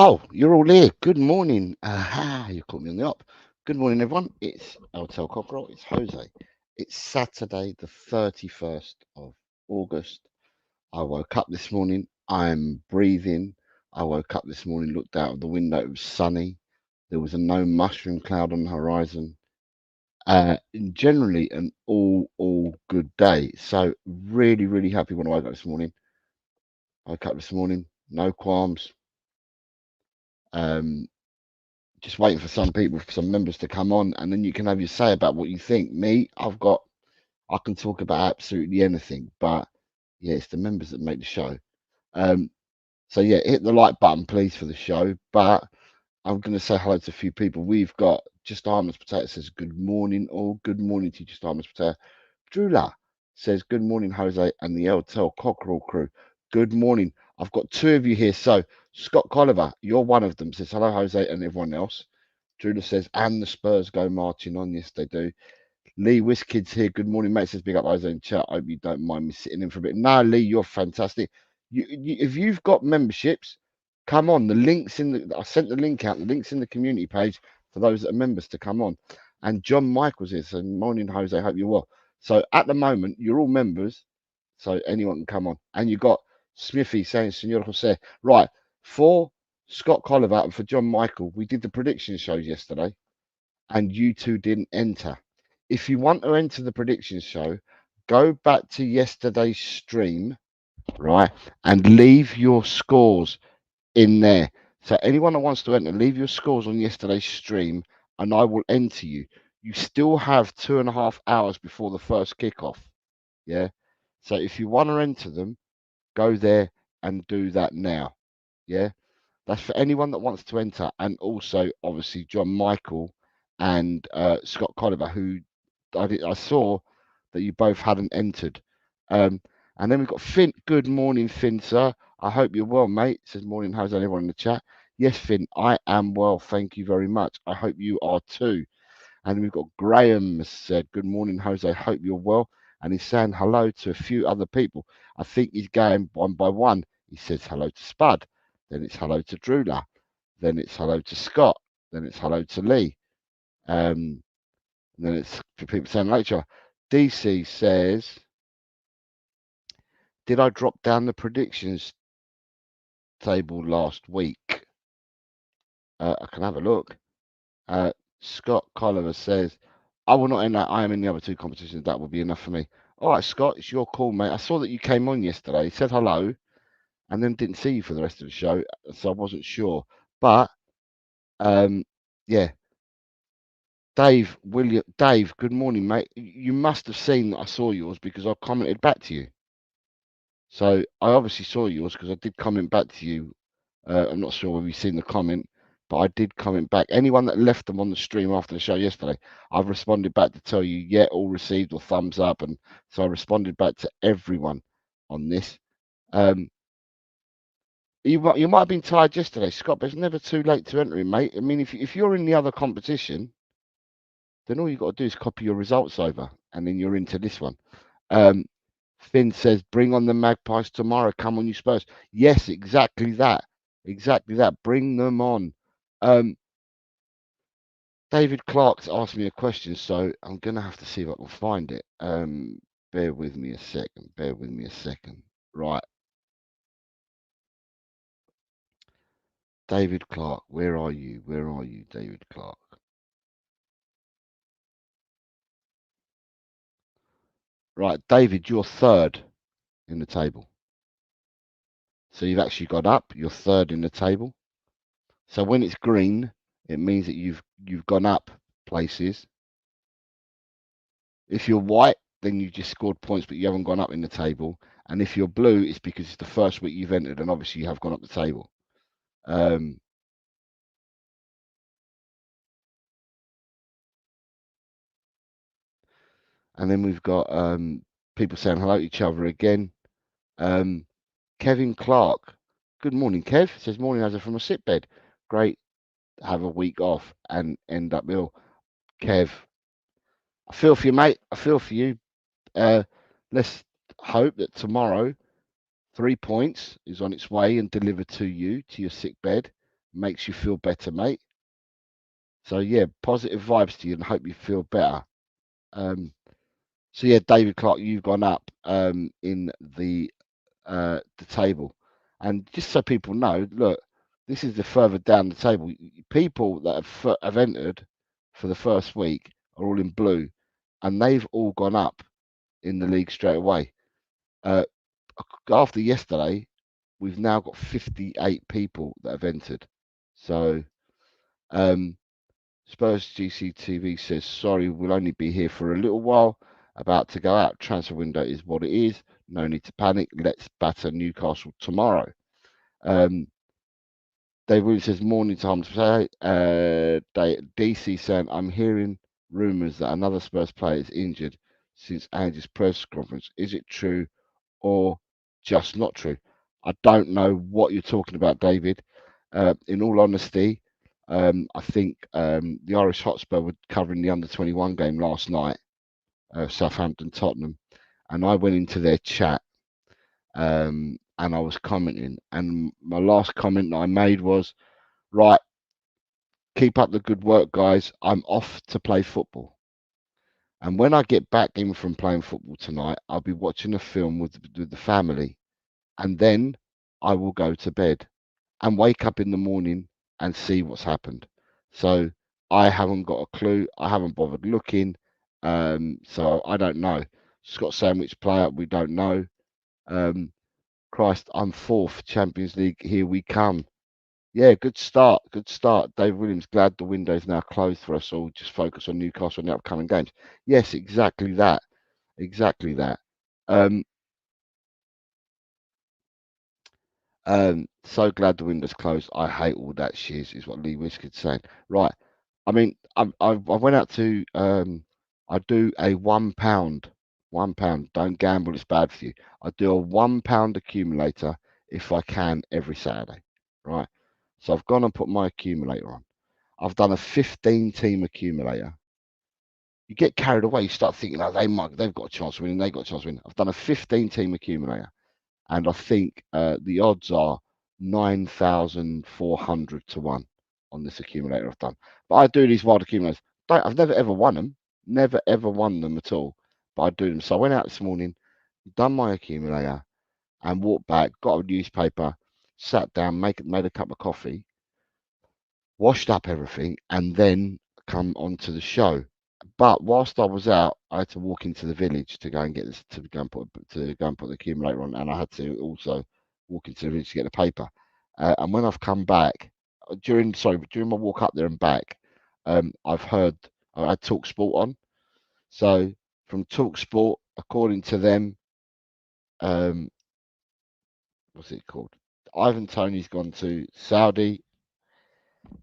Oh, you're all here. Good morning. You caught me on the up. Good morning, everyone. It's Tel Cockerel. It's Jose. It's Saturday, the 31st of August. I woke up this morning. I'm breathing. I woke up this morning, looked out of the window. It was sunny. There was a no mushroom cloud on the horizon. Generally, an all good day. So really happy when I woke up this morning. I woke up this morning, no qualms. Um, just waiting for some people, for some members to come on, and then you can have your say about what you think. Me, I can talk about absolutely anything, but yeah, it's the members that make the show. Um, so yeah, hit the like button, please, for the show. But I'm going to say hello to a few people. We've got Just Harmless Potato says good morning, all good morning to you, Just Harmless Potato. Drula says good morning, Jose, and the Tel Cockerel crew. Good morning. I've got two of you here. So Scott Colliver, you're one of them. Says hello, Jose, and everyone else. Drula says, and the Spurs go marching on. Yes, they do. Lee Whiskid's here. Good morning, mate. Says big up Jose in chat. I hope you don't mind me sitting in for a bit. No, Lee, you're fantastic. If you've got memberships, come on. The links in the I sent the link out. The links in the community page for those that are members to come on. And John Michael's here. So morning, Jose. Hope you're well. So at the moment, you're all members. So anyone can come on. And you got Smithy saying, Senor Jose. Right. For Scott Colliver and for John Michael, we did the prediction shows yesterday, and you two didn't enter. If you want to enter the prediction show, go back to yesterday's stream, right, and leave your scores in there. So anyone that wants to enter, leave your scores on yesterday's stream, and I will enter you. You still have 2.5 hours before the first kickoff. Yeah. So if you want to enter them, go there and do that now. Yeah. That's for anyone that wants to enter, and also obviously John Michael and Scott Colliver, who I saw that you both hadn't entered. And then we've got Finn. Good morning, Finn, sir. I hope you're well, mate. Says morning. How's everyone in the chat? Yes, Finn, I am well. Thank you very much. I hope you are too. And we've got Graham said, good morning, Jose. Hope you're well. And he's saying hello to a few other people. I think he's going one by one. He says hello to Spud. Then it's hello to Drula. Then it's hello to Scott. Then it's hello to Lee. And then it's for people saying later. DC says, did I drop down the predictions table last week? I can have a look. Scott Colliver says, I will not end that. I am in the other two competitions. That will be enough for me. All right, Scott, it's your call, mate. I saw that you came on yesterday, said hello, and then didn't see you for the rest of the show, so I wasn't sure. But yeah, Dave, good morning, mate. You must have seen that I saw yours because I commented back to you. So I obviously saw yours because I did comment back to you. I'm not sure whether you've seen the comment, but I did comment back. Anyone that left them on the stream after the show yesterday, I've responded back to tell you, yeah, all received or thumbs up. And so I responded back to everyone on this. You might have been tired yesterday, Scott, but it's never too late to enter in, mate. I mean, if you're in the other competition, then all you've got to do is copy your results over, and then you're into this one. Finn says, bring on the Magpies tomorrow. Come on, you Spurs. Yes, exactly that. Exactly that. Bring them on. David Clark's asked me a question, so I'm going to have to see if I can find it. Bear with me a second. Bear with me a second. Right. David Clark, where are you? Where are you, David Clark? Right, David, you're third in the table. So you've actually got up. You're third in the table. So when it's green, it means that you've gone up places. If you're white, then you just scored points, but you haven't gone up in the table. And if you're blue, it's because it's the first week you've entered, and obviously you have gone up the table. And then we've got people saying hello to each other again. Kevin Clark, good morning, Kev. Says morning as from a sick bed. Great to have a week off and end up ill. Kev, I feel for you, mate. I feel for you. Let's hope that tomorrow 3 points is on its way and delivered to you to your sick bed, makes you feel better, mate. So yeah, positive vibes to you and hope you feel better. So yeah, David Clark, you've gone up in the table, and just so people know, look, this is the further down the table. People that have entered for the first week are all in blue, and they've all gone up in the league straight away. After yesterday, we've now got 58 people that have entered. So Spurs GCTV says, sorry, we'll only be here for a little while. About to go out. Transfer window is what it is. No need to panic. Let's batter Newcastle tomorrow. Dave Williams says, morning time to say. DC saying, I'm hearing rumours that another Spurs player is injured since Andy's press conference. Is it true or just not true? I don't know what you're talking about, David. In all honesty, I think the Irish Hotspur were covering the under-21 game last night, Southampton Tottenham, and I went into their chat and I was commenting, and my last comment that I made was, right, keep up the good work, guys. I'm off to play football. And when I get back in from playing football tonight, I'll be watching a film with the family, and then I will go to bed and wake up in the morning and see what's happened. So I haven't got a clue. I haven't bothered looking. So I don't know. Scott Sandwich player, we don't know. Christ, I'm fourth. Champions League, here we come. Yeah, good start. Good start. Dave Williams, glad the window's now closed for us all. Just focus on Newcastle and the upcoming games. Yes, exactly that. Exactly that. So glad the window's closed. I hate all that shiz, is what Lee Whiskered's saying. Right. I mean, I went out to I do a £1. £1. Don't gamble, it's bad for you. I do a £1 accumulator if I can every Saturday. Right. So I've gone and put my accumulator on. I've done a 15-team accumulator. You get carried away, you start thinking, oh, they've got a chance of winning, they've got a chance of winning. I've done a 15-team accumulator, and I think the odds are 9,400 to 1 on this accumulator I've done. But I do these wild accumulators. I've never ever won them, never ever won them at all, but I do them. So I went out this morning, done my accumulator, and walked back, got a newspaper, sat down, made a cup of coffee, washed up everything, and then come onto the show. But whilst I was out, I had to walk into the village to go and get this, to go and put the accumulator on, and I had to also walk into the village to get the paper. And when I've come back during my walk up there and back, I've heard I had Talk Sport on. So from Talk Sport, according to them, what's it called? Ivan Toney's gone to Saudi.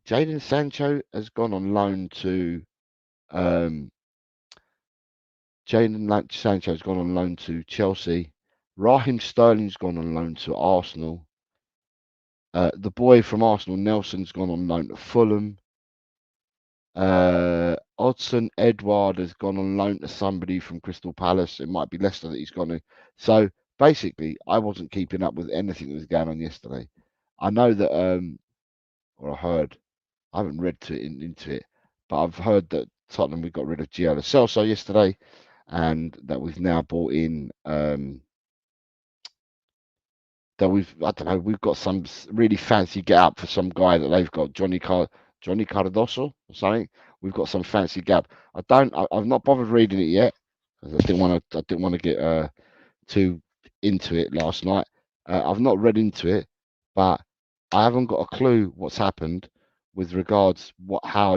Jadon Sancho has gone on loan to Sancho's gone on loan to Chelsea. Raheem Sterling's gone on loan to Arsenal. The boy from Arsenal, Nelson's gone on loan to Fulham. Odsonne Edouard has gone on loan to somebody from Crystal Palace. It might be Leicester that he's gone to. So basically, I wasn't keeping up with anything that was going on yesterday. I know that, or I heard, I haven't read into it, but I've heard that Tottenham, we got rid of Gio yesterday, and that we've now brought in that I don't know, we've got some really fancy get up for some guy that they've got, Johnny Cardoso or something. We've got some fancy gap. I've not bothered reading it yet because I didn't want to get too into it last night. I've not read into it, but I haven't got a clue what's happened with regards how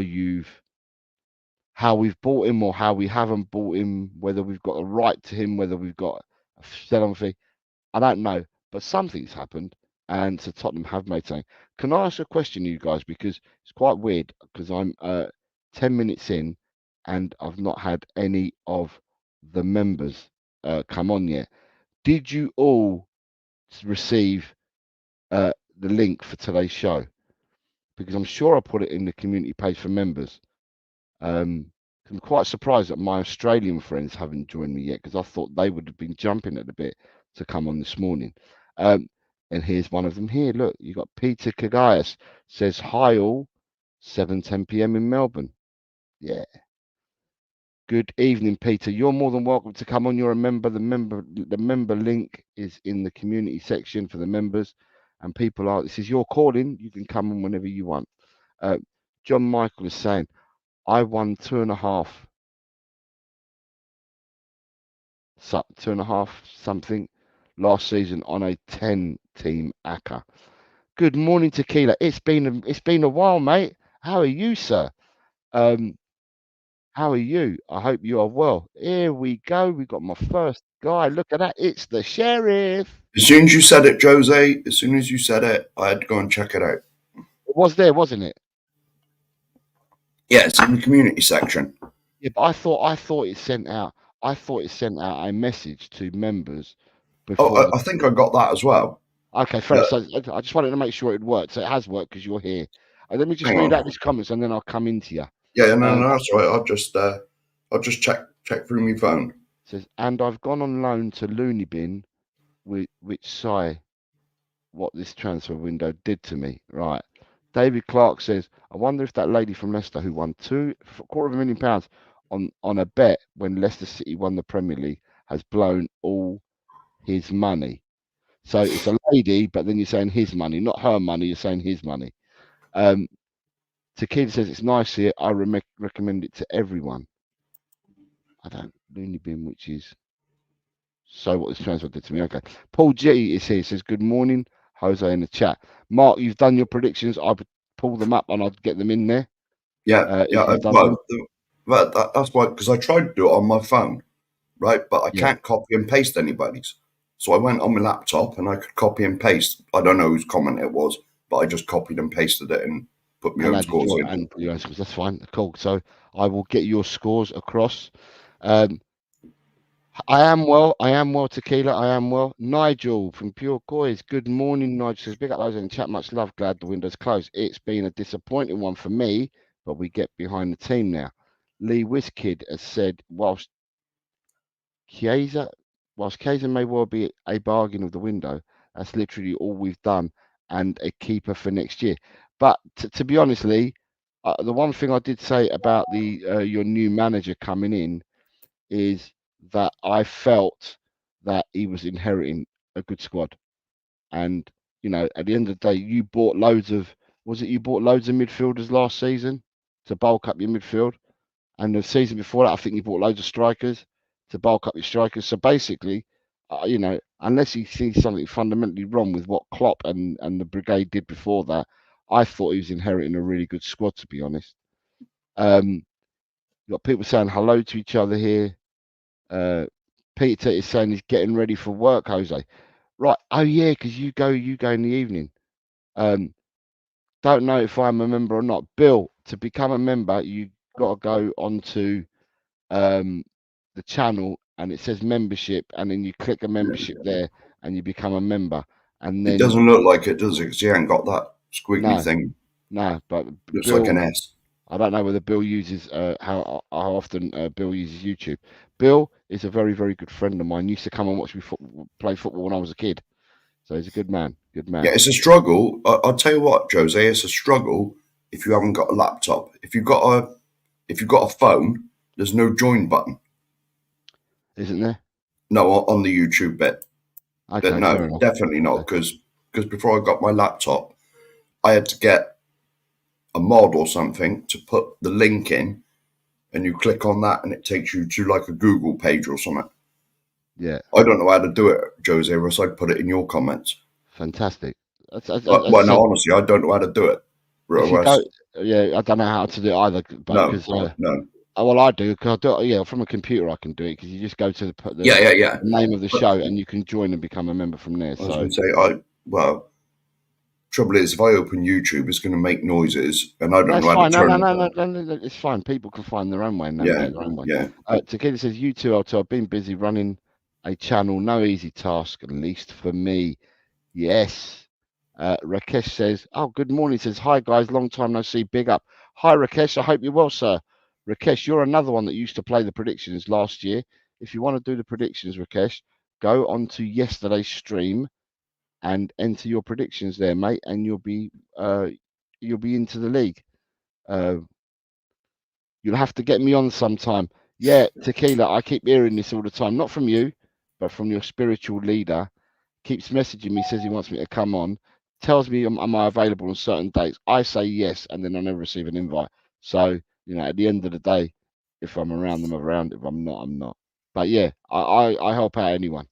we've bought him or how we haven't bought him, whether we've got a right to him, whether we've got a sell-on fee. I don't know, but something's happened, and so Tottenham have made something. Can I ask a question, you guys? Because it's quite weird, because I'm 10 minutes in, and I've not had any of the members come on yet. Did you all receive the link for today's show? Because I'm sure I put it in the community page for members. I'm quite surprised that my Australian friends haven't joined me yet, because I thought they would have been jumping at the bit to come on this morning. And here's one of them here. Look, you got Peter Kagayas says, hi all, 7:10 p.m. in Melbourne. Yeah. Good evening, Peter. You're more than welcome to come on. You're a member. The member link is in the community section for the members. And people are, this is your calling. You can come on whenever you want. John Michael is saying, I won 2.5 something last season on a 10-team ACCA. Good morning, Tequila. It's been a while, mate. How are you, sir? How are you? I hope you are well. Here we go. We got my first guy. Look at that. It's the sheriff. As soon as you said it, Jose, as soon as you said it, I had to go and check it out. It was there, wasn't it? Yeah, it's in the community section. Yeah, but I thought it sent out. I thought it sent out a message to members before. Oh, I think I got that as well. Okay, fair. So I just wanted to make sure it worked. So it has worked because you're here. Let me just read out these comments and then I'll come into you. Yeah, no, that's all right. I'll just check through my phone. Says, and I've gone on loan to Looney Bin, which sigh what this transfer window did to me. Right. David Clark says, I wonder if that lady from Leicester who won £250,000 on a bet when Leicester City won the Premier League has blown all his money. So it's a lady, but then you're saying his money, not her money. You're saying his money. Tequila says it's nice here. I recommend it to everyone. I don't Looney Bin, which is so what this transfer did to me. Okay. Paul G is here. Says good morning, Jose in the chat. Mark, you've done your predictions. I would pull them up and I'd get them in there. Yeah. Well, that's why, because I tried to do it on my phone, right? But I can't copy and paste anybody's. So I went on my laptop and I could copy and paste. I don't know whose comment it was, but I just copied and pasted it and put my own scores in. And put your own scores. That's fine. Cool. So I will get your scores across. I am well, Tequila. I am well. Nigel from Pure Coys. Good morning, Nigel. Says, big up those in the chat. Much love. Glad the window's closed. It's been a disappointing one for me, but we get behind the team now. Lee Whiskid has said, whilst Chiesa may well be a bargain of the window, that's literally all we've done and a keeper for next year. But to be honest, Lee, the one thing I did say about your new manager coming in is that I felt that he was inheriting a good squad. And, you know, at the end of the day, you bought loads of midfielders last season to bulk up your midfield. And the season before that, I think you bought loads of strikers to bulk up your strikers. So basically, you know, unless you see something fundamentally wrong with what Klopp and the brigade did before that, I thought he was inheriting a really good squad, to be honest. You got people saying hello to each other here. Peter is saying he's getting ready for work, Jose. Right. Oh yeah, because you go in the evening. Don't know if I'm a member or not. Bill, to become a member, you got to go onto the channel and it says membership, and then you click a membership there and you become a member. And then it doesn't look like it, does it? Because you ain't got that squiggly thing. No, but looks like an S. I don't know whether Bill uses how often Bill uses YouTube. Bill is a very, very good friend of mine. Used to come and watch me play football when I was a kid. So he's a good man. Good man. Yeah, it's a struggle. I'll tell you what, Jose, it's a struggle if you haven't got a laptop. If you've got a phone, there's no join button. Isn't there? No, on the YouTube bit. Okay, no, definitely not. Because before I got my laptop, I had to get a mod or something to put the link in, and you click on that and it takes you to like a Google page or something. Yeah. I don't know how to do it, Jose, or else I'd put it in your comments. Fantastic. Well, no, honestly, I don't know how to do it. I don't know how to do it either. But no. Well, I do, because I do it, yeah, from a computer I can do it, because you just go to the name of the show and you can join and become a member from there. I was going to say, trouble is, if I open YouTube, it's going to make noises, and I don't know how to turn it. No, it's fine. People can find their own way. Yeah. Tequila says, you two, I've been busy running a channel. No easy task, at least for me. Yes. Rakesh says, oh, good morning. He says, hi, guys. Long time no see. Big up. Hi, Rakesh. I hope you're well, sir. Rakesh, you're another one that used to play the predictions last year. If you want to do the predictions, Rakesh, go on to yesterday's stream and enter your predictions there, mate, and you'll be into the league. You'll have to get me on sometime. Yeah, Tequila, I keep hearing this all the time, not from you, but from your spiritual leader. Keeps messaging me, says he wants me to come on, tells me am I available on certain dates. I say yes, and then I never receive an invite. So, at the end of the day, if I'm around, I'm around. If I'm not, I'm not. But yeah, I help out anyone.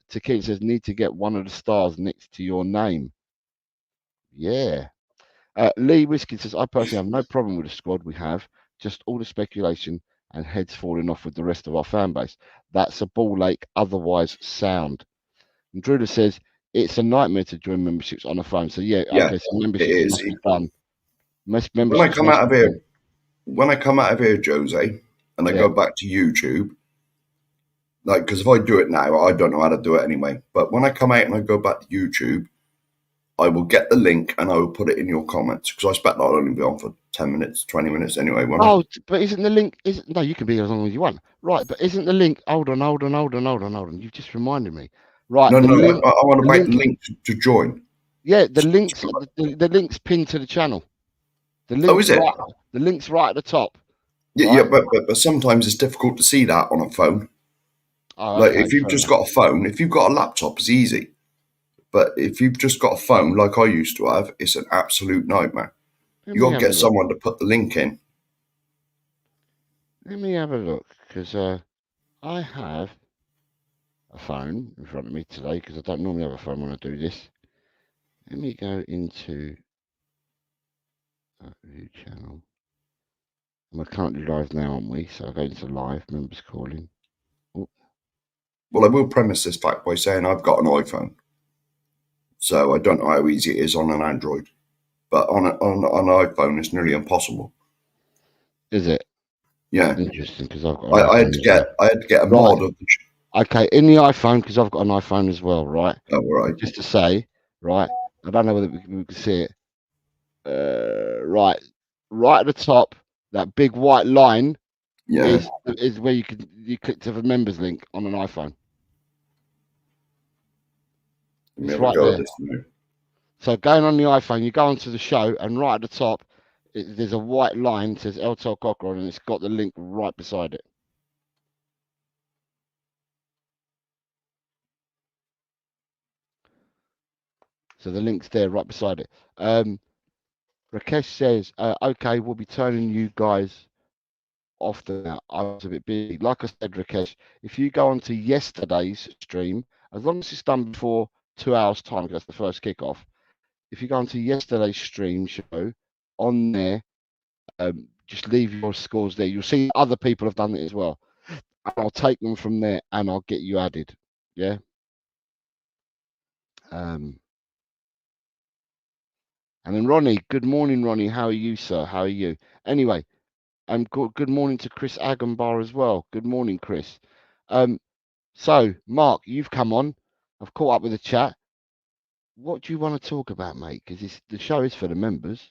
Tequila says, need to get one of the stars next to your name. Yeah. Lee Whiskey says, I personally have no problem with the squad we have, just all the speculation and heads falling off with the rest of our fan base. That's a ball lake, otherwise sound. And Druda says, it's a nightmare to join memberships on a phone. So yeah, okay, so memberships must be done. When I come out of here, Jose, and I go back to YouTube, because if I do it now, I don't know how to do it anyway. But when I come out and I go back to YouTube, I will get the link and I will put it in your comments, because I expect I'll only be on for 10 minutes, 20 minutes anyway. But isn't the link? No, you can be as long as you want. Right, but isn't the link? Hold on. You've just reminded me. Right. No, I want to make the link to join. Yeah, the link's pinned to the channel. The link's right at the top. Yeah, but sometimes it's difficult to see that on a phone. If you've just got a phone, if you've got a laptop, it's easy. But if you've just got a phone like I used to have, it's an absolute nightmare. You got to get someone to put the link in. Let me have a look, because I have a phone in front of me today, because I don't normally have a phone when I do this. Let me go into view channel. We're currently live now, aren't we? So I'll go into live, members calling. Oh. Well, I will premise this fact by saying I've got an iPhone. So I don't know how easy it is on an Android. But on an iPhone, it's nearly impossible. Is it? Yeah. Interesting, because I've got I had to get a mod of the... Okay, in the iPhone, because I've got an iPhone as well, right? Oh, right. Just to say, right, I don't know whether we can see it. Right at the top, that big white line is where you click to the members link on an iPhone. It's right there. So going on the iPhone, you go onto the show, and right at the top, there's a white line that says Tel Cockerel, and it's got the link right beside it. So the link's there right beside it. Rakesh says, okay, we'll be turning you guys off now. I was a bit busy. Like I said, Rakesh, if you go onto yesterday's stream, as long as it's done before 2 hours time, because that's the first kickoff. If you go onto yesterday's stream show, on there, just leave your scores there. You'll see other people have done it as well. And I'll take them from there and I'll get you added. Yeah. And then Ronnie, good morning, Ronnie. How are you, sir? How are you? Anyway, good morning to Chris Agambar as well. Good morning, Chris. So Mark, you've come on. I've caught up with the chat. What do you want to talk about, mate? Because the show is for the members.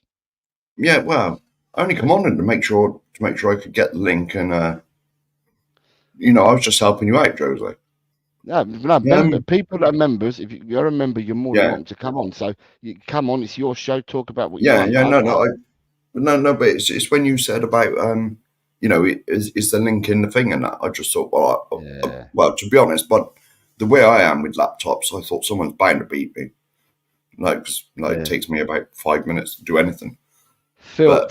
Yeah, well, I only come on to make sure I could get the link, and I was just helping you out, Jose. No, people that are members, if you're a member, you're more than welcome to come on. So you come on, it's your show, talk about what you want. No, but it's when you said about, is the link in the thing and that, I just thought, well, to be honest, but the way I am with laptops, I thought someone's bound to beat me. It takes me about 5 minutes to do anything. Phil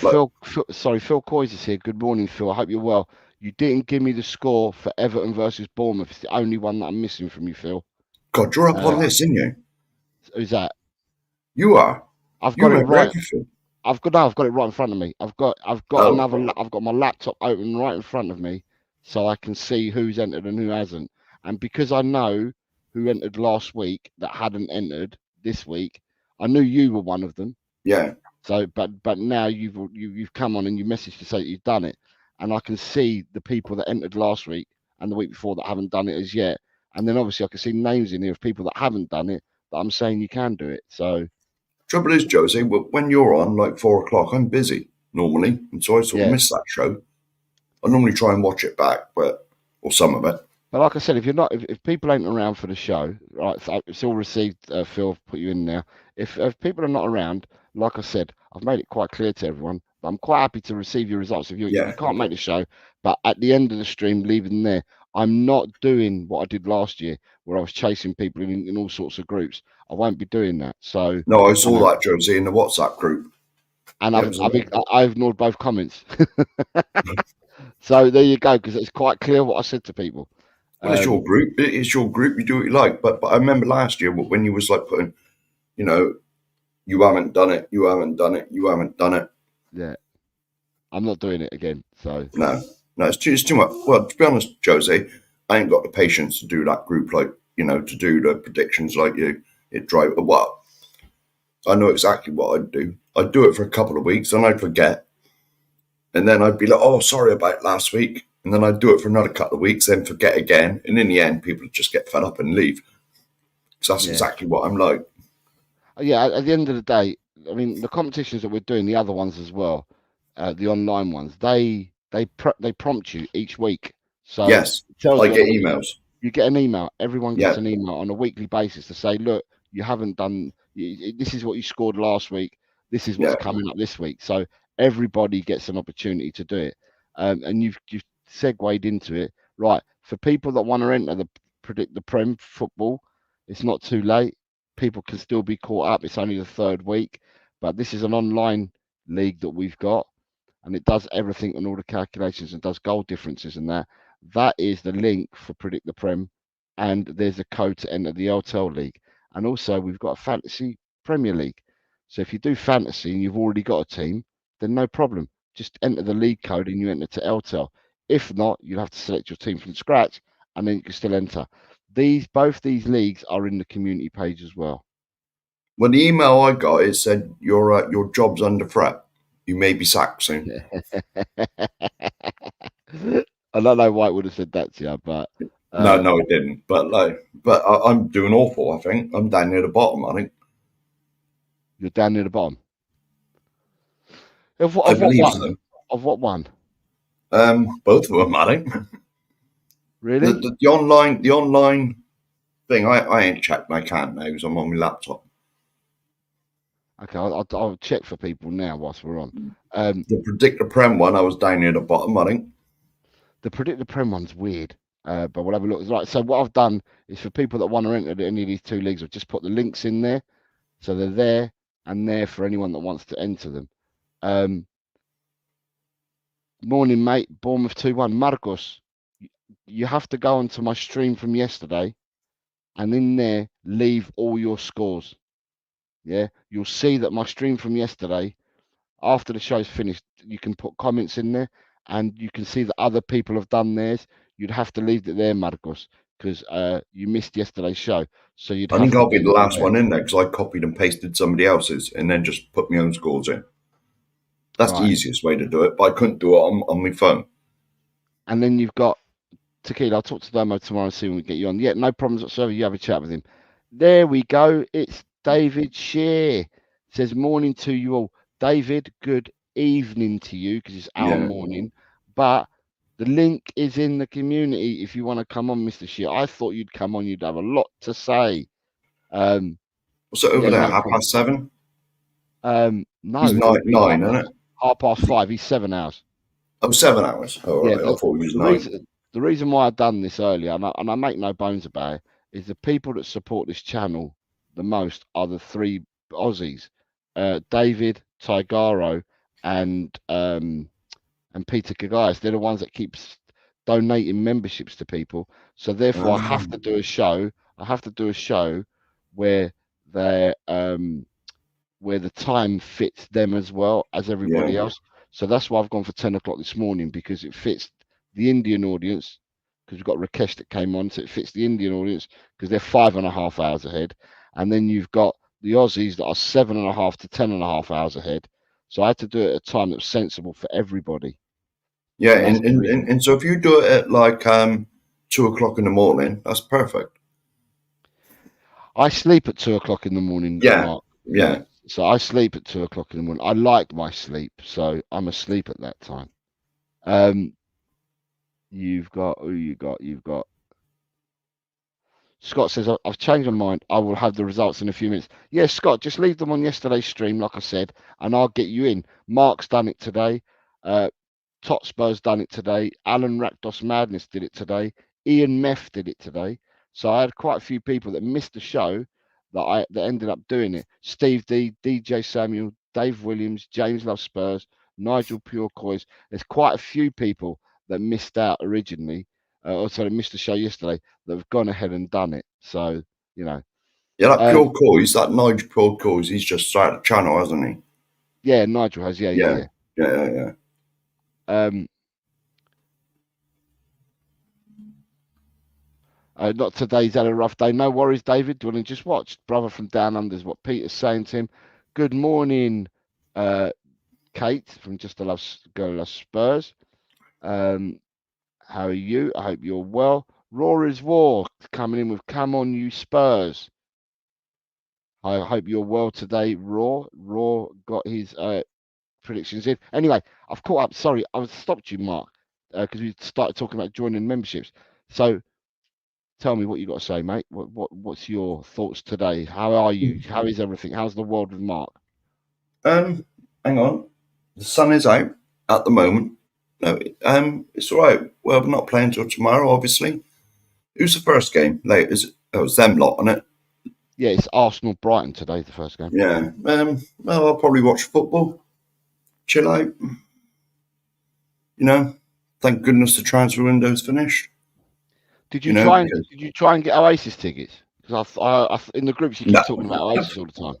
Coys is here. Good morning, Phil. I hope you're well. You didn't give me the score for Everton versus Bournemouth. It's the only one that I'm missing from you, Phil. God, you're up on this, aren't you? Who's that? You are. I've got it right. I've got it right in front of me. I've got my laptop open right in front of me, so I can see who's entered and who hasn't. And because I know who entered last week that hadn't entered this week, I knew you were one of them. Yeah. So, but now you've come on and you messaged to say that you've done it, and I can see the people that entered last week and the week before that haven't done it as yet. And then obviously I can see names in here of people that haven't done it, but I'm saying you can do it. So, trouble is, Josie, when you're on like 4 o'clock, I'm busy normally, and so I sort of miss that show. I normally try and watch it back, or some of it. But like I said, if people ain't around for the show, right? So it's all received. Phil, put you in now. If people are not around, like I said, I've made it quite clear to everyone. But I'm quite happy to receive your results. If you can't make the show, but at the end of the stream, leave them there. I'm not doing what I did last year, where I was chasing people in all sorts of groups. I won't be doing that. So No, I saw that, Josie, in the WhatsApp group. and I've ignored both comments. So there you go, because it's quite clear what I said to people. Well, it's your group. It's your group. You do what you like. But I remember last year when you was like putting, you know, you haven't done it. You haven't done it. You haven't done it. Yeah, I'm not doing it again. So no, it's too much. Well, to be honest, Josie, I ain't got the patience to do that group like to do the predictions like you. It drive what. I know exactly what I'd do. I'd do it for a couple of weeks, and I'd forget, and then I'd be like, "Oh, sorry about last week." And then I'd do it for another couple of weeks, then forget again. And in the end, people just get fed up and leave. So that's exactly what I'm like. Yeah, at the end of the day, I mean, the competitions that we're doing, the other ones as well, the online ones, they prompt you each week. So yes, I get emails. You get an email. Everyone gets an email on a weekly basis to say, look, you haven't done, this is what you scored last week. This is what's coming up this week. So everybody gets an opportunity to do it. And you've segued into it. Right. For people that want to enter predict the Prem football, it's not too late. People can still be caught up. It's only the third week, but this is an online league that we've got, and it does everything and all the calculations and does goal differences and that. That is the link for Predict the Prem, and there's a code to enter the LTL League. And also, we've got a Fantasy Premier League. So if you do fantasy and you've already got a team, then no problem. Just enter the league code and you enter to LTL. If not, you'll have to select your team from scratch, and then you can still enter. Both these leagues are in the community page as well. When the email I got, it said your job's under threat. You may be sacked soon. I don't know why it would have said that to you, but no, it didn't. But I'm doing awful. I think I'm down near the bottom. I think you're down near the bottom. Of what one? Both of them. I think. Really? The online thing. I ain't checked my account now because I'm on my laptop. Okay, I'll check for people now whilst we're on. The Predict the Prem one, I was down near the bottom, I think. The Predict the Prem one's weird, but we'll have a look. Right, so what I've done is for people that want to enter any of these two leagues, I've just put the links in there, so they're there and there for anyone that wants to enter them. Morning, mate. Bournemouth 2-1. Marcos, you have to go onto my stream from yesterday, and in there leave all your scores. Yeah, you'll see that my stream from yesterday, after the show's finished, you can put comments in there and you can see that other people have done theirs. You'd have to leave it there, Marcos, because you missed yesterday's show. So I think I'll be the last one in there because I copied and pasted somebody else's and then just put my own scores in. That's the easiest way to do it, but I couldn't do it on my phone. And then you've got Tequila. I'll talk to Domo tomorrow and see when we get you on. Yeah, no problems whatsoever. You have a chat with him. There we go. It's David Shear. Says morning to you all. David, good evening to you because it's our morning. But the link is in the community if you want to come on, Mr. Shear. I thought you'd come on. You'd have a lot to say. What's it over there? 7:30? No. He's 9, isn't it? 5:30. He's 7 hours. Oh, 7 hours. Oh, right. I thought he was 9. The reason why I've done this earlier, and I make no bones about it, is the people that support this channel the most are the three Aussies, David, Tigaro, and Peter Kagayas. They're the ones that keep donating memberships to people. So therefore, I have to do a show. I have to do a show where they're where the time fits them as well as everybody else. So that's why I've gone for 10 o'clock this morning, because it fits the Indian audience, because we've got Rakesh that came on, so it fits the Indian audience because they're 5.5 hours ahead. And then you've got the Aussies that are 7.5 to 10.5 hours ahead. So I had to do it at a time that was sensible for everybody. Yeah, and so if you do it at like 2 o'clock in the morning, that's perfect. I sleep at 2 o'clock in the morning. Yeah, yeah. So I sleep at 2 o'clock in the morning. I like my sleep, so I'm asleep at that time. You've got Scott says, I've changed my mind. I will have the results in a few minutes. Yeah, Scott, just leave them on yesterday's stream, like I said, and I'll get you in. Mark's done it today. Totspur's done it today. Alan Rakdos Madness did it today. Ian Meth did it today. So I had quite a few people that missed the show that ended up doing it. Steve D, DJ Samuel, Dave Williams, James Love Spurs, Nigel Purecoys. There's quite a few people that missed out originally. Also, missed the show yesterday that have gone ahead and done it. So, you know. Yeah, that Pure Coys, that Nigel Pure Coys, he's just started a channel, hasn't he? Yeah, Nigel has. Yeah. Not today's had a rough day. No worries, David. Do you want to just watch Brother from Down Under is what Peter's saying to him. Good morning, Kate from Just a Love Girl Loves Spurs. How are you? I hope you're well. Rory's War coming in with come on you Spurs. I hope you're well today, Raw. Raw got his predictions in. Anyway, I've caught up. Sorry, I stopped you, Mark, because we started talking about joining memberships. So tell me what you got to say, mate. What's your thoughts today? How are you? How is everything? How's the world with Mark? Hang on. The sun is out at the moment. No, it's all right. Well, we're not playing till tomorrow, obviously. Who's the first game? Late? It's them lot, isn't it? Yeah, it's Arsenal Brighton today, the first game. Yeah. Well, I'll probably watch football. Chill out. You know, thank goodness the transfer window's finished. Did you try and get Oasis tickets? Because I in the groups you keep talking about Oasis all the time.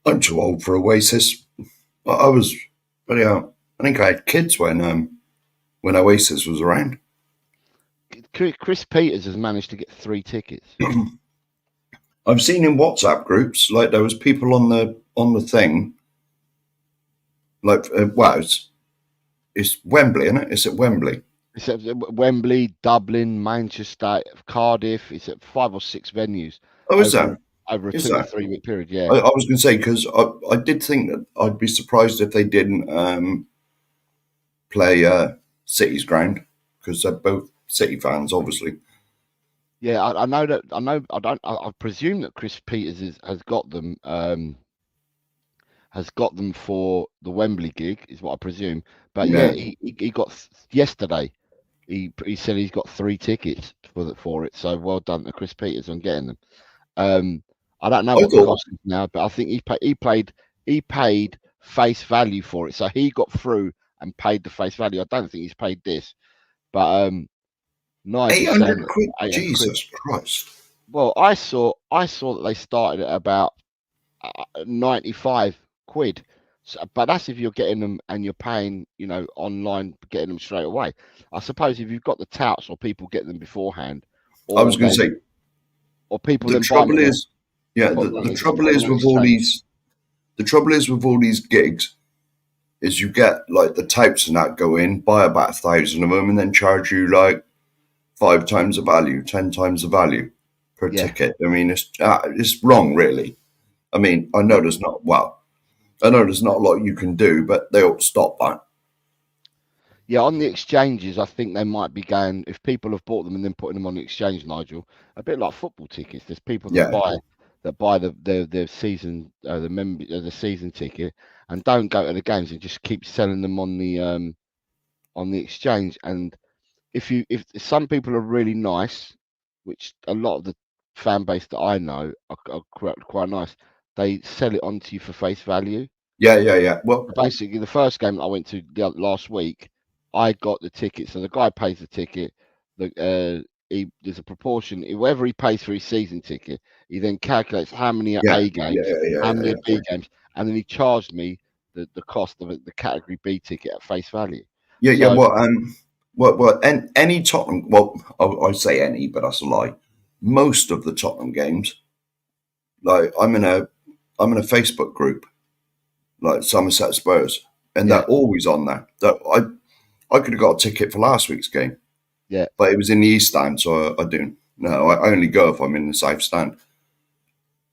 I'm too old for Oasis. I was, but yeah, I think I had kids when Oasis was around. Chris Peters has managed to get 3 tickets. I've seen in WhatsApp groups, like there was people on the thing. Like, it's Wembley, isn't it? It's at Wembley. It's at Wembley, Dublin, Manchester, Cardiff. It's at 5 or 6 venues. Oh, is that? Over a 2 to 3 week period, yeah. I was going to say, because I did think that I'd be surprised if they didn't play City's ground, because they're both City fans, obviously. Yeah, I presume that Chris Peters has got them for the Wembley gig, is what I presume. But yeah, he got yesterday. He said he's got 3 tickets for it. So well done to Chris Peters on getting them. I don't know what the cost is now, but I think he paid face value for it. So he got through and paid the face value. I don't think he's paid this, but 800 quid. Jesus Christ! Well, I saw that they started at about 95 quid. So, but that's if you're getting them and you're paying, online, getting them straight away. I suppose if you've got the touts or people get them beforehand. I was going to say, or people. The trouble is, the trouble is with all these. The trouble is with all these gigs, is you get like the touts and that go in, buy about 1,000 of them, and then charge you like 5 times the value, 10 times the value per ticket. I mean, it's wrong, really. I mean, I know there's not a lot you can do, but they ought to stop that. Yeah, on the exchanges, I think they might be going, if people have bought them and then putting them on the exchange, Nigel, a bit like football tickets. There's people that buy the season the season ticket and don't go to the games and just keep selling them on the exchange. And if some people are really nice, which a lot of the fan base that I know are quite nice, they sell it onto you for face value. Yeah. Well, basically, the first game I went to last week, I got the ticket. So the guy pays the ticket. There's a proportion. Whatever he pays for his season ticket, he then calculates how many are A games, how many are B games, and then he charged me the cost of the category B ticket at face value. Well, any Tottenham. Well, I say any, but that's a lie. Most of the Tottenham games, like I'm in a Facebook group, like Somerset Spurs, and they're always on there. I could have got a ticket for last week's game. Yeah. But it was in the East Stand, so I didn't. No, I only go if I'm in the South Stand.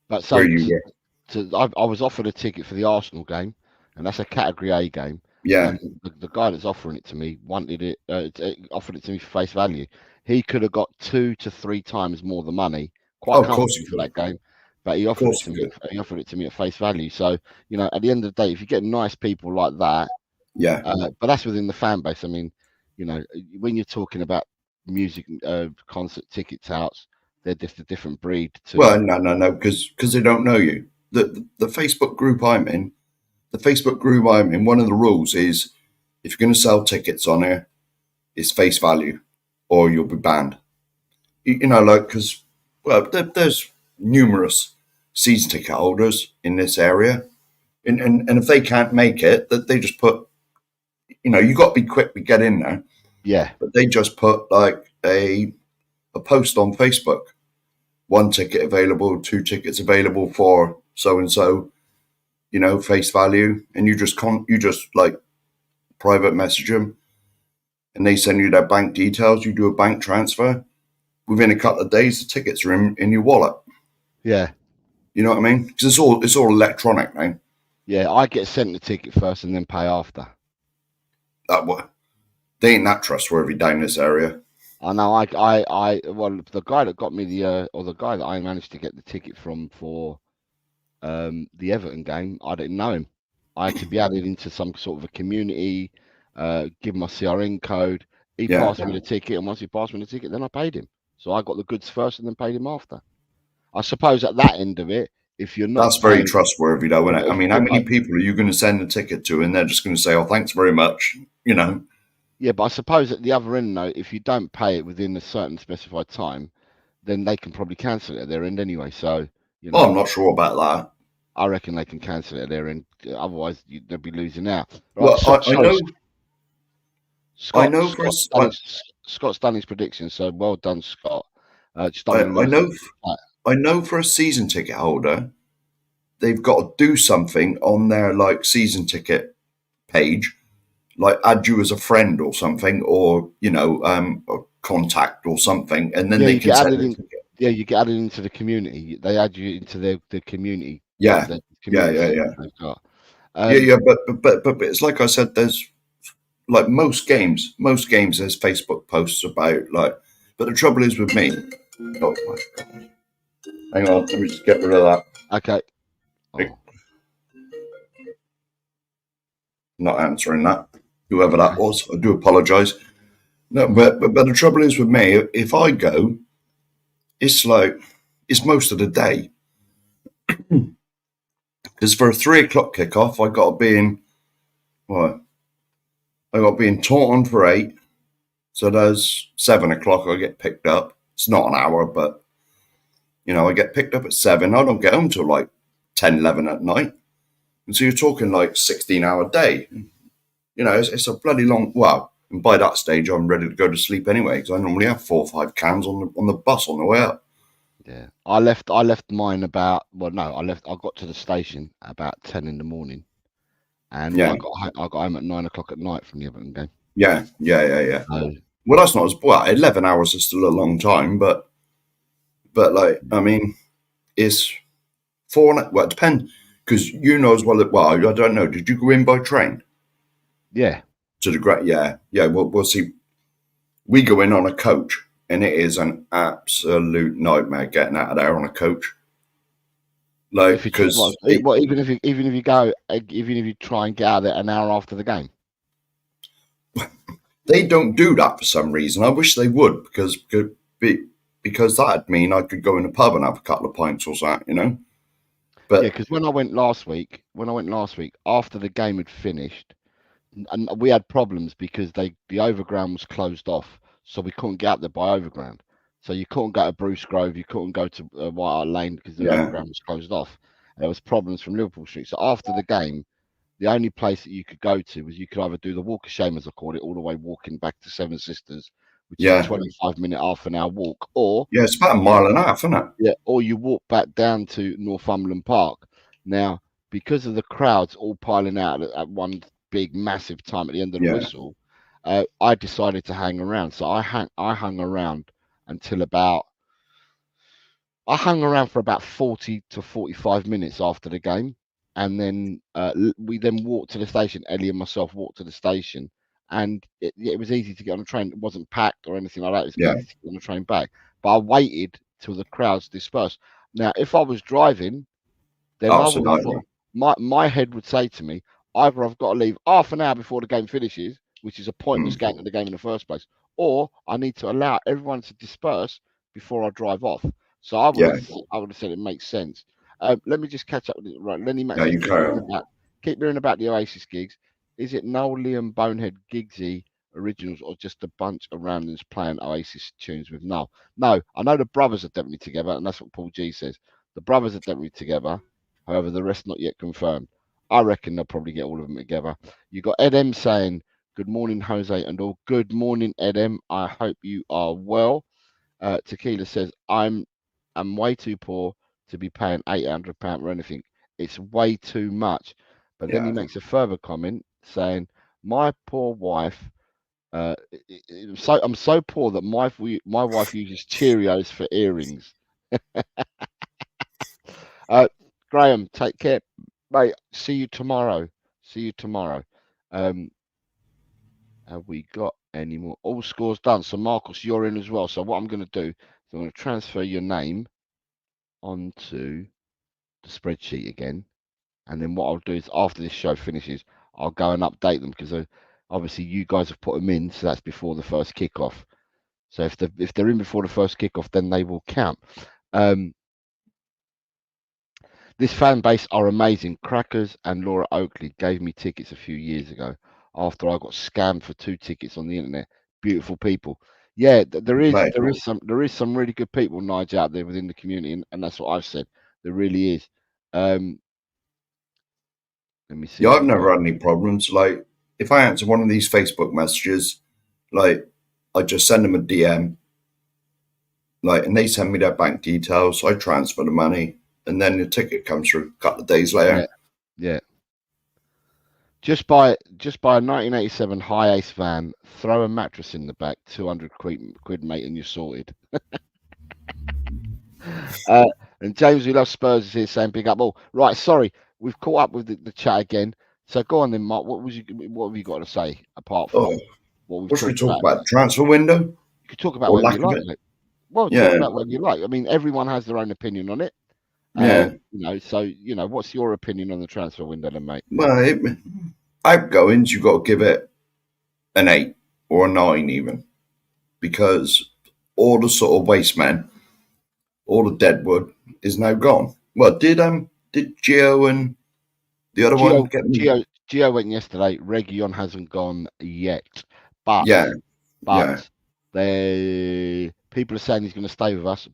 But I was offered a ticket for the Arsenal game, and that's a Category A game. Yeah. And the guy that's offering it to me wanted it, offered it to me for face value. He could have got 2 to 3 times more the money quite of course comfortably you for would. that game. But he Of offered it course to you me. would. He offered it to me at face value. So at the end of the day, if you get nice people like that, Yeah. but that's within the fan base. I mean, when you're talking about music concert ticket touts, they're just a different breed. Well, no, because they don't know you. The Facebook group I'm in, one of the rules is if you're going to sell tickets on here, it's face value, or you'll be banned. Because there's numerous season ticket holders in this area, and if they can't make it, that they just put, you got to be quick to get in there. Yeah. But they just put like a post on Facebook. 1 ticket available, 2 tickets available for so and so, face value, and you just like private message them, and they send you their bank details. You do a bank transfer. Within a couple of days, the tickets are in your wallet. Yeah. You know what I mean? Because it's all electronic now. Yeah, I get sent the ticket first and then pay after. They ain't that trustworthy down this area. I know. Well, the guy that got me the guy that I managed to get the ticket from for the Everton game, I didn't know him. I had to be added into some sort of a community, give my CRN code. He passed me the ticket, and once he passed me the ticket, then I paid him. So I got the goods first and then paid him after. I suppose at that end of it, if you're not, that's very trustworthy, though, isn't it? I mean, how many people are you going to send a ticket to, and they're just going to say, "Oh, thanks very much," Yeah, but I suppose at the other end, though, if you don't pay it within a certain specified time, then they can probably cancel it at their end anyway. So, I'm not sure about that. I reckon they can cancel it at their end. Otherwise, they'll be losing out. Right, well, I know. Scott's done his prediction, so well done, Scott. I know for a season ticket holder, they've got to do something on their like season ticket page, like add you as a friend or something, or a contact or something, and then they can send the ticket. Yeah, you get added into the community. They add you into the community. Yeah, yeah. But it's like I said, there's like most games there's Facebook posts about like, but the trouble is with me. Oh my God. Hang on, let me just get rid of that. Okay. Oh. Not answering that. Whoever that was, I do apologise. No, but the trouble is with me, if I go, it's most of the day. Because for a 3 o'clock kickoff, I got to be in. What? I got to be in Taunton for 8. So there's 7 o'clock. I get picked up. It's not an hour, but I get picked up at 7. I don't get home till like 10, 11 at night. And so you're talking like 16-hour day. It's a bloody long. Well, and by that stage, I'm ready to go to sleep anyway because I normally have 4 or 5 cans on the bus on the way up. Yeah, I left mine about. Well, no, I got to the station about 10 in the morning, and I got home at 9 o'clock at night from the Everton game. Yeah. So, well, that's not as well. 11 hours is still a long time, but like I mean, it's 4. Well, it depends because as well. Well, I don't know. Did you go in by train? Yeah. To the great. Yeah. Well, we'll see. We go in on a coach. And it is an absolute nightmare getting out of there on a coach. Like, because even if you try and get out of there an hour after the game, they don't do that for some reason. I wish they would because that'd mean I could go in the pub and have a couple of pints or something, But yeah, because when I went last week, after the game had finished, and we had problems because the overground was closed off. So we couldn't get up there by overground. So you couldn't go to Bruce Grove, you couldn't go to White Hart Lane because the overground was closed off. There was problems from Liverpool Street. So after the game, the only place that you could go to was you could either do the walk of shame, as I called it, all the way walking back to Seven Sisters, which is a 25-minute, half an hour walk, or it's about a mile and a half, isn't it? Yeah, or you walk back down to Northumberland Park. Now, because of the crowds all piling out at one big, massive time at the end of the whistle. I decided to hang around, so I hung around until I hung around for about 40 to 45 minutes after the game, and then we then walked to the station. Ellie and myself walked to the station, and it was easy to get on the train. It wasn't packed or anything like that. It was easy to get on the train back. But I waited till the crowds disperse. Now, if I was driving, then my head would say to me, either I've got to leave half an hour before the game finishes, which is a pointless game to the game in the first place, or I need to allow everyone to disperse before I drive off. So I would have said it makes sense. Let me just catch up with it. Right, Lenny Max, keep hearing about the Oasis gigs. Is it Noel, Liam, Bonehead, Giggsy originals, or just a bunch of randoms playing Oasis tunes with Noel? No, I know the brothers are definitely together, and that's what Paul G says. The brothers are definitely together. However, the rest not yet confirmed. I reckon they'll probably get all of them together. You got Ed M saying, "Good morning, Jose and all." Good morning, Ed M. I hope you are well. Tequila says, I'm way too poor to be paying £800 for anything. It's way too much. But then he makes a further comment saying, my poor wife, I'm so poor that my wife uses Cheerios for earrings. Graham, take care, mate. See you tomorrow. Have we got any more? All scores done. So Marcus, you're in as well. So what I'm going to do is I'm going to transfer your name onto the spreadsheet again, and then what I'll do is after this show finishes, I'll go and update them, because obviously you guys have put them in, so that's before the first kickoff. So if they're in before the first kickoff, then they will count. This fan base are amazing. Crackers and Laura Oakley gave me tickets a few years ago after I got scammed for 2 tickets on the internet. Beautiful people. Yeah, there is some really good people, Nigel, out there within the community, and that's what I've said. There really is. Let me see. Yeah, I've never had any problems. Like, if I answer one of these Facebook messages, like, I just send them a DM, like, and they send me their bank details. So I transfer the money, and then the ticket comes through a couple of days later. Yeah. Just buy a 1987 high ace van, throw a mattress in the back, 200 quid, mate, and you're sorted. And James, who loves Spurs, is here saying big up all. Right, sorry, we've caught up with the chat again. So go on then, Mark. What have you got to say apart from what should we talk about? Transfer window? You could talk about whatever you like. Well, talk about whatever you like. I mean, everyone has their own opinion on it. So what's your opinion on the transfer window, then, mate? Well, outgoings, you've got to give it an 8 or a 9 even, because all the sort of waste men, all the deadwood is now gone. Well, did Gio and the other one get Gio went yesterday. Region hasn't gone yet, but people are saying he's going to stay with us,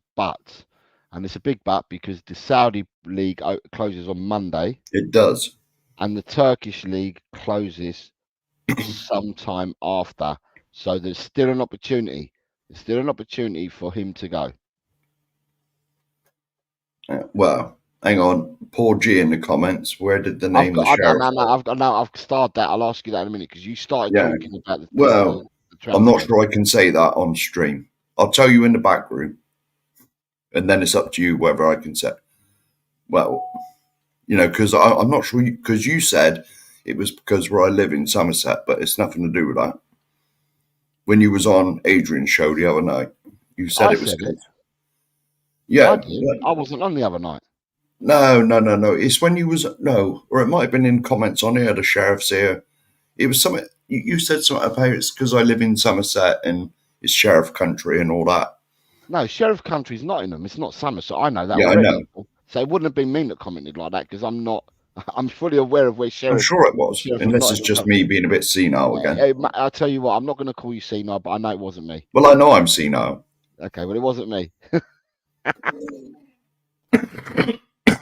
and it's a big but, because the Saudi league closes on Monday. It does. And the Turkish league closes sometime after. So there's still an opportunity. There's still an opportunity for him to go. Well, hang on. Paul G in the comments. Where did the name of the sheriff? I've started that. I'll ask you that in a minute, because you started talking about the. Well, I'm not sure I can say that on stream. I'll tell you in the back room, and then it's up to you whether I can say. Well, because I'm not sure, because you said it was because where I live in Somerset, but it's nothing to do with that. When you was on Adrian's show the other night, you said it was good. Yeah, I wasn't on the other night. No. It's when you was or it might have been in comments on here. The sheriff's here. It was something you said something about it's because I live in Somerset and it's sheriff country and all that. No, sheriff country is Nottingham. It's not Somerset. I know that. Yeah, already. I know. So it wouldn't have been me that commented like that, because I'm not. I'm fully aware of where sheriff. I'm sure it was, unless it's just me being a bit senile again. I'll tell you what. I'm not going to call you senile, but I know it wasn't me. Well, I know I'm senile. Okay, well, it wasn't me.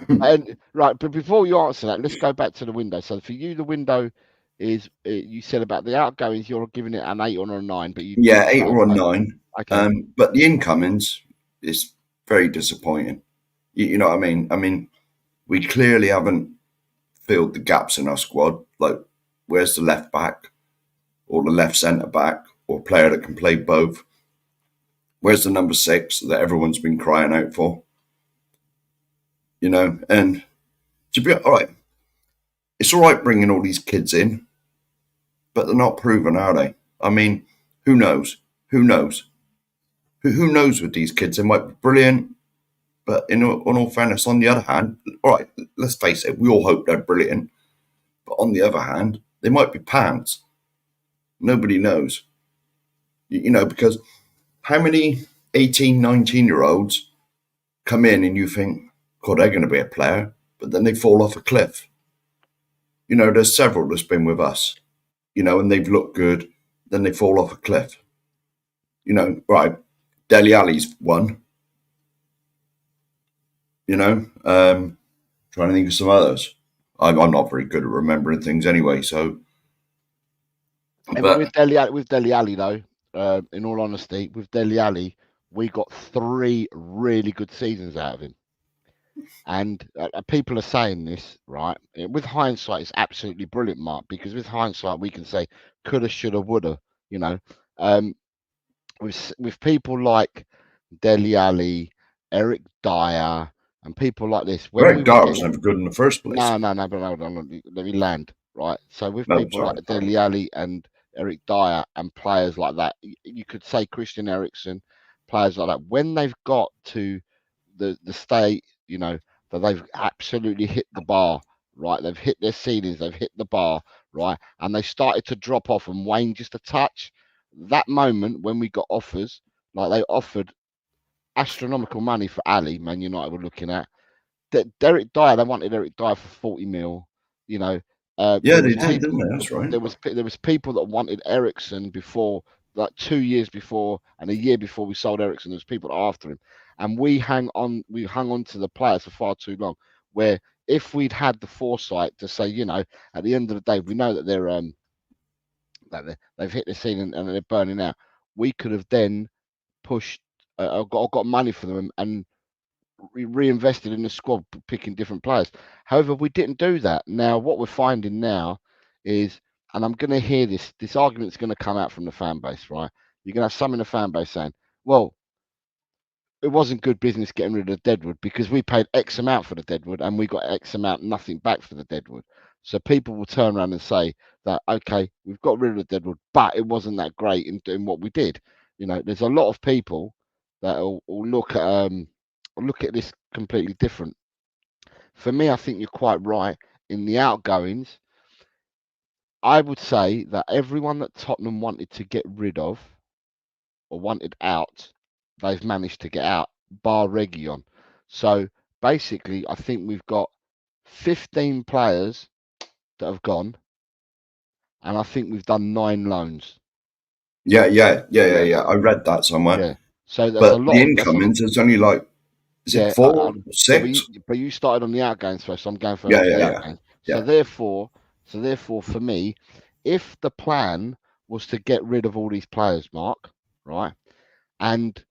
And right, but before you answer that, let's go back to the window. So for you, the window is you said about the outgoings, you're giving it an 8 or a 9, but 8 or a 9. Okay. But the incomings is very disappointing. You know what I mean? I mean, we clearly haven't filled the gaps in our squad. Like, where's the left back or the left centre back or a player that can play both? Where's the number 6 that everyone's been crying out for? And to be all right, it's all right bringing all these kids in, but they're not proven, are they? I mean, who knows? Who knows with these kids? They might be brilliant, but in all fairness, on the other hand, all right, let's face it, we all hope they're brilliant. But on the other hand, they might be pants. Nobody knows. Because how many 18, 19-year-olds come in and you think, God, they're going to be a player, but then they fall off a cliff. There's several that's been with us, and they've looked good, then they fall off a cliff. Right, Dele Alli's one. Trying to think of some others. I'm not very good at remembering things anyway, so. But with Dele Alli, though, in all honesty, with Dele Alli, we got 3 really good seasons out of him. And people are saying this, right? With hindsight, it's absolutely brilliant, Mark, because with hindsight, we can say coulda, shoulda, woulda, with people like Dele Alli, Eric Dyer, and people like this. Eric Dyer was never good in the first place. No, but hold on, let me land, right? So with people like Dele Alli and Eric Dyer and players like that, you could say Christian Eriksen, players like that, when they've got to the state, that they've absolutely hit the bar, right? They've hit their ceilings, they've hit the bar, right? And they started to drop off and wane just a touch. That moment when we got offers, like they offered astronomical money for Ali, Man United were looking at. Eric Dyer, they wanted Eric Dyer for 40 mil, Yeah, they did, didn't they? That's right. There was people that wanted Eriksen before, like 2 years before and a year before we sold Eriksen. There's people after him, and we hung on to the players for far too long. Where if we'd had the foresight to say, at the end of the day, we know that they've hit the ceiling and they're burning out. We could have then pushed, got money for them and reinvested in the squad, picking different players. However, we didn't do that. Now, what we're finding now is, and I'm going to hear this argument's going to come out from the fan base, right? You're going to have some in the fan base saying, well, it wasn't good business getting rid of the Deadwood because we paid X amount for the Deadwood and we got X amount, nothing back for the Deadwood. So people will turn around and say that, okay, we've got rid of the Deadwood, but it wasn't that great in doing what we did. There's a lot of people that will look at this completely different. For me, I think you're quite right in the outgoings. I would say that everyone that Tottenham wanted to get rid of or wanted out, they've managed to get out, bar Reguilón. So basically, I think we've got 15 players that have gone, and I think we've done 9 loans. Yeah. I read that somewhere. Yeah. So there's a lot. The incomings is only like, is it 4, 6? But you started on the outgoings first. So I'm going for the outgoings. So therefore, for me, if the plan was to get rid of all these players, Mark, right, and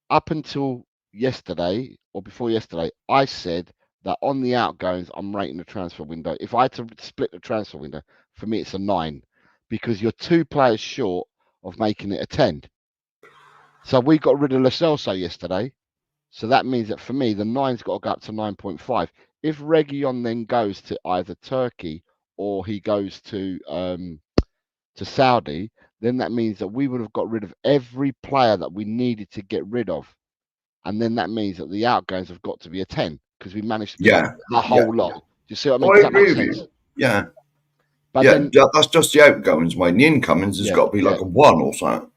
up until yesterday or before yesterday, I said that on the outgoings, I'm rating the transfer window. If I had to split the transfer window, for me, it's a 9 because you're 2 players short of making it a 10. So we got rid of Lo Celso yesterday. So that means that for me, the 9's got to go up to 9.5. If Reguilón then goes to either Turkey or he goes to Saudi, then that means that we would have got rid of every player that we needed to get rid of. And then that means that the outgoings have got to be a 10 because we managed to get the whole lot. Do you see what I mean? Does that make sense? Yeah. But then, that's just the outgoings, mate. The incomings has got to be like a 1 or something.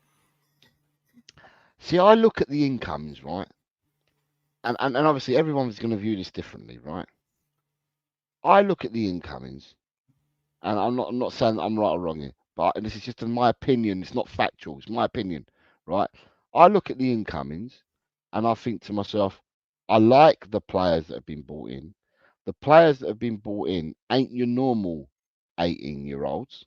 See, I look at the incomings, right? And obviously everyone's going to view this differently, right? I look at the incomings, and I'm not saying that I'm right or wrong here, but this is just in my opinion. It's not factual. It's my opinion, right? I look at the incomings, and I think to myself, I like the players that have been brought in. The players that have been brought in ain't your normal 18-year-olds,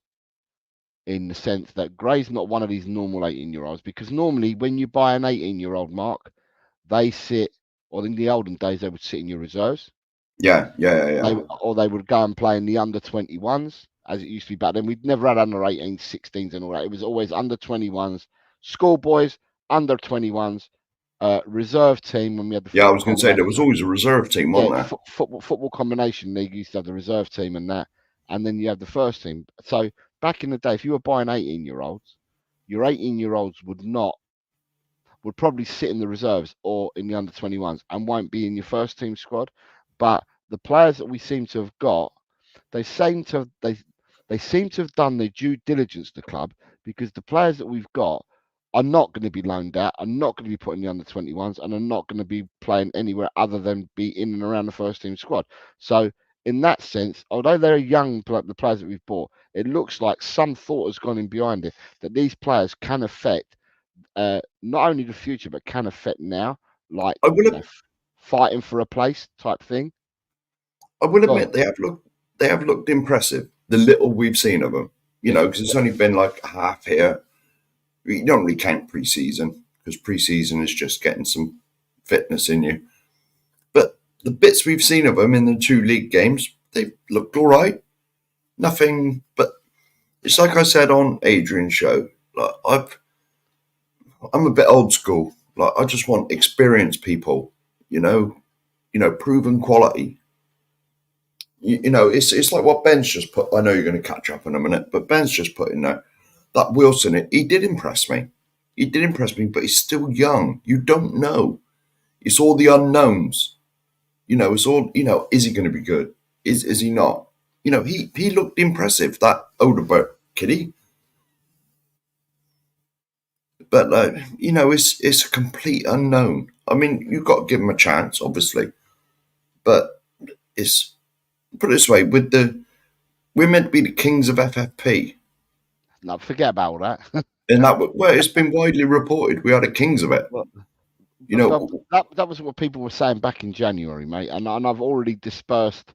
in the sense that Gray's not one of these normal 18-year-olds, because normally when you buy an 18-year-old, Mark, they sit, or in the olden days, they would sit in your reserves. Yeah. Or they would go and play in the under 21s, as it used to be back then. We'd never had under 18s, 16s, and all that. It was always under 21s, schoolboys, under 21s, reserve team. When we had the I was going to say there was always a reserve team, wasn't there? Football combination league used to have the reserve team and that, and then you had the first team. So back in the day, if you were buying 18-year-olds, your 18-year-olds would not. would probably sit in the reserves or in the under-21s and won't be in your first team squad. But the players that we seem to have got, they seem to have done their due diligence to the club, because the players that we've got are not going to be loaned out, are not going to be put in the under-21s, and are not going to be playing anywhere other than be in and around the first team squad. So in that sense, although they're young, the players that we've bought, it looks like some thought has gone in behind it, that these players can affect not only the future, but can affect now, like fighting for a place type thing. I will admit they have looked impressive. The little we've seen of them, because it's only been like half here. You don't really count pre-season, because pre-season is just getting some fitness in you. But the bits we've seen of them in the 2 league games, they've looked all right. Nothing, but it's like I said on Adrian's show. Like I'm a bit old school. Like I just want experienced people, proven quality. It's like what Ben's just put. I know you're going to catch up in a minute, but Ben's just put in there. That Wilson, he did impress me. He did impress me, but he's still young. You don't know. It's all the unknowns. It's all, is he going to be good? Is he not? He looked impressive, that Odeberg kiddie. But, it's a complete unknown. I mean, you've got to give him a chance, obviously. But it's, put it this way, we're meant to be the kings of FFP. No, forget about all that. And it's been widely reported we are the kings of it. Well, that was what people were saying back in January, mate. And I've already dispelled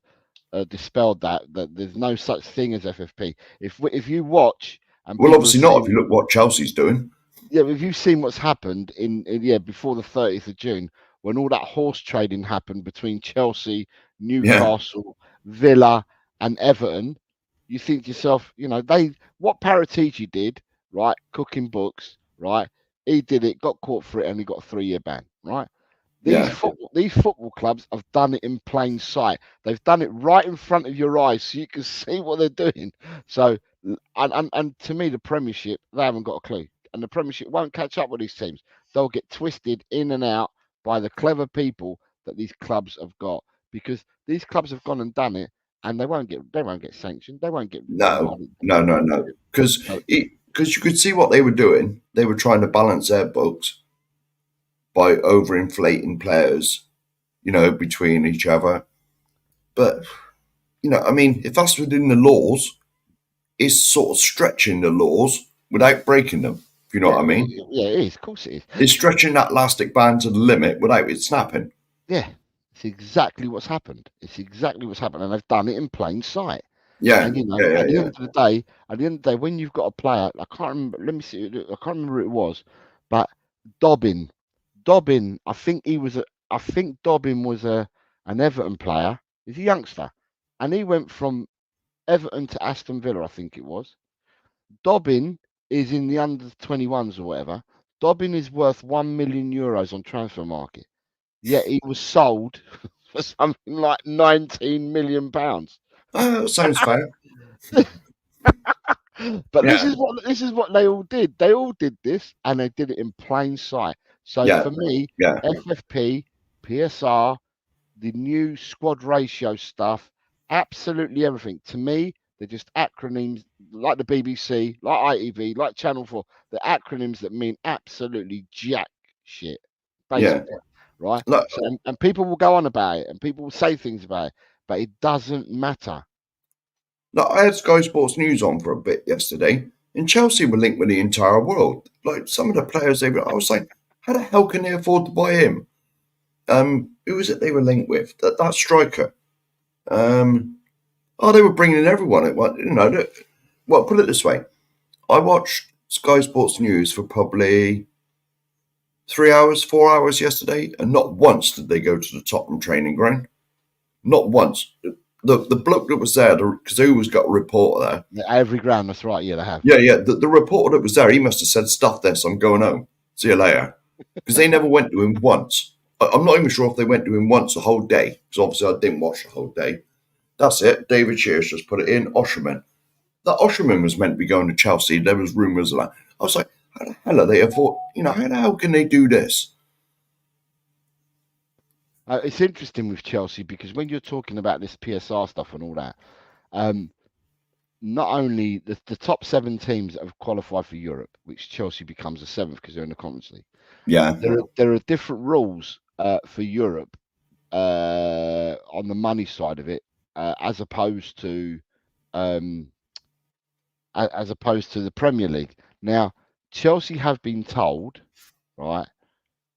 that there's no such thing as FFP. If you watch, and obviously not. If you look what Chelsea's doing. Yeah, if you've seen what's happened in before the 30th of June, when all that horse trading happened between Chelsea, Newcastle, Villa, and Everton. You think to yourself, what Paratici did, right? Cooking books, right? He did it, got caught for it, and he got a 3-year ban, right? These football clubs have done it in plain sight. They've done it right in front of your eyes, so you can see what they're doing. So, and to me, the Premiership, they haven't got a clue, and the Premiership won't catch up with these teams. They'll get twisted in and out by the clever people that these clubs have got, because these clubs have gone and done it. And they won't get sanctioned. They won't get no. Because you could see what they were doing. They were trying to balance their books by overinflating players, between each other. But if that's within the laws, it's sort of stretching the laws without breaking them. If you know what I mean? Yeah, it is. Of course, it is. It's stretching that elastic band to the limit without it snapping. Yeah. It's exactly what's happened. And they've done it in plain sight. Yeah. And at the end of the day, when you've got a player, I can't remember. Let me see. I can't remember who it was, but Dobbin. I think Dobbin was an Everton player. He's a youngster, and he went from Everton to Aston Villa. I think it was. Dobbin is in the under-21s or whatever. Dobbin is worth €1 million on transfer market. Yet he was sold for something like £19 million. Sounds fair. But this is what they all did. They all did this, and they did it in plain sight. So for me, FFP, PSR, the new squad ratio stuff, absolutely everything. To me, they're just acronyms like the BBC, like ITV, like Channel 4. They're acronyms that mean absolutely jack shit, basically. Yeah. Right, and people will go on about it, and people will say things about it, but it doesn't matter. Look, I had Sky Sports News on for a bit yesterday, and Chelsea were linked with the entire world. Like some of the players, I was like, how the hell can they afford to buy him? Who was it they were linked with? That striker. They were bringing in everyone. Well, put it this way, I watched Sky Sports News for probably 4 hours yesterday, and not once did they go to the Tottenham training ground. Not once. The bloke that was there, because they always got a reporter there. Every ground, that's right. Yeah, they have. Yeah. The reporter that was there, he must have said, "Stuff this, I'm going home. See you later." Because they never went to him once. I'm not even sure if they went to him once the whole day, because obviously I didn't watch the whole day. That's it. David Shears just put it in. Osherman. That Osherman was meant to be going to Chelsea. There was rumours of that. I was like, how the hell are they afford? How the hell can they do this? It's interesting with Chelsea because when you're talking about this PSR stuff and all that, not only the top 7 teams that have qualified for Europe, which Chelsea becomes the 7th because they're in the Conference League. Yeah. There are different rules for Europe on the money side of it, as opposed to the Premier League. Now, Chelsea have been told, right,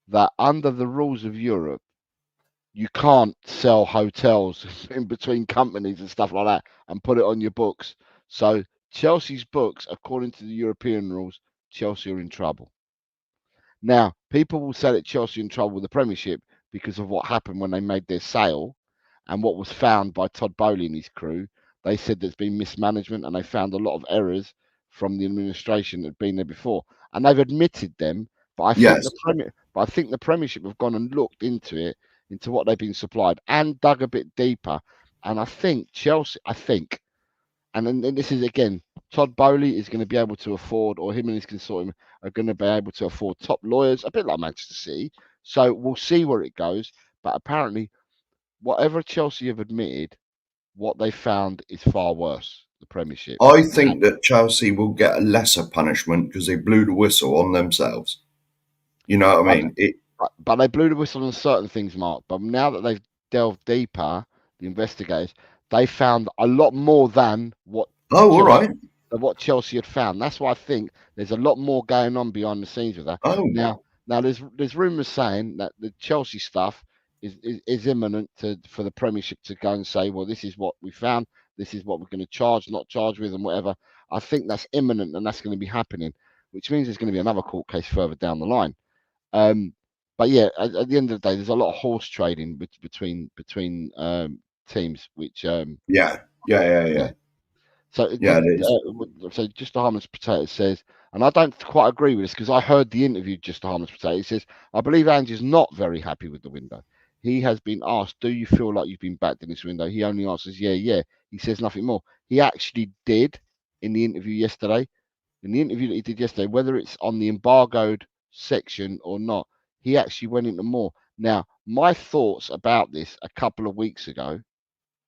that under the rules of Europe, you can't sell hotels in between companies and stuff like that and put it on your books. So Chelsea's books, according to the European rules, Chelsea are in trouble. Now, people will say that Chelsea are in trouble with the Premiership because of what happened when they made their sale and what was found by Todd Bowley and his crew. They said there's been mismanagement and they found a lot of errors from the administration that had been there before. And they've admitted them, but I think the Premiership have gone and looked into it, into what they've been supplied, and dug a bit deeper. And I think Chelsea, and then this is again, Todd Bowley is going to be able to afford, or him and his consortium are going to be able to afford top lawyers, a bit like Manchester City. So we'll see where it goes. But apparently, whatever Chelsea have admitted, what they found is far worse, the Premiership. I think that Chelsea will get a lesser punishment because they blew the whistle on themselves. You know what I mean? But they blew the whistle on certain things, Mark. But now that they've delved deeper, the investigators, they found a lot more than what. All right. What Chelsea had found. That's why I think there's a lot more going on behind the scenes with that. Oh. Now there's rumours saying that the Chelsea stuff is imminent for the Premiership to go and say, well, this is what we found, this is what we're going to charge, not charge with, and whatever. I think that's imminent, and that's going to be happening, which means there's going to be another court case further down the line. But yeah, at the end of the day, there's a lot of horse trading between teams, which yeah. So so just a harmless potato says, and I don't quite agree with this because I heard the interview. Just a harmless potato, he says, I believe Ange is not very happy with the window. He has been asked, do you feel like you've been backed in this window? He only answers, yeah. He says nothing more. He actually did in the interview yesterday. In the interview that he did yesterday, whether it's on the embargoed section or not, he actually went into more. Now, my thoughts about this a couple of weeks ago,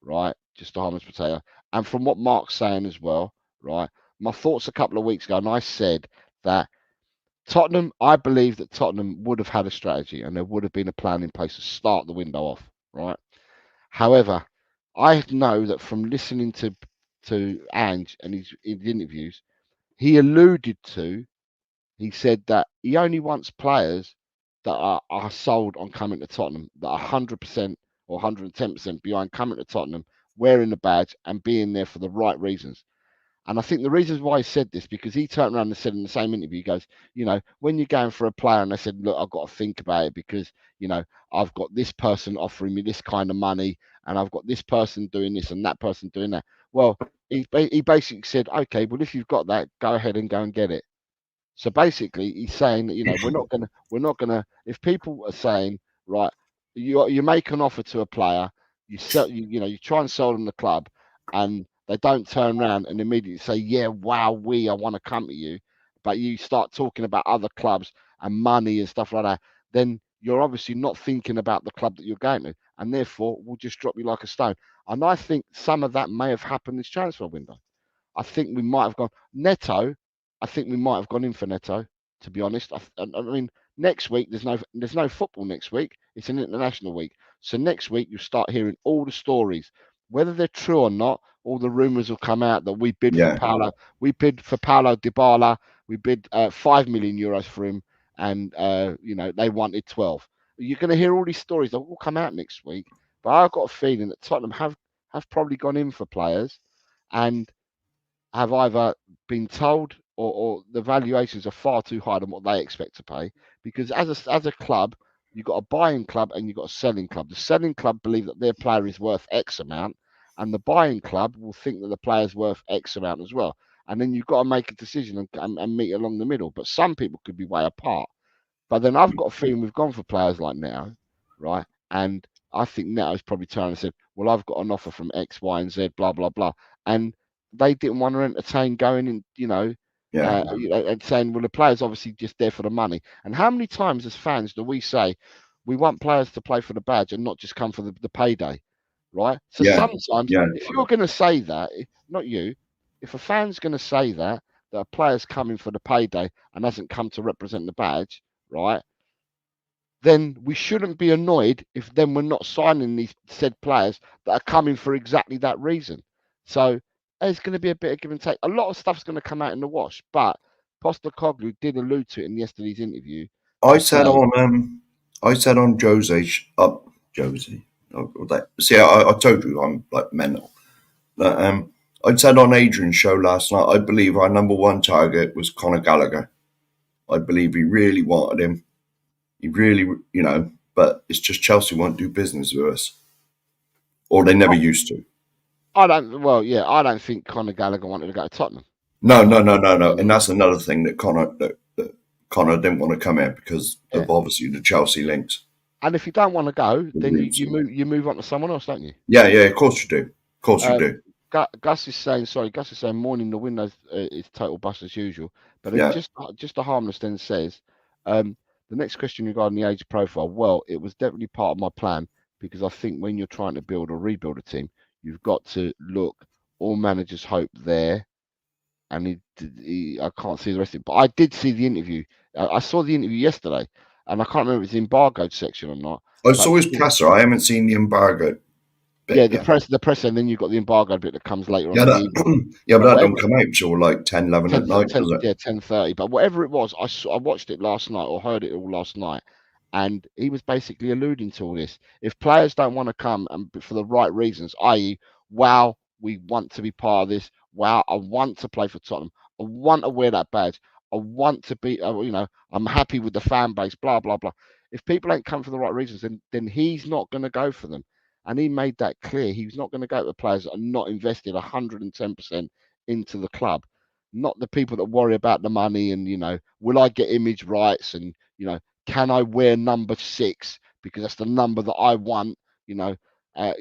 right? Just a harmless potato. And from what Mark's saying as well, right? My thoughts a couple of weeks ago, and I said that Tottenham, I believe that Tottenham would have had a strategy and there would have been a plan in place to start the window off, right? However, I know that from listening to Ange and his interviews, he said that he only wants players that are sold on coming to Tottenham, that are 100% or 110% behind coming to Tottenham, wearing the badge and being there for the right reasons. And I think the reasons why he said this, because he turned around and said in the same interview, he goes, when you're going for a player, and they said, look, I've got to think about it because, I've got this person offering me this kind of money and I've got this person doing this and that person doing that. Well, he basically said, okay, well, if you've got that, go ahead and go and get it. So basically, he's saying that we're not gonna. If people are saying, right, you make an offer to a player, you sell, you try and sell them the club, and they don't turn around and immediately say, yeah, wow, I want to come to you, but you start talking about other clubs and money and stuff like that, then you're obviously not thinking about the club that you're going to, and therefore will just drop you like a stone. And I think some of that may have happened this transfer window. I think we might have gone Neto. I think we might have gone in for Neto. To be honest, I mean, next week there's no football next week. It's an international week, so next week you start hearing all the stories, whether they're true or not. All the rumours will come out that we bid for Paulo. We bid for Paulo Dybala. We bid €5 million for him, and they wanted 12. You're going to hear all these stories that will come out next week. But I've got a feeling that Tottenham have probably gone in for players, and have either been told or the valuations are far too high than what they expect to pay. Because as a club, you've got a buying club and you've got a selling club. The selling club believe that their player is worth X amount, and the buying club will think that the player's worth X amount as well. And then you've got to make a decision and meet along the middle. But some people could be way apart. But then I've got a feeling we've gone for players like Neto, right? And I think Neto's probably turned and said, well, I've got an offer from X, Y, and Z, blah, blah, blah. And they didn't want to entertain going in, Yeah. And saying, well, the players obviously just there for the money. And how many times as fans do we say we want players to play for the badge and not just come for the payday, right? So sometimes if you're going to say that, not you, if a fan's going to say that a player's coming for the payday and hasn't come to represent the badge, right? Then we shouldn't be annoyed if then we're not signing these said players that are coming for exactly that reason. So there's going to be a bit of give and take. A lot of stuff's going to come out in the wash, but Postecoglou did allude to it in yesterday's interview. I said on Josie. See, I told you I'm like mental. I said on Adrian's show last night, I believe our number one target was Conor Gallagher. I believe he really wanted him. He really, but it's just Chelsea won't do business with us, or they never used to. I don't think Conor Gallagher wanted to go to Tottenham. No, and that's another thing that Conor didn't want to come here because of obviously the Chelsea links. And if you don't want to go, then you move on to someone else, don't you? Yeah, of course you do. Of course you do. Gus is saying, morning the windows is total bust as usual. But just a harmless then says, the next question regarding the age profile, well, it was definitely part of my plan because I think when you're trying to build or rebuild a team, you've got to look all managers' hope there. And I can't see the rest of it, but I did see the interview. I saw the interview yesterday, and I can't remember if it's the embargoed section or not. I saw his presser. I haven't seen the embargoed bit. The presser, and then you've got the embargoed bit that comes later on. But that don't come out till like 10, 11 at night, does it? Yeah, 10:30. But whatever it was, I watched it last night or heard it all last night, and he was basically alluding to all this. If players don't want to come and for the right reasons, i.e., wow, we want to be part of this. Wow, I want to play for Tottenham. I want to wear that badge. I want to be, I'm happy with the fan base, blah, blah, blah. If people ain't come for the right reasons, then he's not going to go for them. And he made that clear. He's not going to go to players that are not invested 110% into the club, not the people that worry about the money and, will I get image rights and, can I wear number 6 because that's the number that I want, and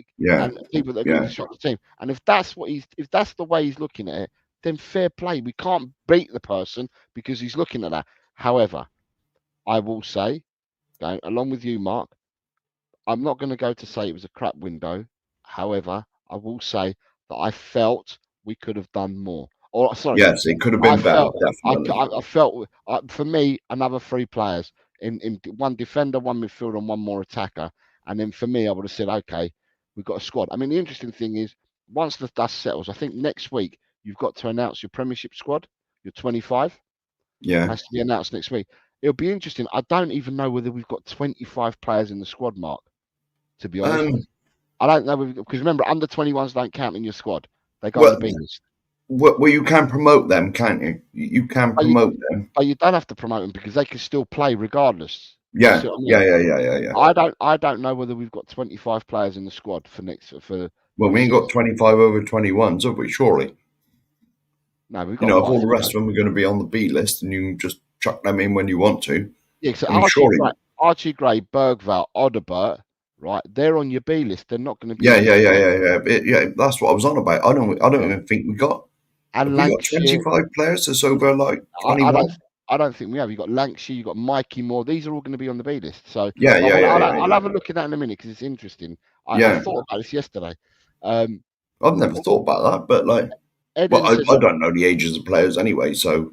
people that are going to shop the team. And if that's the way he's looking at it, then fair play. We can't beat the person because he's looking at that. However, I will say, along with you, Mark, I'm not going to go to say it was a crap window. However, I will say that I felt we could have done more. Or sorry, yes, it could have been better. I felt for me another 3 players in one defender, one midfielder, and one more attacker. And then for me, I would have said, okay, we've got a squad. I mean, the interesting thing is, once the dust settles, I think next week you've got to announce your Premiership squad. Your 25. Yeah, it has to be announced next week. It'll be interesting. I don't even know whether we've got 25 players in the squad, Mark. To be honest, I don't know because remember, under 21s don't count in your squad. They go on the B list. Well, you can promote them, can't you? You can promote them, but you don't have to promote them because they can still play regardless. Yeah, yeah. I don't know whether we've got 25 players in the squad for next for. Well, we ain't got 25 over 21s, have we? Surely. No, we've got. If all the rest of them are going to be on the B list, and you can just chuck them in when you want to. Yeah, so Archie Gray, Bergvall, Odegaard, right? They're on your B list. They're not going to be. Yeah. That's what I was on about. I don't even think we got. And have we got 25 players that's over like 21? I don't think we have. You've got Lancashire, you've got Mikey Moore. These are all going to be on the B list. So I'll have a look at that in a minute because it's interesting. I thought about this yesterday. I've never thought about that, but I don't know the ages of players anyway. So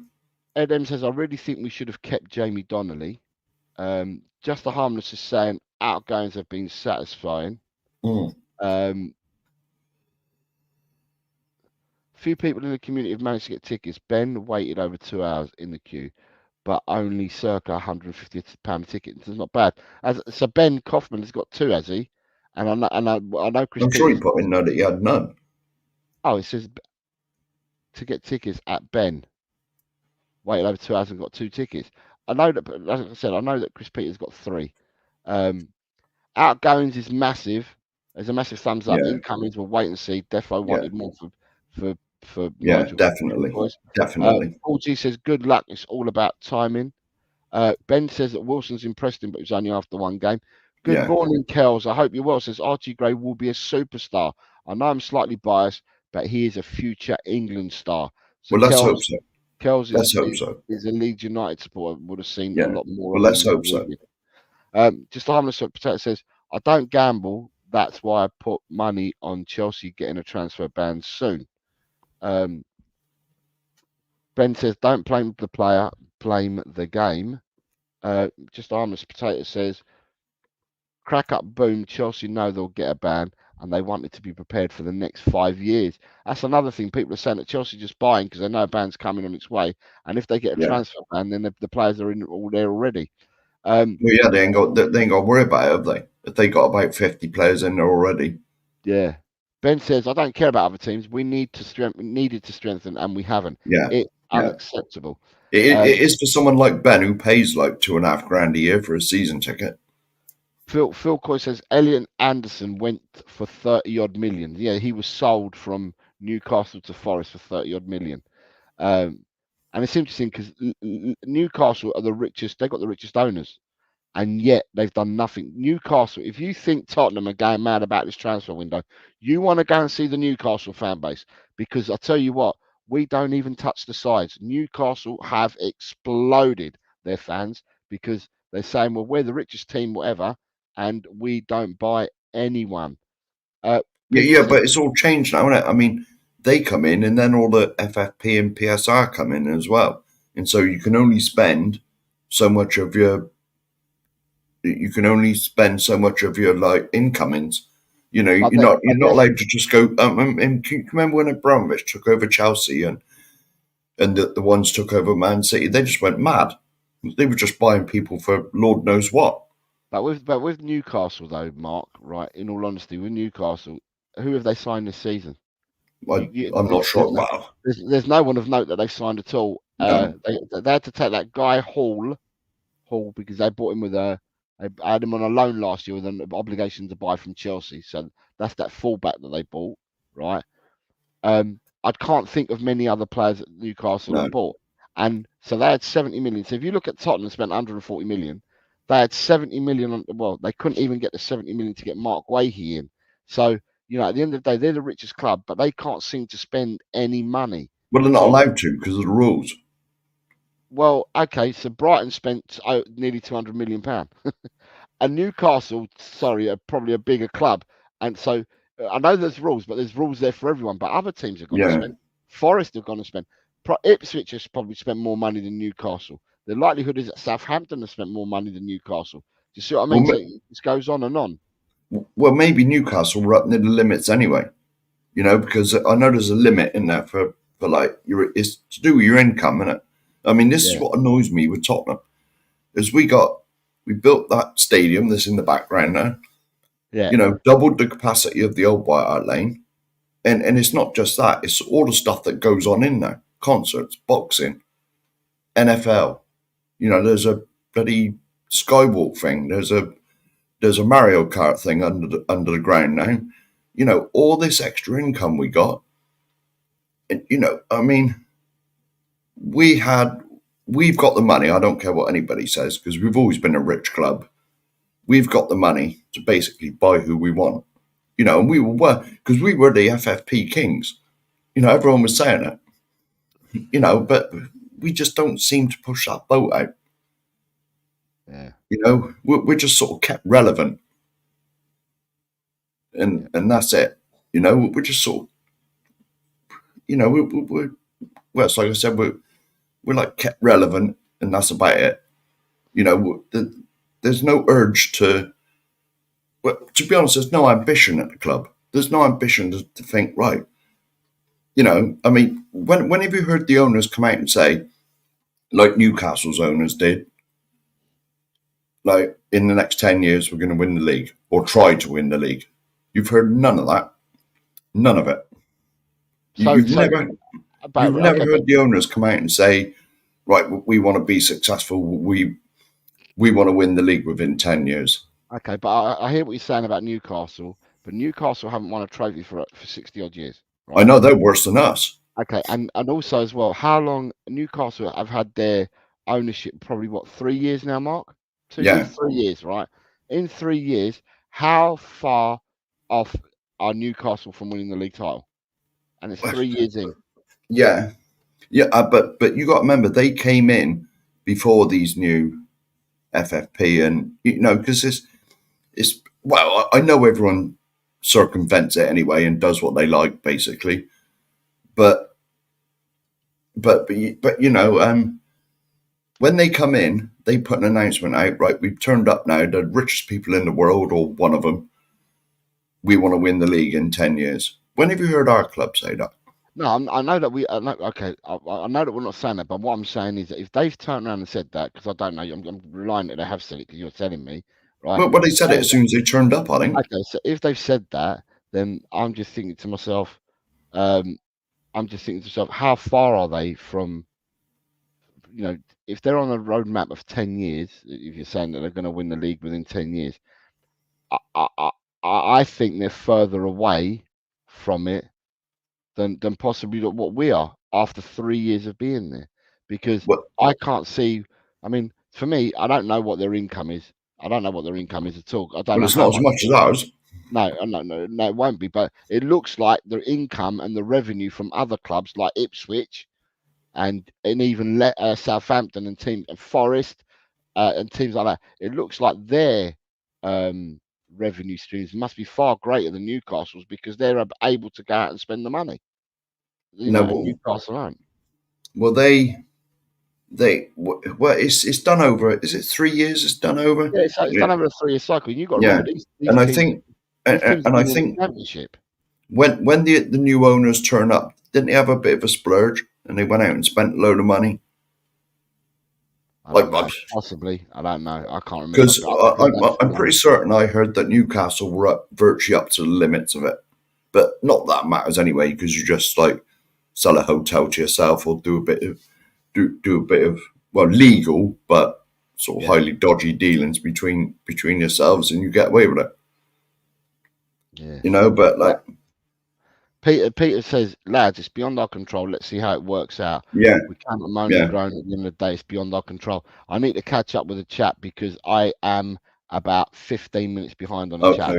Ed M says, I really think we should have kept Jamie Donnelly. Just the Harmless is saying outgoings have been satisfying. Few people in the community have managed to get tickets. Ben waited over 2 hours in the queue, but only circa £150 a ticket. It's not bad. So Ben Kaufman has got 2, has he? And I know Chris. I'm sure he put in there that he had none. Oh, it says to get tickets at Ben. Waited over 2 hours and got 2 tickets. I know that, as I said, I know that Chris Peters got 3. Outgoings is massive. There's a massive thumbs up. Incomings, we'll wait and see. Defo wanted more for definitely. Paul G says good luck. It's all about timing. Ben says that Wilson's impressed him, but it was only after 1 game. Good morning, Kells. I hope you're well. Says Archie Gray will be a superstar. I know I'm slightly biased, but he is a future England star. So well, let's hope so. Kells Let's hope so. is a Leeds United supporter, would have seen Yeah. a lot more Well, of let's him. hope so. Just a harmless potato says, I don't gamble. That's why I put money on Chelsea getting a transfer ban soon. Ben says, don't blame the player, blame the game. Just a harmless potato says, crack up, boom. Chelsea know they'll get a ban, and they want it to be prepared for the next 5 years. That's another thing. People are saying that Chelsea just buying because they know a ban's coming on its way, and if they get a transfer ban, then the players are all there already. Well, yeah, they ain't got to worry about it, have they? If they got about 50 players in there already. Yeah. Ben says, I don't care about other teams. We needed to strengthen, and we haven't. Yeah. It's unacceptable. It is for someone like Ben who pays like $2.5 grand a year for a season ticket. Phil Coy says Elliot Anderson went for 30 odd million. Yeah, he was sold from Newcastle to Forest for 30 odd million. And it's interesting because Newcastle are the richest. They've got the richest owners, and yet they've done nothing. Newcastle, if you think Tottenham are going mad about this transfer window, you want to go and see the Newcastle fan base, because I tell you what, we don't even touch the sides. Newcastle have exploded their fans because they're saying, well, we're the richest team, whatever, and we don't buy anyone. But it's all changed now, isn't it? I mean, they come in, and then all the FFP and PSR come in as well, and so you can only spend so much of your like incomings. You know, you're not allowed to just go. And can you remember when Abramovich took over Chelsea and the ones took over Man City? They just went mad. They were just buying people for Lord knows what. But with Newcastle though, Mark, right? In all honesty, with Newcastle, who have they signed this season? I'm not sure. There's no one of note that they've signed at all. No. They had to take that guy Hall because they bought him they had him on a loan last year with an obligation to buy from Chelsea. So that's that fullback that they bought, right? I can't think of many other players that Newcastle have bought. And so they had 70 million. So if you look at Tottenham spent 140 million, they had 70 million on, well, they couldn't even get the 70 million to get Mark Wahey in. So, you know, at the end of the day, they're the richest club, but they can't seem to spend any money. Well, they're not allowed to because of the rules. Well, okay, so Brighton spent nearly £200 million. And Newcastle, sorry, are probably a bigger club. And so I know there's rules, but there's rules there for everyone. But other teams have gone to spend. Forest have gone to spend. Ipswich has probably spent more money than Newcastle. The likelihood is that Southampton has spent more money than Newcastle. Do you see what I mean? So this goes on and on. Well, maybe Newcastle were up near the limits anyway, you know, because I know there's a limit in there for like it's to do with your income, isn't it? I mean, this is what annoys me with Tottenham, is we built that stadium that's in the background now. Yeah. You know, doubled the capacity of the old White Hart Lane. And it's not just that, it's all the stuff that goes on in there. Concerts, boxing, NFL. You know, there's a bloody skywalk thing. There's a Mario Kart thing under the ground now. You know, all this extra income we got. And, you know, I mean, we've got the money. I don't care what anybody says, because we've always been a rich club. We've got the money to basically buy who we want. You know, and we were, because we were the FFP kings. You know, everyone was saying it. You know, but we just don't seem to push that boat out. Yeah. You know, we're just sort of kept relevant. And that's it. You know, we're just sort of, you know, well, it's like I said, we're like kept relevant, and that's about it. You know, there's no urge to, well, to be honest, there's no ambition at the club. There's no ambition to think, right, you know, I mean, when have you heard the owners come out and say, like Newcastle's owners did, like, in the next 10 years, we're going to win the league, or try to win the league? You've heard none of that. None of it. You've never heard the owners come out and say, right, we want to be successful. We want to win the league within 10 years. Okay, but I hear what you're saying about Newcastle, but Newcastle haven't won a trophy for 60 odd years. Right? I know they're worse than us. Okay, and also as well, how long Newcastle have had their ownership? Probably what, 3 years now, Mark? 2 years, 3 years, right? In 3 years, how far off are Newcastle from winning the league title? And it's 3 years in. Yeah. Yeah, but you got to remember they came in before these new FFP, and because it's well, I know everyone circumvents it anyway and does what they like basically, but when they come in, they put an announcement out. Right, we've turned up now. The richest people in the world, or one of them, we want to win the league in 10 years. When have you heard our club say that? No, I know that I know that we're not saying that, but what I'm saying is that if they've turned around and said that, because I don't know, I'm relying that they have said it because you're telling me, right? Well, they said it as soon as they turned up, I think. Okay, so if they've said that, then I'm just thinking to myself, how far are they from, if they're on a roadmap of 10 years, if you're saying that they're going to win the league within 10 years, I think they're further away from it than possibly what we are after 3 years of being there, because I can't see. I mean, for me, I don't know what their income is. I don't know what their income is at all. I don't know it's how not as much as ours. No, it won't be. But it looks like their income and the revenue from other clubs like Ipswich and even Southampton and teams and Forest and teams like that. It looks like their revenue streams must be far greater than Newcastle's because they're able to go out and spend the money. And Newcastle aren't. Well, it's done over. Is it 3 years? It's done over. Yeah, it's done over a 3-year cycle. You got to remember these and teams, I think, these teams and I in the think championship. When the new owners turn up, didn't they have a bit of a splurge and they went out and spent a load of money? Possibly, I don't know. I can't remember. Because I'm pretty certain I heard that Newcastle were virtually up to the limits of it, but not that matters anyway because you just like sell a hotel to yourself or do a bit of legal but sort of highly dodgy dealings between yourselves and you get away with it. Yeah. But like. Peter says, lads, it's beyond our control. Let's see how it works out. Yeah. We can't moan and groan at the end of the day. It's beyond our control. I need to catch up with the chat because I am about 15 minutes behind on the chat.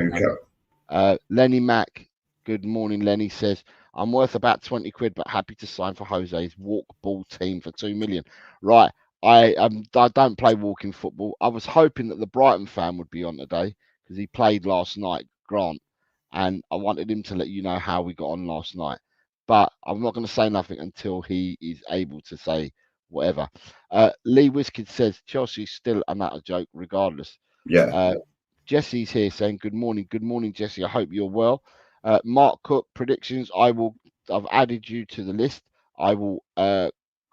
Lenny Mack, good morning, Lenny, says, I'm worth about 20 quid, but happy to sign for Jose's walk ball team for 2 million. Right. I don't play walking football. I was hoping that the Brighton fan would be on today because he played last night, Grant. And I wanted him to let you know how we got on last night. But I'm not going to say nothing until he is able to say whatever. Lee Wiskid says Chelsea's still a matter joke regardless. Yeah. Jesse's here saying good morning. Good morning, Jesse. I hope you're well. Mark Cook predictions. I've added you to the list. I will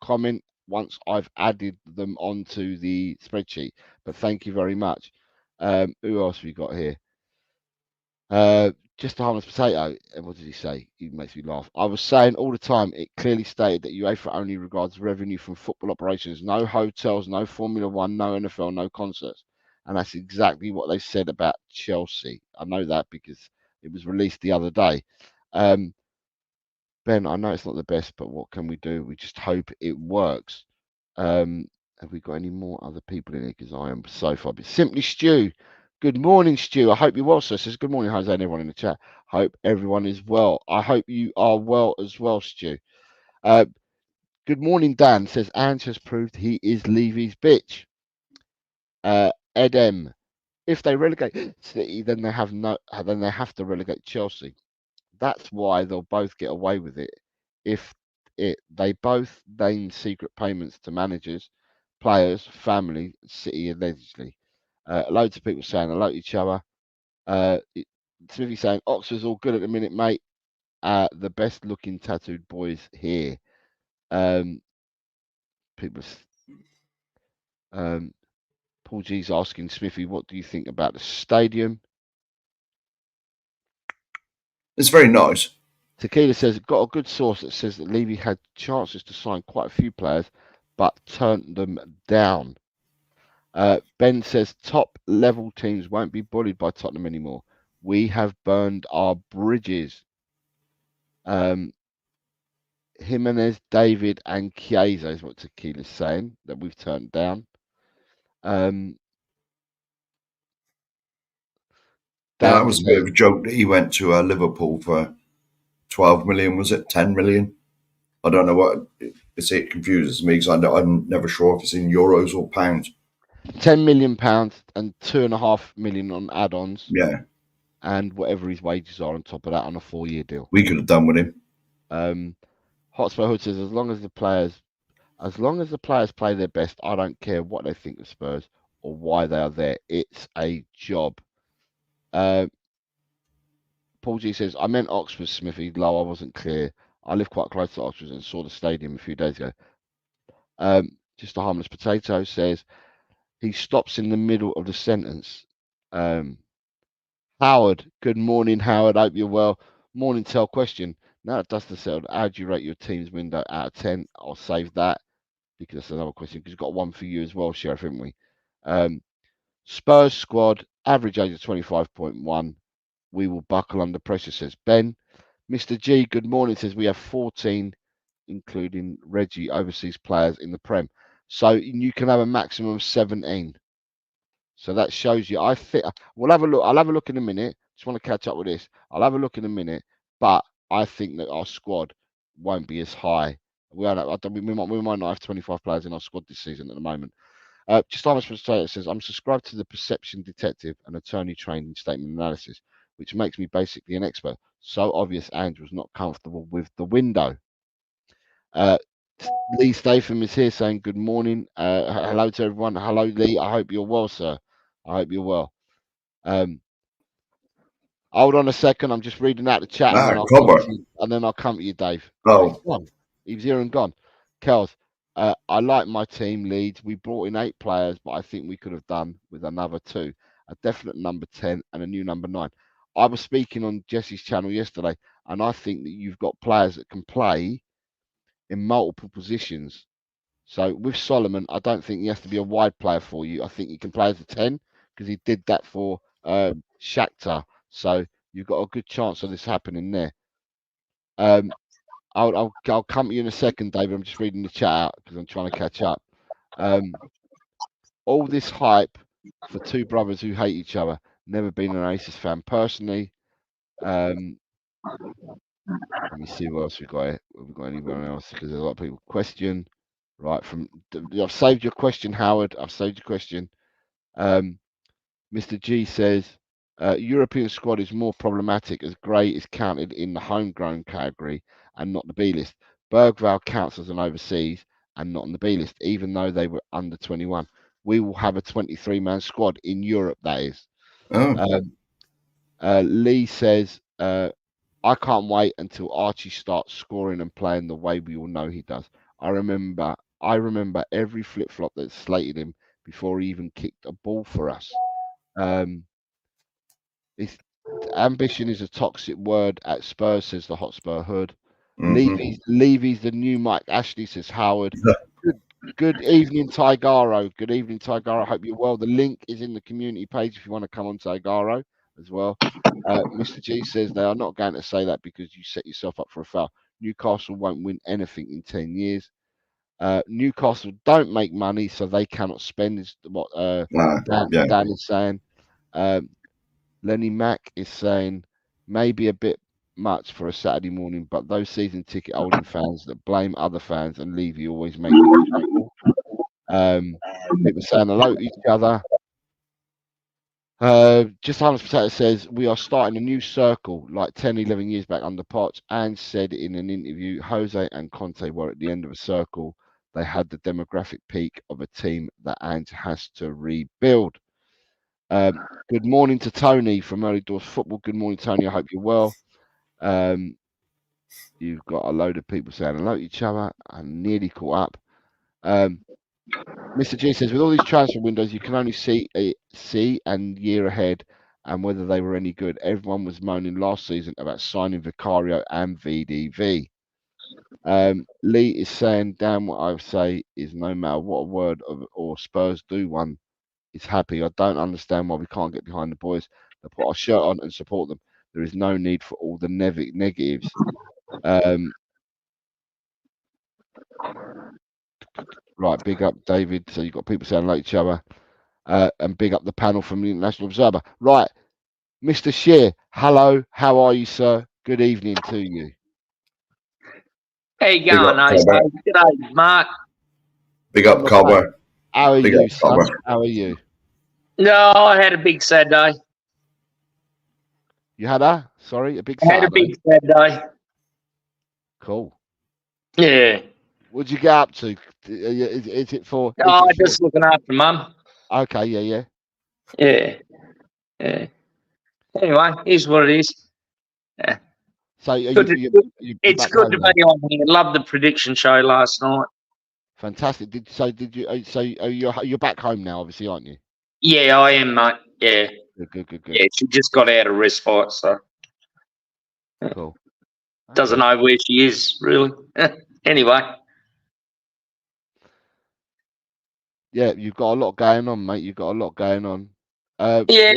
comment once I've added them onto the spreadsheet. But thank you very much. Who else have we got here? Just a harmless potato. And what did he say? He makes me laugh. I was saying all the time, it clearly stated that UEFA only regards revenue from football operations. No hotels, no Formula One, no NFL, no concerts. And that's exactly what they said about Chelsea. I know that because it was released the other day. Ben, I know it's not the best, but what can we do? We just hope it works. Have we got any more other people in here? Because I am so far. Simply Stew. Good morning, Stu. I hope you're well, sir. Says good morning, Jose, and everyone in the chat. Hope everyone is well. I hope you are well as well, Stu. Good morning, Dan. Says Ange has proved he is Levy's bitch. Ed M. If they relegate City, then they have to relegate Chelsea. That's why they'll both get away with it. If they both name secret payments to managers, players, family, City allegedly. Loads of people saying hello to each other. Smithy saying Oxford's all good at the minute, mate. The best looking tattooed boys here. People. Paul G's asking Smithy, what do you think about the stadium? It's very nice. Tequila says, got a good source that says that Levy had chances to sign quite a few players, but turned them down. Ben says, top level teams won't be bullied by Tottenham anymore. We have burned our bridges. Jimenez, David, and Chiesa is what Tequila's saying that we've turned down. That was a bit of a joke that he went to Liverpool for 12 million, was it? 10 million? I don't know what it confuses me because I'm never sure if it's in euros or pounds. £10 million and 2.5 million on add-ons. Yeah. And whatever his wages are on top of that on a 4-year deal. We could have done with him. Hotspur Hood says, as long as the players play their best, I don't care what they think of Spurs or why they are there. It's a job. Paul G says, I meant Oxford, Smithy. Low, I wasn't clear. I live quite close to Oxford and saw the stadium a few days ago. Just a harmless potato says, he stops in the middle of the sentence. Howard, good morning, Howard. Hope you're well. Morning tell question. Now that dust has settled, how do you rate your team's window out of 10? I'll save that because that's another question because we've got one for you as well, Sheriff, haven't we? Spurs squad, average age of 25.1. We will buckle under pressure, says Ben. Mr. G, good morning, says we have 14, including Reggie, overseas players in the Prem. So you can have a maximum of 17. So that shows you. I think we'll have a look. I'll have a look in a minute. Just want to catch up with this. I'll have a look in a minute. But I think that our squad won't be as high. We might not have 25 players in our squad this season at the moment. Just Thomas says, I'm subscribed to the Perception Detective, an attorney trained in statement analysis, which makes me basically an expert. So obvious Andrew's not comfortable with the window. Lee Statham is here saying good morning. Hello to everyone. Hello, Lee. I hope you're well, sir. I hope you're well. Hold on a second. I'm just reading out the chat, and then I'll come to you, Dave. Oh, he was here and gone. Kels, I like my team, Leeds. We brought in 8 players, but I think we could have done with another 2. A definite number 10 and a new number 9. I was speaking on Jesse's channel yesterday, and I think that you've got players that can play in multiple positions. So with Solomon, I don't think he has to be a wide player for you. I think he can play as a 10 because he did that for Shakhtar. So you've got a good chance of this happening there. I'll come to you in a second, David. I'm just reading the chat out because I'm trying to catch up. All this hype for 2 brothers who hate each other. Never been an Aces fan personally. Let me see what else we've got here. Have we got anyone else? Because there's a lot of people question. Right, I've saved your question, Howard. I've saved your question. Mr. G says European squad is more problematic as Gray is counted in the homegrown category and not the B list. Bergvall counts as an overseas and not on the B list, even though they were under 21. We will have a 23-man squad in Europe, that is. Lee says, I can't wait until Archie starts scoring and playing the way we all know he does. I remember every flip-flop that slated him before he even kicked a ball for us. Ambition is a toxic word at Spurs, says the Hotspur Hood. Levy's the new Mike Ashley, says Howard. Good evening, Tigaro. Good evening, Tigaro. I hope you're well. The link is in the community page if you want to come on Tigaro as well. Mr. G says they are not going to say that because you set yourself up for a foul. Newcastle won't win anything in 10 years. Newcastle don't make money, so they cannot spend, is what Dan is saying. Lenny Mack is saying maybe a bit much for a Saturday morning, but those season ticket holding fans that blame other fans and Levy always make me struggle. People saying hello to each other. Just Harmless Potato says we are starting a new circle like 10, 11 years back under Potts, and said in an interview Jose and Conte were at the end of a circle. They had the demographic peak of a team that Ange has to rebuild. Good morning to Tony from Early Doors Football. Good morning, Tony. I hope you're well. You've got a load of people saying hello to each other. I'm nearly caught up. Mr. G says, with all these transfer windows, you can only see and year ahead and whether they were any good. Everyone was moaning last season about signing Vicario and VDV. Lee is saying, damn, what I say is no matter what a word or Spurs do one is happy. I don't understand why we can't get behind the boys that put our shirt on and support them. There is no need for all the negatives. Right, big up David. So you've got people saying like each other. And big up the panel from the International Observer. Right, Mr. Shear, hello. How are you, sir? Good evening to you. How you going, Ozzy? G'day, Mark. Big up, Cobber. How are you, son? How are you? No, I had a big sad day. You had a? Sorry, a big I had a big sad day. Cool. Yeah. What'd you get up to? Is it for? Just looking after Mum. Okay, yeah. Yeah. Anyway, here's what it is. Yeah. So it's good to be on here. Loved the prediction show last night. Fantastic. You're back home now, obviously, aren't you? Yeah, I am, mate. Yeah. Good. Yeah, she just got out of respite, so. Cool. Doesn't know where she is, really. Anyway. Yeah, you've got a lot going on, mate. You've got a lot going on. Yeah,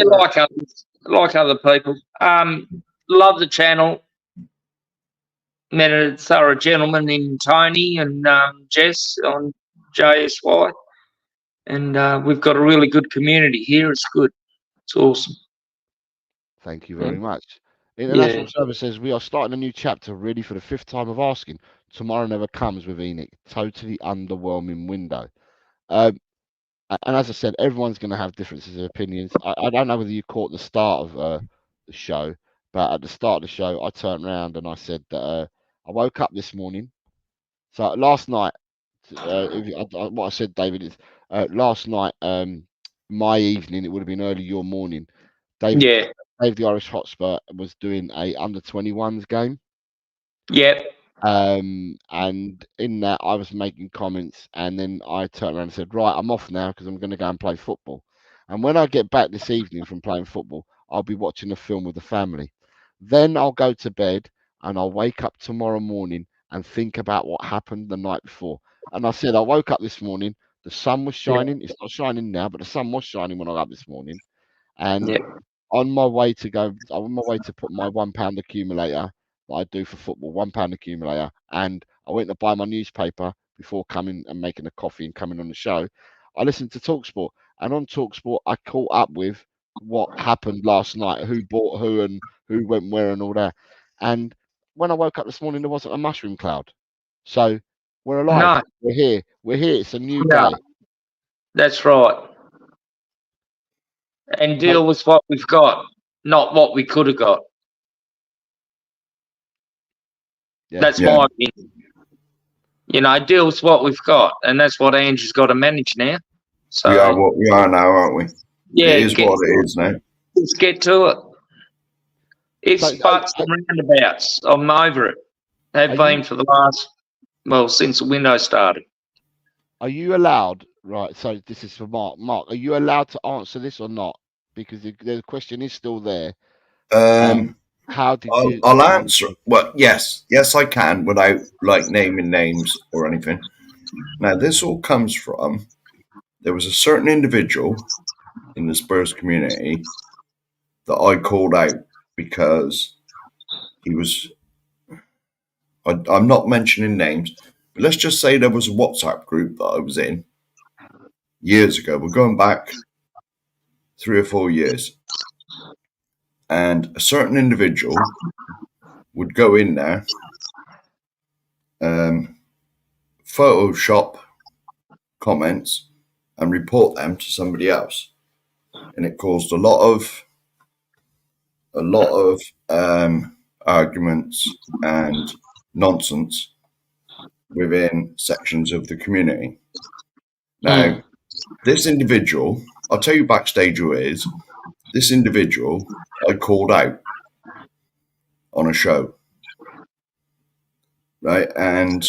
like other people. Love the channel. Met a thorough gentleman in Tony and Jess on JSY. And we've got a really good community here. It's good. It's awesome. Thank you very much. International Service says, we are starting a new chapter, really, for the 5th time of asking. Tomorrow never comes with Enoch. Totally underwhelming window. And as I said, everyone's going to have differences of opinions. I don't know whether you caught the start of the show, but at the start of the show, I turned around and I said that I woke up this morning. So last night, what I said, David, is last night, my evening, it would have been early your morning. Dave, the Irish Hotspur, was doing a under-21s game. Yep. And in that, I was making comments, and then I turned around and said, right, I'm off now because I'm going to go and play football. And when I get back this evening from playing football, I'll be watching a film with the family. Then I'll go to bed, and I'll wake up tomorrow morning and think about what happened the night before. And I said, I woke up this morning, the sun was shining. Yeah. It's not shining now, but the sun was shining when I got up this morning. And on my way to put my £1 accumulator that I do for football, £1 accumulator, and I went to buy my newspaper before coming and making a coffee and coming on the show. I listened to TalkSport, and on TalkSport, I caught up with what happened last night, who bought who and who went where and all that. And when I woke up this morning, there wasn't a mushroom cloud. So we're alive. No. We're here. It's a new day. That's right. And deal with what we've got, not what we could have got. Yeah. That's my opinion. You know, deal with what we've got, and that's what Andrew's got to manage now. So we are what we are now, aren't we? Yeah, it is what it is now. Let's get to it. It's butts and roundabouts. I'm over it. Have been for the last, since the window started. Are you allowed? Right. So this is for Mark. Mark, are you allowed to answer this or not? Because the question is still there. How did I'll answer. Well, yes, I can without naming names or anything. Now, this all comes from there was a certain individual in the Spurs community that I called out because he was. I'm not mentioning names, but let's just say there was a WhatsApp group that I was in years ago. We're going back 3 or 4 years. And a certain individual would go in there, Photoshop comments and report them to somebody else. And it caused a lot of arguments and nonsense within sections of the community. Now, this individual, I'll tell you backstage who it is. This individual I called out on a show, right? And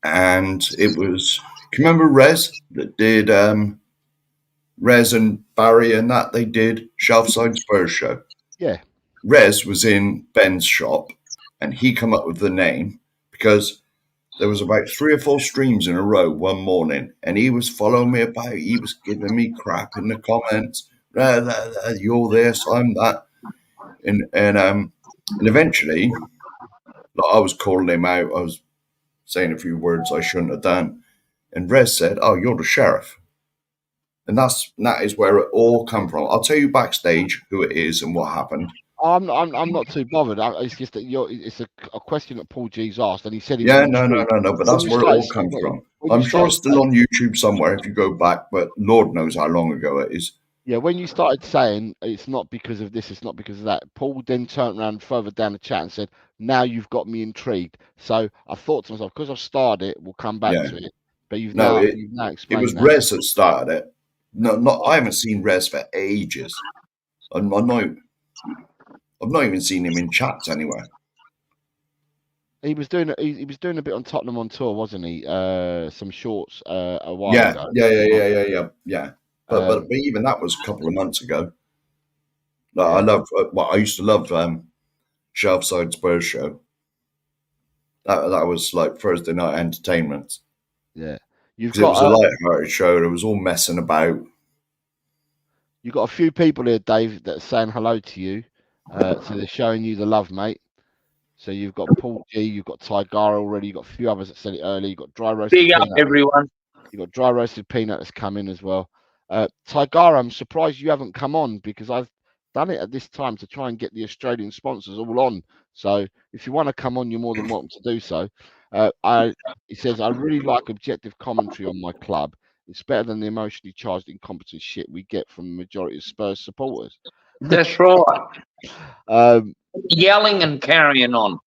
it was, can you remember Rez that did Rez and Barry and that they did Shelfside Spurs show? Yeah. Rez was in Ben's shop and he come up with the name because there was about 3 or 4 streams in a row one morning, and he was following me about. He was giving me crap in the comments. You're this, I'm that, and eventually, I was calling him out. I was saying a few words I shouldn't have done, and Rez said, "Oh, you're the sheriff," and that is where it all come from. I'll tell you backstage who it is and what happened. I'm not too bothered. It's just that it's a question that Paul G's asked, and he said he Yeah, was no. intrigued. But that's where it all comes from. I'm sure it's still on YouTube somewhere if you go back, but Lord knows how long ago it is. Yeah, when you started saying it's not because of this, it's not because of that, Paul then turned around further down the chat and said, "Now you've got me intrigued." So I thought to myself, because I've started it, we'll come back to it. But you've now explained it was that. Rez that started it. No, I haven't seen Rez for ages. I've not even seen him in chats anywhere. He was doing a bit on Tottenham on tour, wasn't he? Some shorts a while ago. Yeah. But even that was a couple of months ago. I used to love Shelfside Spurs show. That was like Thursday night entertainment. Yeah, it was a light-hearted show. It was all messing about. You've got a few people here, Dave, that are saying hello to you. So they're showing you the love, mate. So you've got Paul G, you've got Tigara already, you've got a few others that said it early. You've got dry roasted peanut. Big up, everyone. You've got dry roasted peanut that's come in as well. Tigara, I'm surprised you haven't come on because I've done it at this time to try and get the Australian sponsors all on. So if you want to come on, you're more than welcome to do so. He says, I really like objective commentary on my club. It's better than the emotionally charged, incompetent shit we get from the majority of Spurs supporters. That's right. Yelling and carrying on.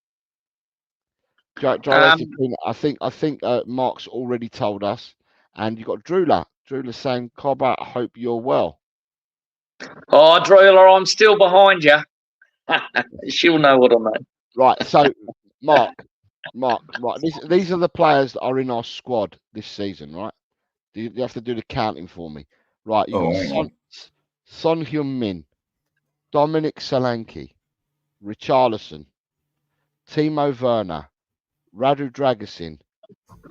I think Mark's already told us, and you got Drula saying, Cobber, I hope you're well. Oh, Drula, I'm still behind you. She'll know what I mean. Right, so Mark, right, these are the players that are in our squad this season, right? You have to do the counting for me. Right, you've got Son Heung-min, Dominic Solanke, Richarlison, Timo Werner, Radu Dragusin,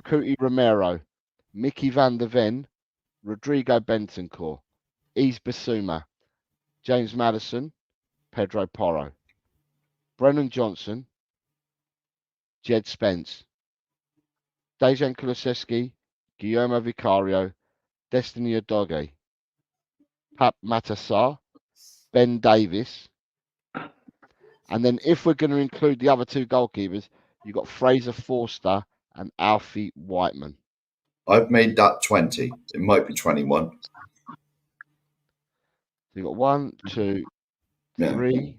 Cuti Romero, Mickey van der Ven, Rodrigo Bentancur, Yves Bissouma, James Maddison, Pedro Porro, Brennan Johnson, Jed Spence, Dejan Kulusevski, Guillermo Vicario, Destiny Udogie, Pap Matassar, Ben Davis, and then if we're going to include the other two goalkeepers, you've got Fraser Forster and Alfie Whiteman. I've made that 20. It might be 21. So you've got 1, 2, 3,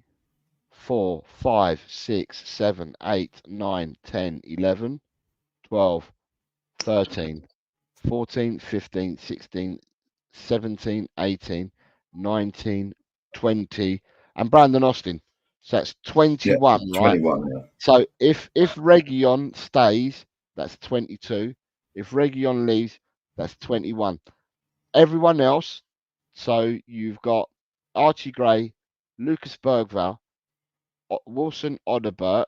4, 5, 6, 7, 8, 9, 10, 11, 12, 13, 14, 15, 16, 17, 18, 19, 20, and Brandon Austin. So that's 21, right? 21, yeah. So if Region stays, that's 22. If Region leaves, that's 21. Everyone else, so you've got Archie Gray, Lucas Bergvall, Wilson Odebert.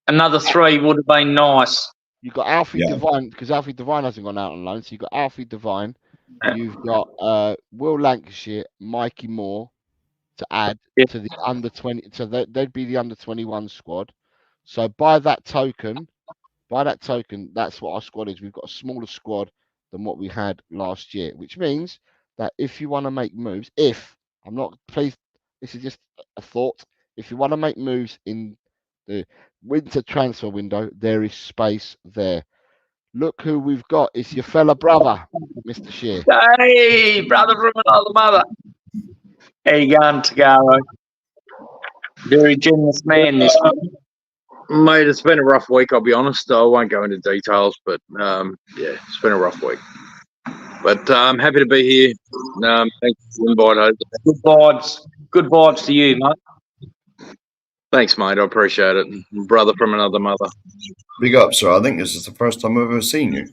Another 3 would have been nice. You've got Alfie Devine, because Alfie Devine hasn't gone out on loan. So you've got Alfie Devine. You've got Will Lancashire, Mikey Moore to add to the under 20. So they'd be the under 21 squad. So by that token, that's what our squad is. We've got a smaller squad than what we had last year, which means that if you want to make moves, this is just a thought. If you want to make moves in the winter transfer window, there is space there. Look who we've got. It's your fella brother, Mr. Shear. Hey, brother from another mother. How you going, Tagaro? Very generous man, this one. Mate, it's been a rough week, I'll be honest. I won't go into details, but it's been a rough week. But I'm happy to be here. Thanks for the invite. Good vibes to you, mate. Thanks, mate. I appreciate it. Brother from another mother. Big up, sir. I think this is the first time I've ever seen you.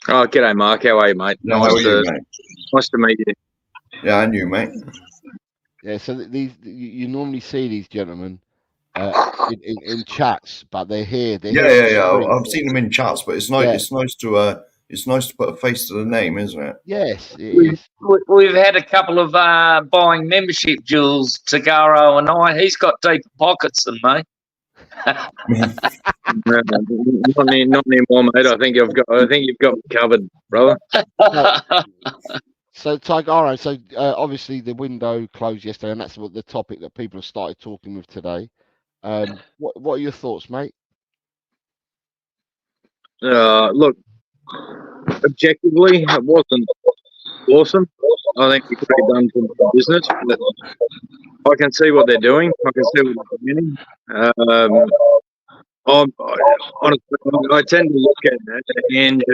Oh, g'day, Mark. How are you, mate? Yeah, how are you, mate? Nice to meet you. Yeah, and you, mate. Yeah, so you normally see these gentlemen in chats, but they're here. Yeah. I've seen them in chats, but it's nice. Yeah. It's nice to put a face to the name, isn't it? Yes, it is. We've had a couple of buying membership duels, Tagaro and I. He's got deeper pockets than me. Not anymore, mate. I think you've got me covered, brother. So Taigaro, so obviously the window closed yesterday, and that's what the topic that people have started talking with today. What are your thoughts, mate? Look, objectively, it wasn't awesome. I think we could have done some business. But I can see what they're doing. I can see what they're doing. Honestly, I tend to look at Ange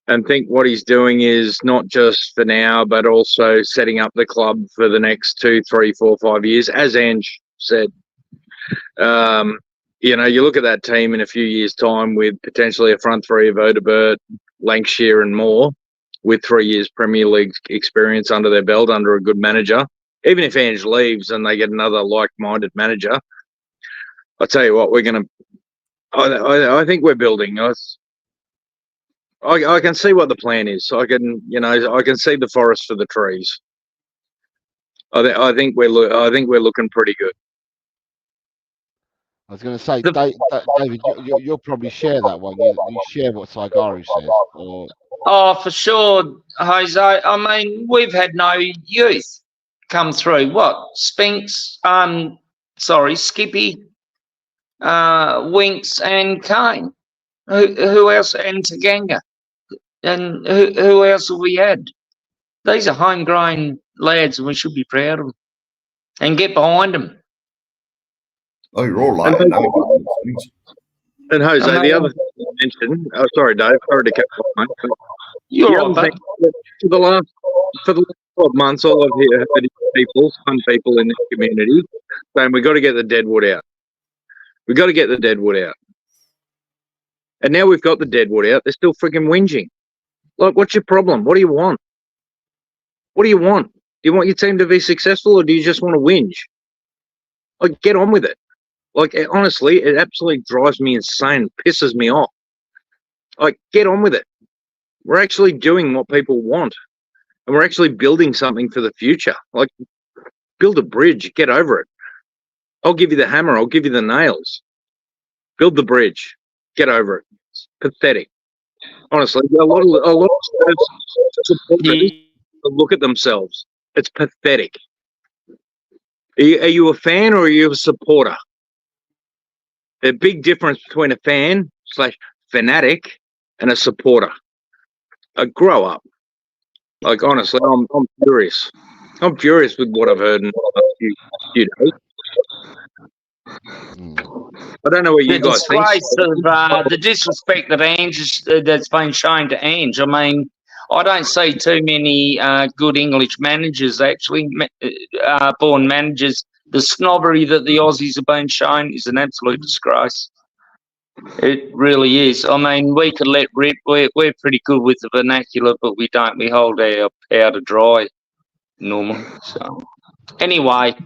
and think what he's doing is not just for now, but also setting up the club for the next 2, 3, 4, 5 years. As Ange said, you know, you look at that team in a few years' time with potentially a front three of Odegaard, Lancashire and more, with 3 years Premier League experience under their belt, under a good manager. Even if Ange leaves and they get another like-minded manager, I tell you what, we're going to. I think we're building. I can see what the plan is. I can see the forest for the trees. I think we're looking pretty good. I was going to say, David, you'll probably share that one. You share what Saigaru says, or Oh, for sure, Jose. I mean, we've had no youth come through. What? Spinks, Skippy, Winks and Kane. Who else? And Taganga. And who else have we had? These are homegrown lads, and we should be proud of them and get behind them. Oh, you're all like it. And Jose, the other thing you mentioned, sorry, Dave, sorry to cut off, mate. You're right, for the last 12 months, all I've heard is some people in this community saying we've got to get the deadwood out. We've got to get the deadwood out. And now we've got the deadwood out, they're still freaking whinging. Like, what's your problem? What do you want? What do you want? Do you want your team to be successful, or do you just want to whinge? Like, get on with it. Like, honestly, it absolutely drives me insane, pisses me off. Like, get on with it. We're actually doing what people want, and we're actually building something for the future. Like, build a bridge, get over it. I'll give you the hammer, I'll give you the nails. Build the bridge, get over it. It's pathetic. Honestly, a lot of supporters look at themselves. It's pathetic. Are you a fan or are you a supporter? There's a big difference between a fan / fanatic and a supporter. Grow up. Like, honestly, I'm furious. I'm furious with what I've heard in the last few days. I don't know what you guys think. The disrespect that that's been shown to Ange. I mean, I don't see too many good English managers, actually, born managers. The snobbery that the Aussies have been shown is an absolute disgrace. It really is. I mean, we could let rip. We're pretty good with the vernacular, but we don't. We hold our powder dry normally. So, anyway,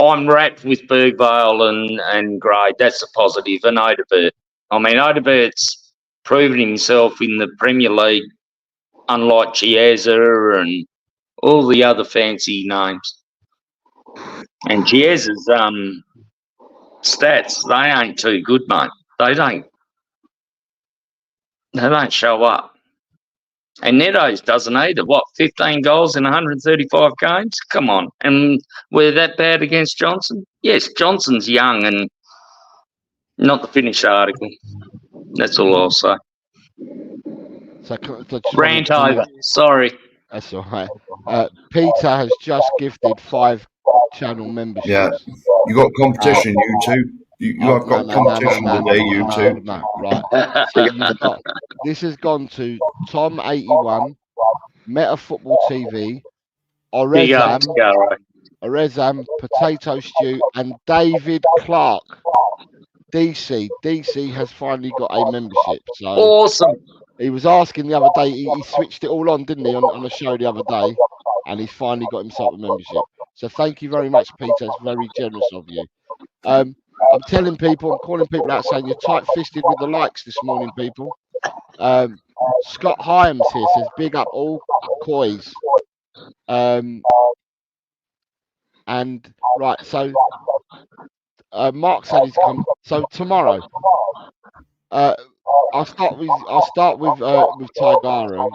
I'm wrapped with Bergvale and Gray. That's a positive. And Odegaard. I mean, Odegaard's proven himself in the Premier League, unlike Chiesa and all the other fancy names. And Chiesa's stats, they ain't too good, mate. They don't show up. And Neto's doesn't either. What, 15 goals in 135 games? Come on. And we're that bad against Johnson? Yes, Johnson's young and not the finished article. That's all I'll say. So rant over. Sorry. That's all right. Peter has just gifted 5 channel memberships. Yeah, you got competition, you two. You have got competition today, you two. No, right. So this has gone to Tom81, Meta Football TV, Orezam, Potato Stew, and David Clark. DC has finally got a membership. So awesome. He was asking the other day, he switched it all on, didn't he, on a show the other day, and he's finally got himself a membership. So thank you very much, Peter. It's very generous of you. I'm telling people, I'm calling people out saying you're tight-fisted with the likes this morning, people. Scott Hyams here says, big up all coys. And right, so Mark said he's come. So tomorrow, I'll start with Taigaro.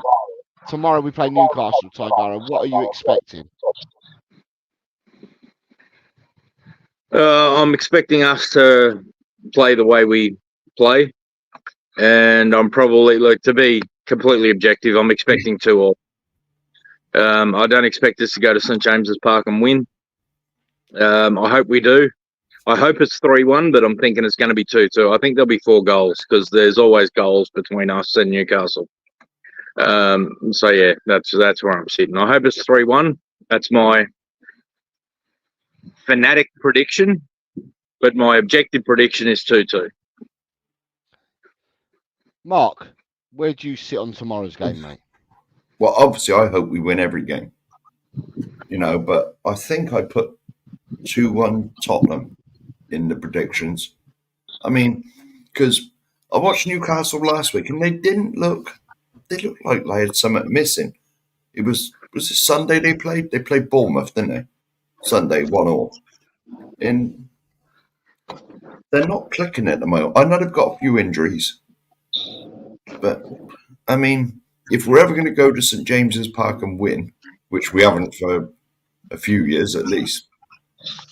tomorrow we play Newcastle, Tigara. What are you expecting? I'm expecting us to play the way we play, and I'm probably, like, to be completely objective, I'm expecting 2-2. I don't expect us to go to St James's Park and win. I hope we do. I hope it's 3-1, but I'm thinking it's going to be 2-2. I think there'll be 4 goals because there's always goals between us and Newcastle. So yeah, that's where I'm sitting. I hope it's 3-1. That's my fanatic prediction, but my objective prediction is 2-2. Mark, where do you sit on tomorrow's game, mate? Well, obviously, I hope we win every game, you know, but I think I put 2-1 Tottenham in the predictions. I mean, because I watched Newcastle last week and they looked like they had something missing. Was it Sunday they played? They played Bournemouth, didn't they? Sunday, 1-1. And they're not clicking at the moment. I know they've got a few injuries, but I mean, if we're ever going to go to St James's Park and win, which we haven't for a few years at least,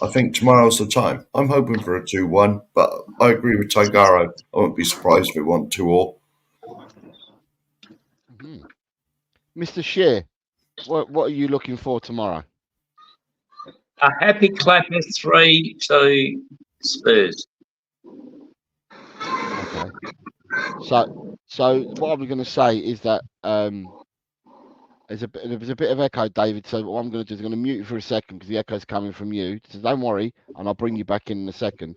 I think tomorrow's the time. I'm hoping for a 2-1, but I agree with Tigara. I won't be surprised if we want 2-2. Mr. Shear, what are you looking for tomorrow? A happy clapper 3-2 Spurs. Okay. So what I'm going to say is that there's a bit of echo, David. So what I'm going to do is I'm going to mute you for a second because the echo's coming from you. So don't worry, and I'll bring you back in a second.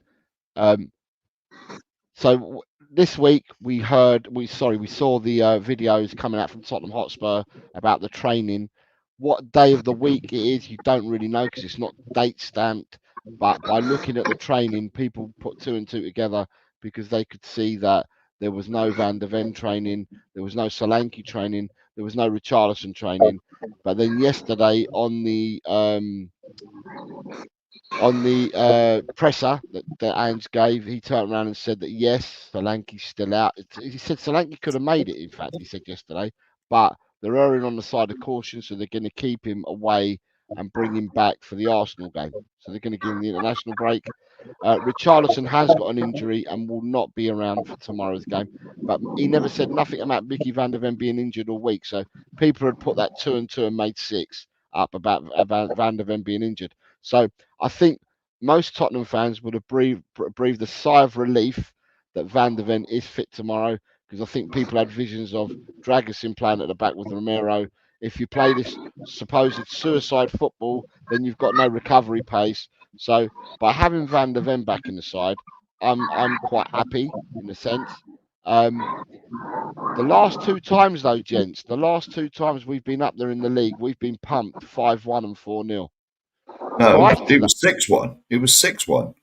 So this week we saw the videos coming out from Tottenham Hotspur about the training. What day of the week it is, you don't really know because it's not date stamped. But by looking at the training, people put 2 and 2 together because they could see that there was no Van der Ven training, there was no Solanke training, there was no Richarlison training. But then yesterday on the presser that Ange gave, he turned around and said that yes, Solanke's still out. He said Solanke could have made it, in fact, he said yesterday, but they're erring on the side of caution, so they're going to keep him away and bring him back for the Arsenal game. So they're going to give him the international break. Richarlison has got an injury and will not be around for tomorrow's game, but he never said nothing about Mickey Van der Ven being injured all week. So people had put that 2 and 2 and made 6 up about Van der Ven being injured. So I think most Tottenham fans would have breathed a sigh of relief that Van der Ven is fit tomorrow, because I think people had visions of Dragusin playing at the back with Romero. If you play this supposed suicide football, then you've got no recovery pace. So by having Van der Ven back in the side, I'm quite happy in a sense. The last 2 times though, gents, the last 2 times we've been up there in the league, we've been pumped 5-1 and 4-0. No, it was 6-1. It was 6-1.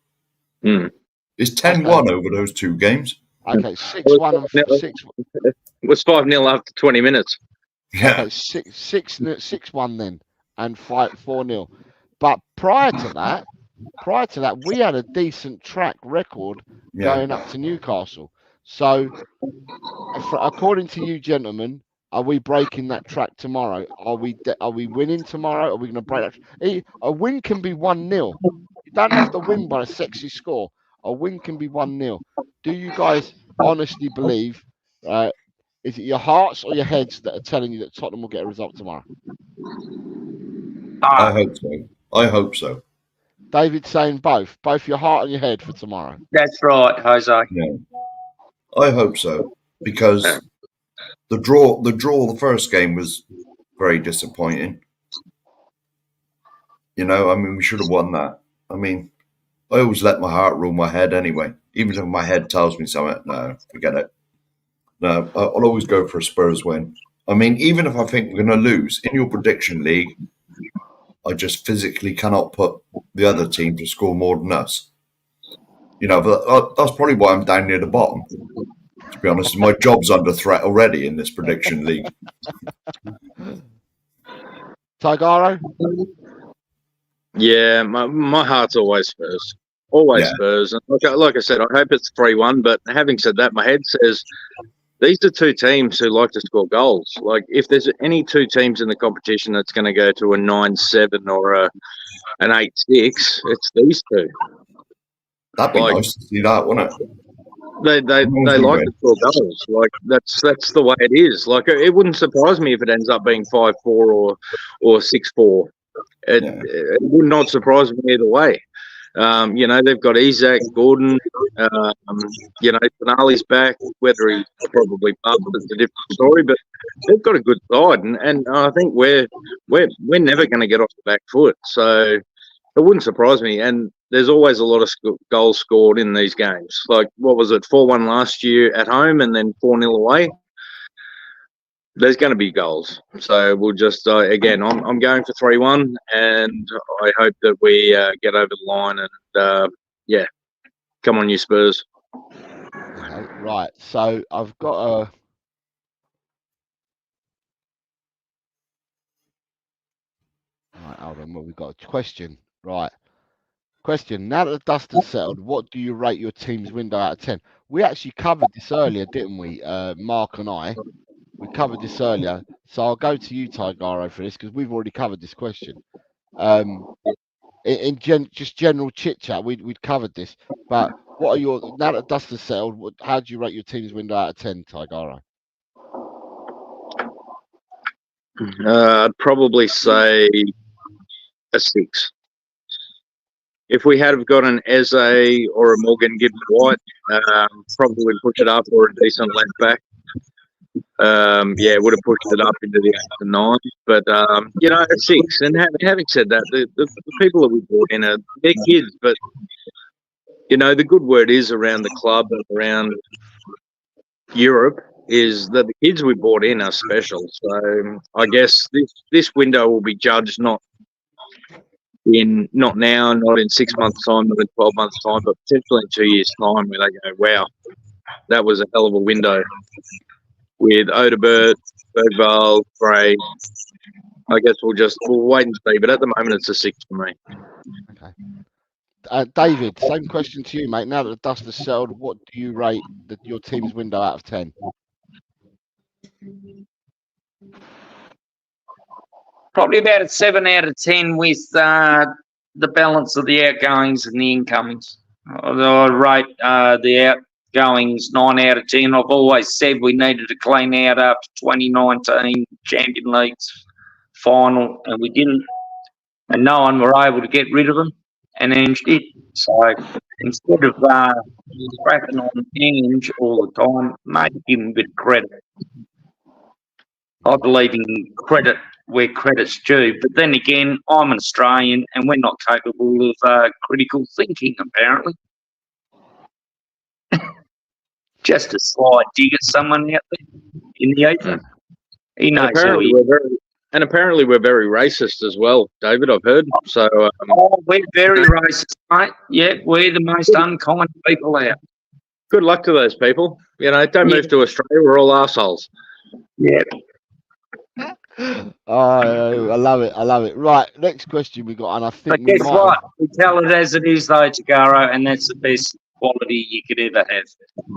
It's 10-1 over those 2 games. Okay, 6-1 and 6. It was 5-0 after 20 minutes. Yeah. Okay, 6-1 then, and 4-0. But prior to that, we had a decent track record going up to Newcastle. So, according to you gentlemen, are we breaking that track tomorrow? Are we winning tomorrow? Are we going to break that? A win can be 1-0. You don't have to win by a sexy score. A win can be 1-0. Do you guys honestly believe? Is it your hearts or your heads that are telling you that Tottenham will get a result tomorrow? I hope so. I hope so. David's saying both your heart and your head for tomorrow. That's right, Jose. Yeah, I hope so, because the draw the first game was very disappointing. You know, I mean, we should have won that. I mean, I always let my heart rule my head anyway. Even if my head tells me something, no, forget it. No, I'll always go for a Spurs win. I mean, even if I think we're going to lose in your prediction league, I just physically cannot put the other team to score more than us. You know, but that's probably why I'm down near the bottom. To be honest, my job's under threat already in this prediction league. Tigaro? Yeah, my heart's always Spurs. Always Spurs. And like I said, I hope it's 3-1. But having said that, my head says these are two teams who like to score goals. Like, if there's any two teams in the competition that's going to go to a 9-7 or an 8-6, it's these two. That'd be nice to see that, wouldn't it? They like to score goals. Like, that's the way it is. Like, it wouldn't surprise me if it ends up being 5-4 or 6-4. It would not surprise me either way. You know, they've got Isak, Gordon, you know, Finale's back. Whether he's probably up is a different story, but they've got a good side, and I think we're never going to get off the back foot. So it wouldn't surprise me. And there's always a lot of goals scored in these games. Like, what was it, 4-1 last year at home, and then 4-0 away. There's going to be goals. So we'll just, again, I'm going for 3-1, and I hope that we get over the line and, yeah, come on, you Spurs. Okay, right, so I've got a... Right, hold on, well, we've got a question. Right. Question, now that the dust has settled, what do you rate your team's window out of 10? We actually covered this earlier, didn't we, Mark and I? We covered this earlier, so I'll go to you, Tigaro, for this, because we've already covered this question. Just general chit-chat, we'd covered this, but what are your, now that dust has settled, how do you rate your team's window out of 10, Tigaro? I'd probably say a 6. If we had got an Eze or a Morgan Gibbs White, probably push it up, or a decent left back. Yeah, would have pushed it up into the 8 and 9. But you know, a 6. And having said that, the people that we brought in they're kids, but you know, the good word is around the club and around Europe is that the kids we brought in are special. So I guess this window will be judged not now, not in 6 months' time, not in 12 months' time, but potentially in 2 years' time, where they go, wow, that was a hell of a window. With Odebert, Bergvall, Gray, I guess we'll wait and see. But at the moment, it's a 6 for me. Okay. David, same question to you, mate. Now that the dust has settled, what do you rate your team's window out of 10? Probably about a 7 out of 10 with the balance of the outgoings and the incomings. Although I rate the outgoings 9 out of 10. I've always said we needed to clean out after 2019 Champions League's final, and we didn't. And no one were able to get rid of them, and Ange did. So instead of crapping on Ange all the time, maybe give him a bit of credit. I believe in credit where credit's due. But then again, I'm an Australian and we're not capable of critical thinking, apparently. Just a slight dig at someone out there in the ether. He knows apparently we're very racist as well, David, I've heard. So we're very racist, mate. Yeah, we're the most unkind people out. Good luck to those people. You know, don't move to Australia. We're all assholes. Yeah. Oh, I love it. I love it. Right, next question we got, and I think. But guess what? We tell it as it is, though, Tagaro, and that's the best quality you could ever have.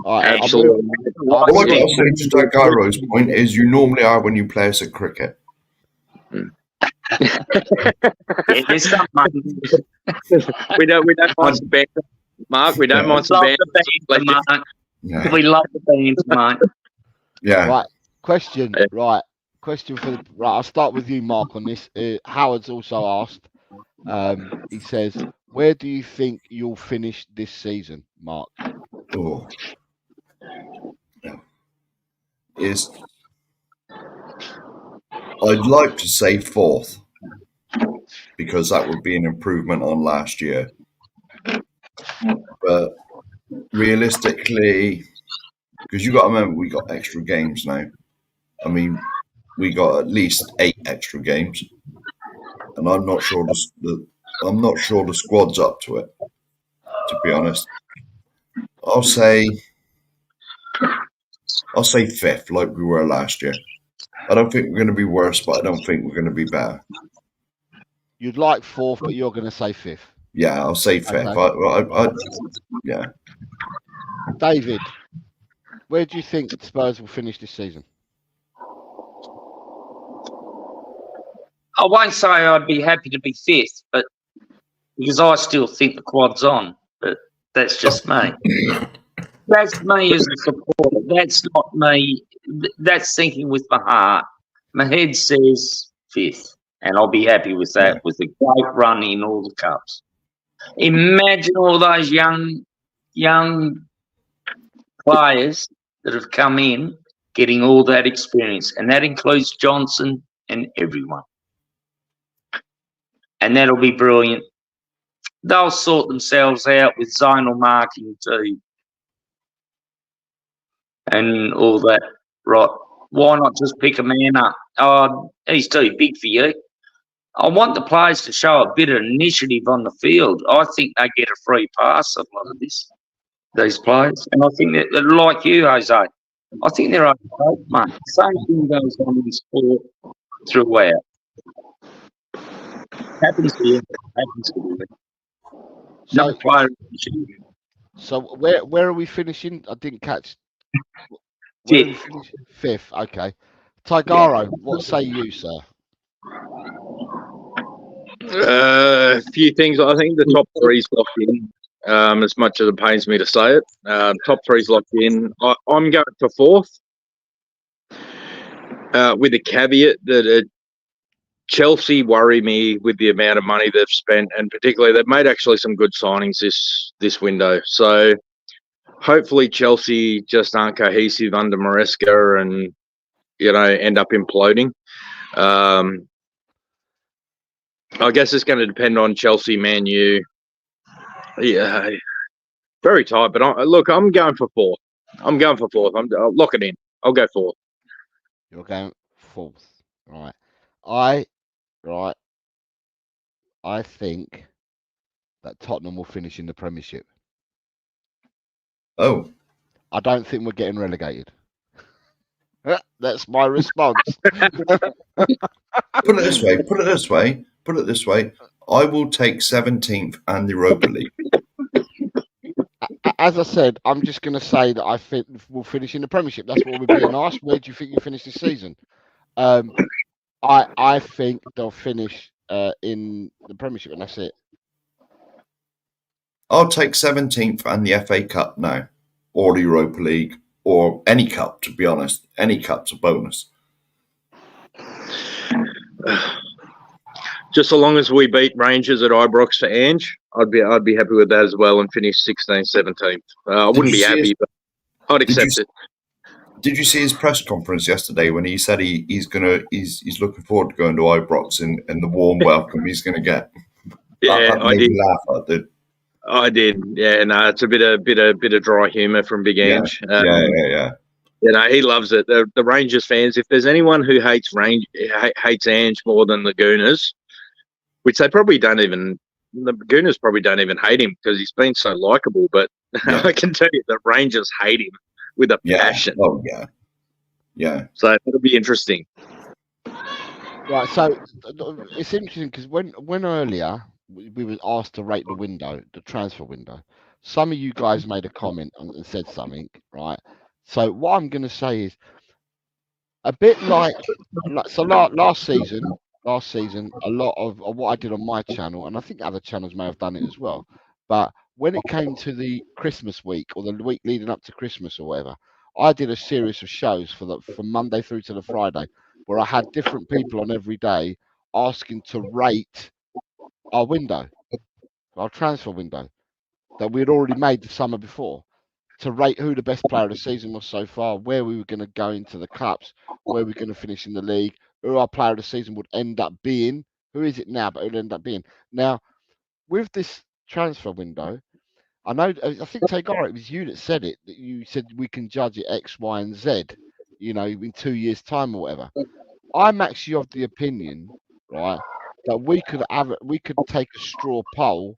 Right, absolutely. What I got to say to Tagaro's point is, you normally are when you play us at cricket. Yeah, there's some money. we don't mind some banter, Mark. We don't mind some banter, Mark. Yeah. We love the bands, mate. Yeah. Right. Question. Right. Question for the right. I'll start with you, Mark, on this. Howard's also asked. He says, "Where do you think you'll finish this season, Mark?" Oh. Is I'd like to say 4th, because that would be an improvement on last year. But realistically, because you got to remember, we got extra games now. I mean, we got at least 8 extra games, and I'm not sure the squad's up to it. To be honest, I'll say 5th, like we were last year. I don't think we're going to be worse, but I don't think we're going to be better. You'd like 4th, but you're going to say 5th. Yeah, I'll say 5th. Okay. Yeah. David. Where do you think Spurs will finish this season? I won't say I'd be happy to be fifth, but because I still think the quad's on, but that's just me. That's me as a supporter. That's not me. That's thinking with my heart. My head says fifth, and I'll be happy with that, with a great run in all the cups. Imagine all those young players that have come in getting all that experience, and that includes Johnson and everyone. And that'll be brilliant. They'll sort themselves out with zonal marking too and all that. Right. Why not just pick a man up? Oh, he's too big for you. I want the players to show a bit of initiative on the field. I think they get a free pass, a lot of these players. And I think that, like you, Jose, I think they're okay, mate. Same thing goes on in sport throughout. Happens here, happens here. No player. So where are we finishing? I didn't catch. Fifth. Fifth, okay. Taigaro, what say you, sir? A few things. I think the top three's locked in. As much as it pains me to say it, top three's locked in. I'm going for fourth, with a caveat that Chelsea worry me with the amount of money they've spent, and particularly they've made actually some good signings this window. So hopefully Chelsea just aren't cohesive under Maresca and end up imploding. I guess it's going to depend on Chelsea, Man U. Yeah, very tight. But I'm going for fourth. I'll lock it in. I'll go fourth. You're going fourth, right? I think that Tottenham will finish in the Premiership. Oh, I don't think we're getting relegated. That's my response. Put it this way. I will take 17th and the Europa League. As I said, I'm just going to say that I think we'll finish in the Premiership. That's what we're being asked. Where do you think you finish this season? I think they'll finish in the Premiership, and that's it. I'll take 17th and the FA Cup now, or the Europa League, or any cup. To be honest, any cup's a bonus. Just so long as we beat Rangers at Ibrox for Ange, I'd be happy with that as well and finish 16th, 17th. I wouldn't be happy, but I'd accept it. Did you see his press conference yesterday when he said he's looking forward to going to Ibrox and the warm welcome he's going to get? Yeah, I did. Laugh, I did. Yeah, no, it's a bit of dry humour from Big Ange. Yeah. He loves it. The Rangers fans, if there's anyone who hates Ange more than the Gooners, which they probably don't even, the Gooners probably don't even hate him because he's been so likable. But I can tell you the Rangers hate him with a passion. Oh yeah. So it'll be interesting. Right. So it's interesting because when earlier we were asked to rate the transfer window, some of you guys made a comment and said something, right? So what I'm going to say is a bit like so last season, a lot of what I did on my channel, and I think other channels may have done it as well, but when it came to the Christmas week or the week leading up to Christmas or whatever, I did a series of shows from Monday through to the Friday where I had different people on every day asking to rate our window, our transfer window that we had already made the summer before, to rate who the best player of the season was so far, where we were going to go into the cups, where we were going to finish in the league, who our player of the season would end up being. Who is it now, but who would end up being. Now, with this transfer window, I think Taigaro, it was you that said it, that you said we can judge it X, Y, and Z, in 2 years' time or whatever. I'm actually of the opinion, right, that we could take a straw poll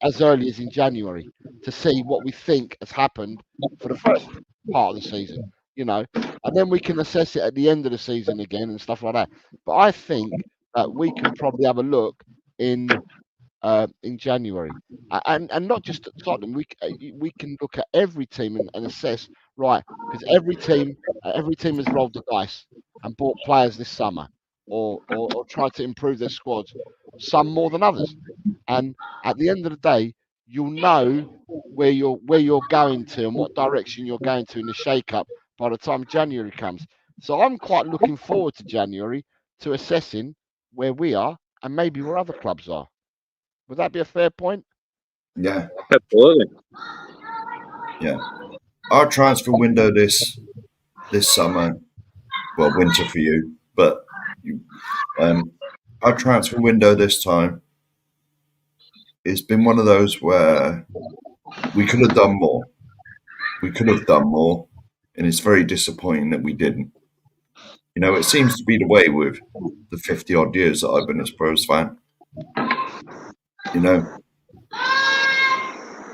as early as in January to see what we think has happened for the first part of the season, and then we can assess it at the end of the season again and stuff like that. But I think that we can probably have a look in January, and not just at Tottenham. We can look at every team and assess right, because every team has rolled the dice and bought players this summer, or tried to improve their squads, some more than others. And at the end of the day, you'll know where you're going to and what direction you're going to in the shake-up by the time January comes. So I'm quite looking forward to January, to assessing where we are and maybe where other clubs are. Would that be a fair point? Yeah, Absolutely. yeah. Our transfer window this summer, well, winter for you, but our transfer window this time, it's been one of those where we could have done more. We could have done more, and it's very disappointing that we didn't. You know, it seems to be the way with the 50 odd years that I've been a Spurs fan. You know,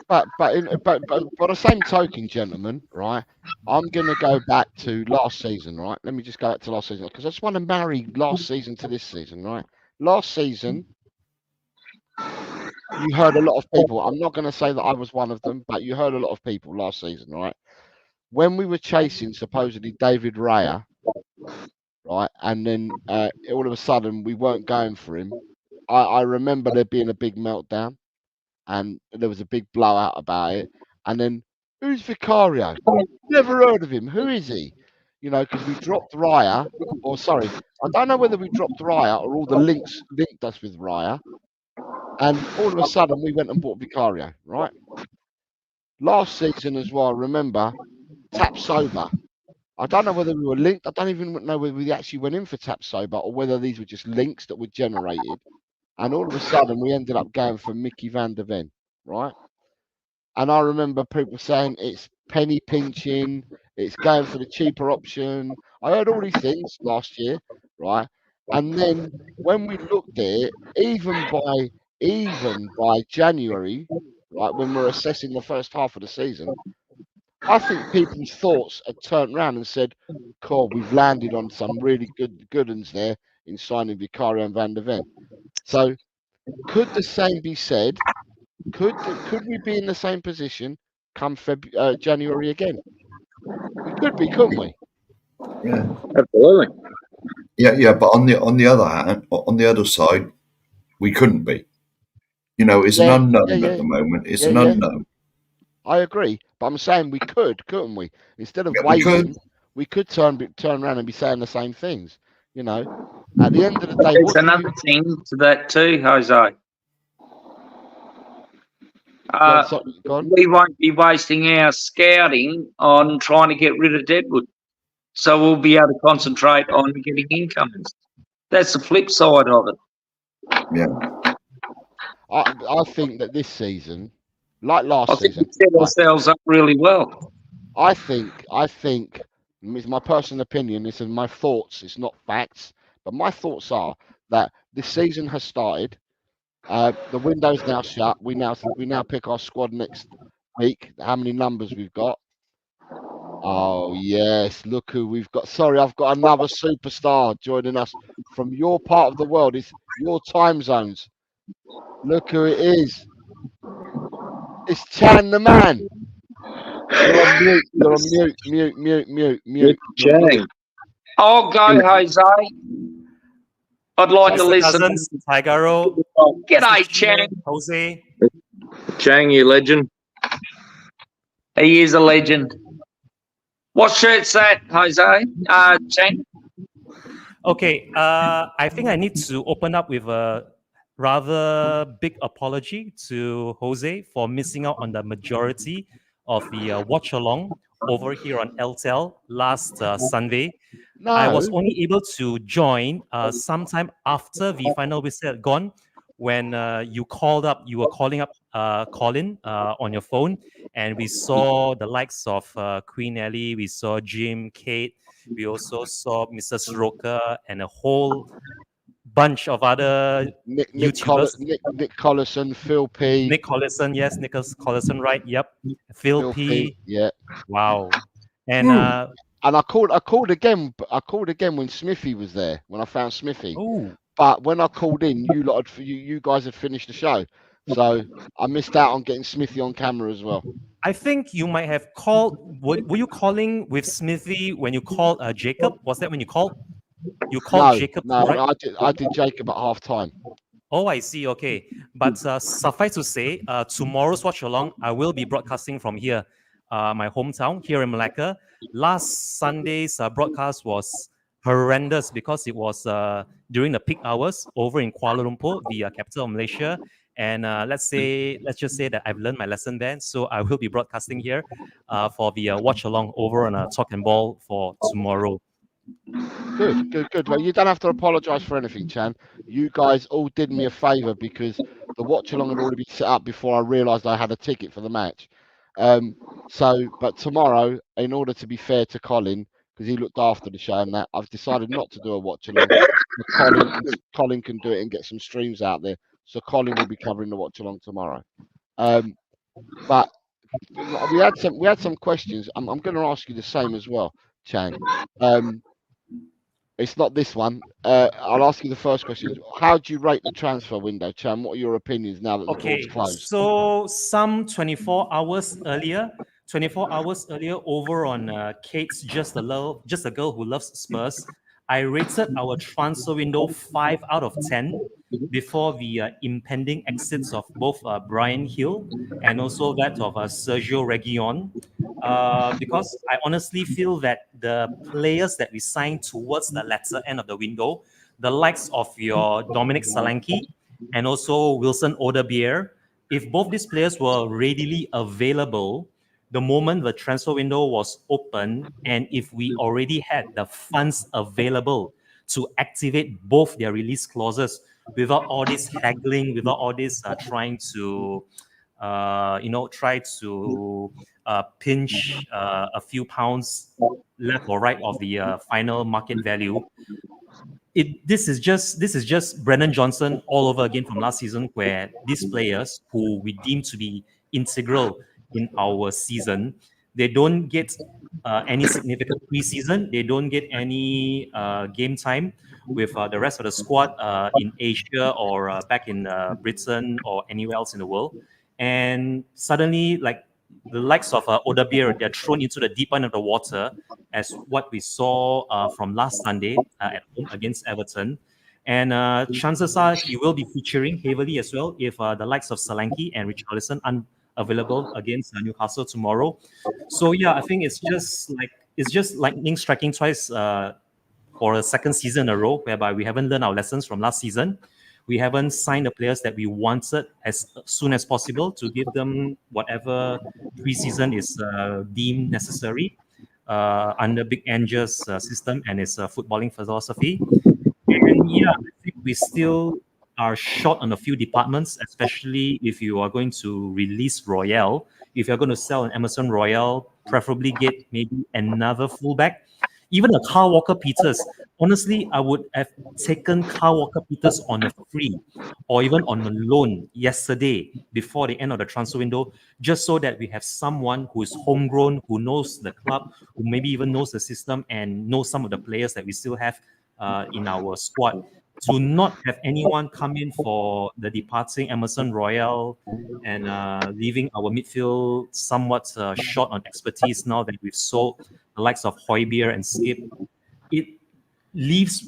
but by the same token, gentlemen, right? I'm gonna go back to last season, right? Let me just go back to last season because I just want to marry last season to this season, right? Last season, you heard a lot of people. I'm not gonna say that I was one of them, but you heard a lot of people last season, right? When we were chasing supposedly David Raya, right, and then all of a sudden we weren't going for him. I remember there being a big meltdown, and there was a big blowout about it. And then, who's Vicario? Never heard of him. Who is he? You know, because we dropped Raya, or sorry, I don't know whether we dropped Raya or all the links linked us with Raya. And all of a sudden, we went and bought Vicario, right? Last season as well, remember, Tapsoba. I don't know whether we were linked. I don't even know whether we actually went in for Tapsoba or whether these were just links that were generated. And all of a sudden, we ended up going for Mickey van der Ven, right? And I remember people saying it's penny pinching, it's going for the cheaper option. I heard all these things last year, right? And then when we looked at it, even by January, right, when we're assessing the first half of the season, I think people's thoughts had turned around and said, "Cool, we've landed on some really good uns there in signing Vicario and Van der Ven." So, could the same be said? Could we be in the same position come January again? We could be, couldn't we? yeah, Absolutely. yeah. But on the other hand, on the other side, we couldn't be. You know, it's an unknown at the moment. It's an unknown. I agree, but I'm saying we could, couldn't we? Instead of waiting, we could turn around and be saying the same things. You know, at the end of the day, there's another thing to that too, Jose. We won't be wasting our scouting on trying to get rid of Deadwood, so we'll be able to concentrate on getting incomers. That's the flip side of it. Yeah, I think that this season, like last season, we set ourselves up really well. I think, it's my personal opinion, this is my thoughts, it's not facts, but my thoughts are that this season has started. The window's now shut. We now pick our squad next week. How many numbers we've got? Oh yes, look who we've got. Sorry, I've got another superstar joining us from your part of the world. It's your time zones. Look who it is. It's Chan the man. You're on mute. You're on mute. Chang. I'll go, Jose. I'd like to listen. Cousins, Tigaro. G'day, Chang. Jose. Chang, you legend. He is a legend. What shirt's that, Jose? Chang? Okay, I think I need to open up with a rather big apology to Jose for missing out on the majority of the watch along over here on LTEL last Sunday. No. I was only able to join sometime after the final whistle had gone, when you were calling up Colin on your phone, and we saw the likes of Queen Ellie, we saw Jim, Kate, we also saw Mrs. Roker and a whole bunch of other YouTubers. Nick Collison, Phil P. Nick Collison, yes, Nicholas Collison, right? Yep. Phil P. Yeah. Wow. And I called again. I called again when Smithy was there. When I found Smithy. Ooh. But when I called in, you guys had finished the show. So I missed out on getting Smithy on camera as well. I think you might have called. Were you calling with Smithy when you called Jacob? Was that when you called? You called Jacob, right? I did Jacob at half time. Oh, I see. Okay. But suffice to say, tomorrow's watch along, I will be broadcasting from here, my hometown here in Malacca. Last Sunday's broadcast was horrendous because it was during the peak hours over in Kuala Lumpur, the capital of Malaysia. And let's just say that I've learned my lesson there. So I will be broadcasting here for the watch along over on Talk and Ball for tomorrow. Good. Well, you don't have to apologise for anything, Chan. You guys all did me a favour because the watch along had already been set up before I realised I had a ticket for the match. But tomorrow, in order to be fair to Colin, because he looked after the show and that, I've decided not to do a watch along. Colin can do it and get some streams out there. So Colin will be covering the watch along tomorrow. But we had some questions. I'm going to ask you the same as well, Chan. It's not this one. I'll ask you the first question. How do you rate the transfer window, Chan? What are your opinions now that the door's closed? So some 24 hours earlier over on Kate's Just a Girl Who Loves Spurs, I rated our transfer window 5 out of 10 before the impending exits of both Brian Hill and also that of Sergio Reguilon. Because I honestly feel that the players that we signed towards the latter end of the window, the likes of your Dominic Solanke and also Wilson Odebeer, if both these players were readily available the moment the transfer window was open, and if we already had the funds available to activate both their release clauses without all this haggling, without all this trying to pinch a few pounds left or right of the final market value. This is just Brennan Johnson all over again from last season, where these players who we deem to be integral in our season, they don't get any significant preseason. They don't get any game time with the rest of the squad in Asia or back in Britain or anywhere else in the world. And suddenly, like the likes of Odebeer, they're thrown into the deep end of the water, as what we saw from last Sunday at home against Everton. And chances are he will be featuring heavily as well if the likes of Solanke and Richarlison aren't available against Newcastle tomorrow. So yeah, I think it's just lightning striking twice for a second season in a row, whereby we haven't learned our lessons from last season. We haven't signed the players that we wanted as soon as possible to give them whatever preseason is deemed necessary under Big Angel's system and his footballing philosophy. And yeah, I think we still are short on a few departments, especially if you are going to release Royale. If you're going to sell an Emerson Royale, preferably get maybe another fullback. Even a Kyle Walker-Peters. Honestly, I would have taken Kyle Walker-Peters on a free or even on a loan yesterday before the end of the transfer window, just so that we have someone who is homegrown, who knows the club, who maybe even knows the system and knows some of the players that we still have in our squad. To not have anyone come in for the departing Emerson Royale and leaving our midfield somewhat short on expertise now that we've sold the likes of Højbjerg and Skip, it leaves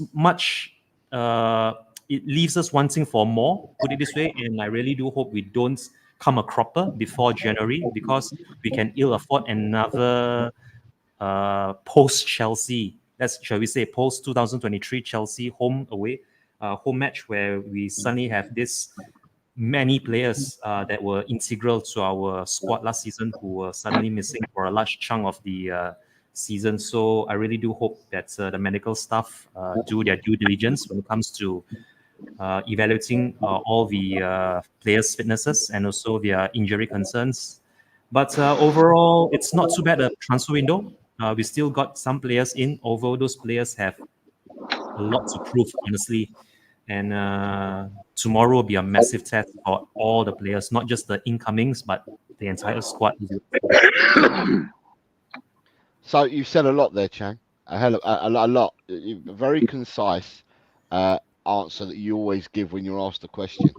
us wanting for more, put it this way, and I really do hope we don't come a cropper before January, because we can ill afford another post-Chelsea, shall we say post-2023 Chelsea home match, where we suddenly have this many players that were integral to our squad last season who were suddenly missing for a large chunk of the season. So I really do hope that the medical staff do their due diligence when it comes to evaluating all the players' fitnesses and also their injury concerns. But overall, it's not too bad a transfer window. We still got some players in, although those players have a lot to prove, honestly. And tomorrow will be a massive test for all the players, not just the incomings, but the entire squad. So you've said a lot there, Chang. A lot. A very concise answer that you always give when you're asked a question.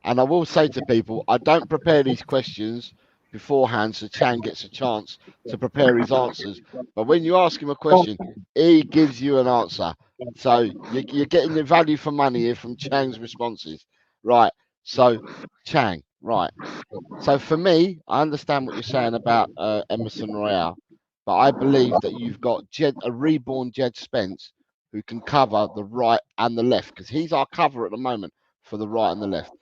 And I will say to people, I don't prepare these questions beforehand so Chang gets a chance to prepare his answers. But when you ask him a question, he gives you an answer. So you're getting your value for money here from Chang's responses. Right. So, Chang, right. So for me, I understand what you're saying about Emerson Royale, but I believe that you've got a reborn Jed Spence who can cover the right and the left, because he's our cover at the moment for the right and the left.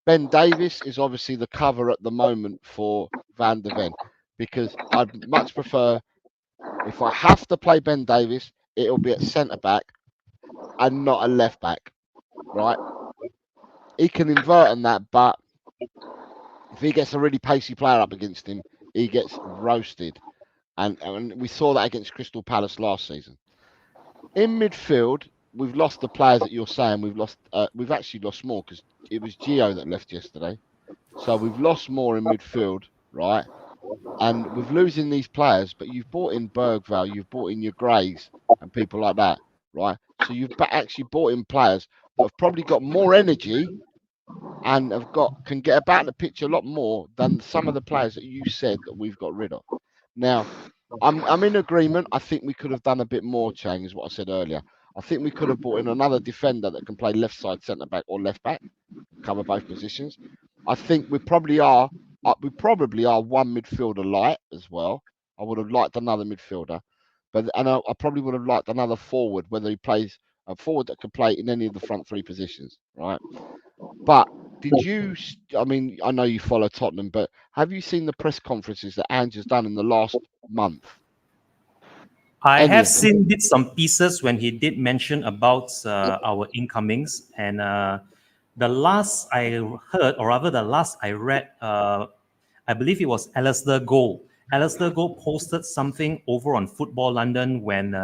Ben Davis is obviously the cover at the moment for Van der Ven, because I'd much prefer, if I have to play Ben Davis, it'll be at centre back and not a left back, right? He can invert on that, but if he gets a really pacey player up against him, he gets roasted. And we saw that against Crystal Palace last season. In midfield, we've lost the players that you're saying. We've actually lost more, because it was Gio that left yesterday. So we've lost more in midfield, right? And with losing these players, but you've bought in Bergvall, you've bought in your Greys and people like that, right? So you've actually bought in players that have probably got more energy and can get about the pitch a lot more than some of the players that you said that we've got rid of. Now, I'm in agreement. I think we could have done a bit more, Chang, is what I said earlier. I think we could have brought in another defender that can play left side centre back or left back, cover both positions. I think we probably are one midfielder light as well. I would have liked another midfielder, and I probably would have liked another forward, whether he plays a forward that could play in any of the front three positions, right? But I mean, I know you follow Tottenham, but have you seen the press conferences that Ange has done in the last month? I have seen some pieces when he did mention about our incomings, and the last I heard, or rather the last I read, I believe it was Alistair Gold. Alistair Gold posted something over on Football London when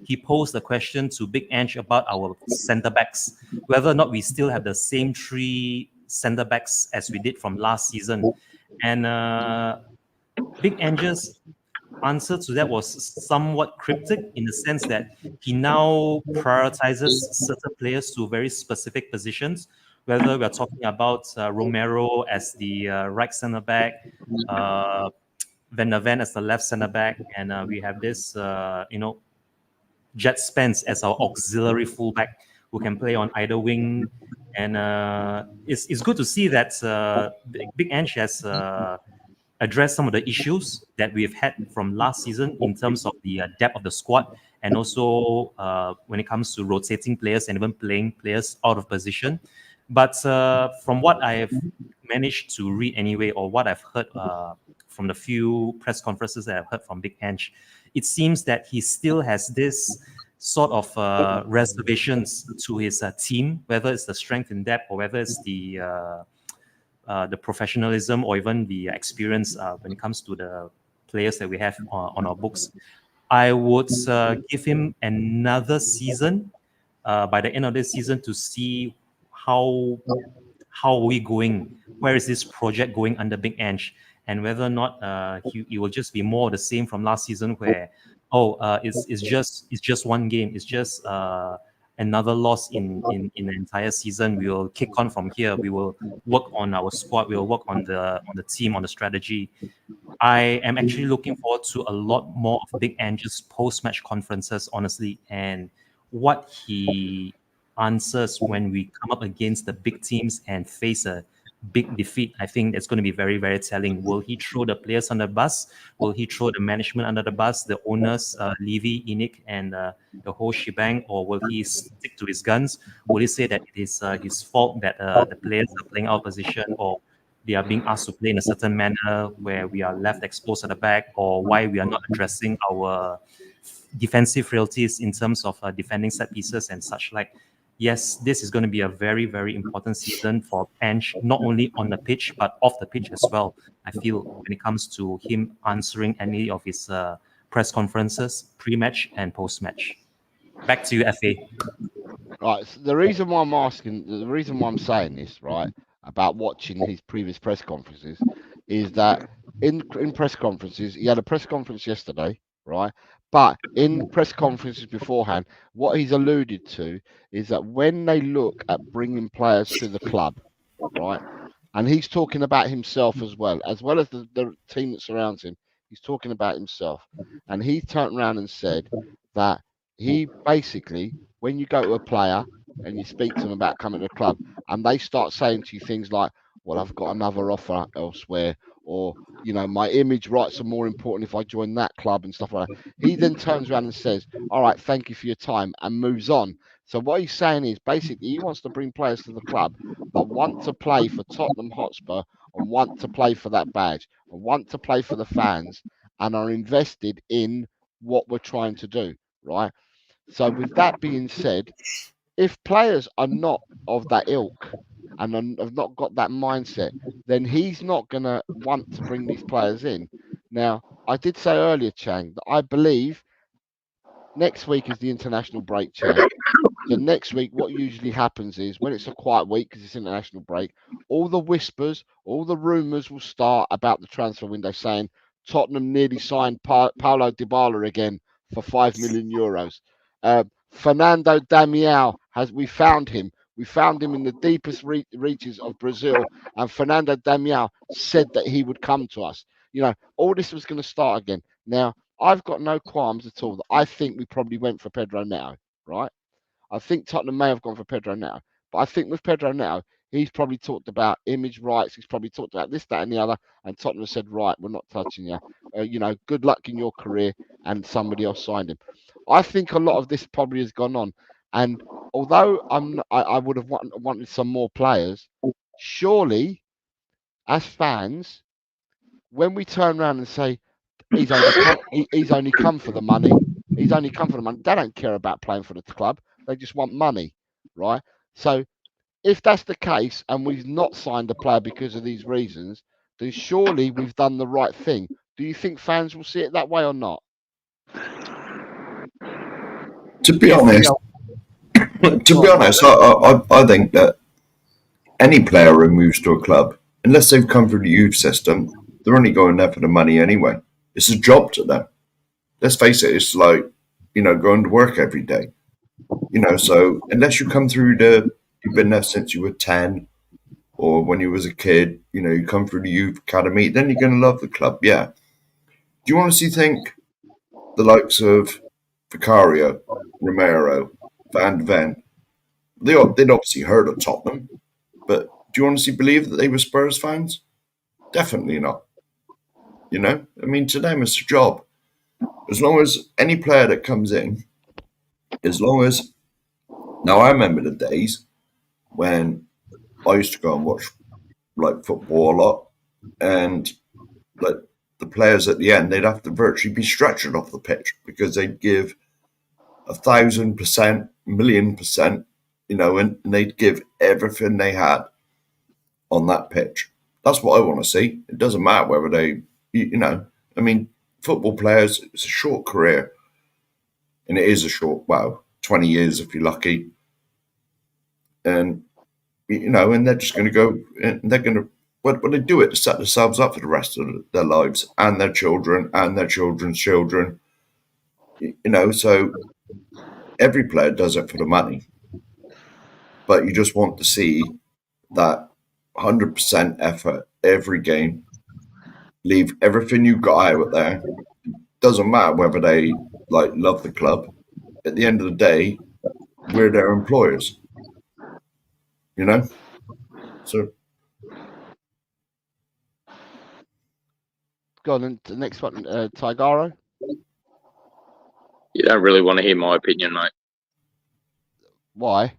he posed a question to Big Ange about our centre backs, whether or not we still have the same 3 centre backs as we did from last season. And Big Ange's answer to that was somewhat cryptic, in the sense that he now prioritizes certain players to very specific positions, whether we're talking about Romero as the right centre back, Van der Ven as the left centre back, and we have this, Jed Spence as our auxiliary fullback who can play on either wing. And it's good to see that Big Ange has addressed some of the issues that we've had from last season in terms of the depth of the squad, and also when it comes to rotating players and even playing players out of position. But from what I have managed to read anyway, or what I've heard from the few press conferences that I've heard from Big Ange, it seems that he still has this sort of reservations to his team, whether it's the strength in depth or whether it's the professionalism or even the experience when it comes to the players that we have on our books. I would give him another season by the end of this season to see how are we going, where is this project going under Big Ange, and whether or not it will just be more of the same from last season, where it's just one game, it's just another loss in an entire season. We will kick on from here. We will work on our squad. We will work on the team, on the strategy. I am actually looking forward to a lot more of Big Ange's post-match conferences, honestly, and what he answers when we come up against the big teams and face a big defeat. I think it's going to be very, very telling. Will he throw the players under the bus? Will he throw the management under the bus, the owners, Levy, Inick, and the whole shebang, or will he stick to his guns? Will he say that it is his fault that the players are playing out of position, or they are being asked to play in a certain manner where we are left exposed at the back, or why we are not addressing our defensive frailties in terms of defending set pieces and such like? Yes, this is going to be a very, very important season for Ange, not only on the pitch, but off the pitch as well, I feel, when it comes to him answering any of his press conferences, pre-match and post-match. Back to you, FA. Right, so the reason why I'm saying this, right, about watching his previous press conferences, is that in press conferences, he had a press conference yesterday, right? But in press conferences beforehand, what he's alluded to is that when they look at bringing players to the club, right, and he's talking about himself as well as the team that surrounds him. He's talking about himself, and he turned around and said that he basically, when you go to a player and you speak to them about coming to the club, and they start saying to you things like, well, I've got another offer elsewhere, or, you know, my image rights are more important if I join that club and stuff like that. He then turns around and says, all right, thank you for your time, and moves on. So what he's saying is basically he wants to bring players to the club that want to play for Tottenham Hotspur and want to play for that badge and want to play for the fans and are invested in what we're trying to do, right? So with that being said, if players are not of that ilk and have not got that mindset, then he's not going to want to bring these players in. Now, I did say earlier, Chang, that I believe next week is the international break, Chang. So next week, what usually happens is when it's a quiet week because it's international break, all the whispers, all the rumours will start about the transfer window saying Tottenham nearly signed Paulo Dybala again for €5 million. Fernando Damião we found him. We found him in the deepest reaches of Brazil, and Fernando Damião said that he would come to us. You know, all this was going to start again. Now, I've got no qualms at all that I think we probably went for Pedro Neto, right? I think Tottenham may have gone for Pedro Neto, but I think with Pedro Neto, he's probably talked about image rights. He's probably talked about this, that, and the other. And Tottenham said, right, we're not touching you. You know, good luck in your career. And somebody else signed him. I think a lot of this probably has gone on. And although I would have wanted some more players, surely, as fans, when we turn around and say, he's only come for the money. He's only come for the money. They don't care about playing for the club. They just want money, right? So if that's the case and we've not signed a player because of these reasons, then surely we've done the right thing. Do you think fans will see it that way or not? To be honest, I think that any player who moves to a club, unless they've come through the youth system, they're only going there for the money anyway. It's a job to them. Let's face it, it's like, you know, going to work every day. You know, so unless you come through you've been there since you were 10 or when you was a kid, you know, you come through the youth academy, then you're going to love the club, yeah. Do you honestly think the likes of Vicario, Romero, Van Ven, they'd obviously heard of Tottenham, but do you honestly believe that they were Spurs fans? Definitely not. You know, I mean, to them it's a job. As long as any player that comes in, now I remember the days when I used to go and watch like football a lot, and like the players at the end, they'd have to virtually be stretchered off the pitch because they'd give 1,000%, 1,000,000%, you know, and they'd give everything they had on that pitch. That's what I want to see. It doesn't matter whether they, you know, I mean, football players, it's a short career, and it is a short, 20 years if you're lucky. And, you know, and they're just going to go, and they're going to, but they do it to set themselves up for the rest of their lives and their children and their children's children. You know, so every player does it for the money. But you just want to see that 100% effort every game. Leave everything you've got out there. Doesn't matter whether they like love the club. At the end of the day, we're their employers. You know? So Go on, and the next one, Tigaro. You don't really want to hear my opinion, mate. Why?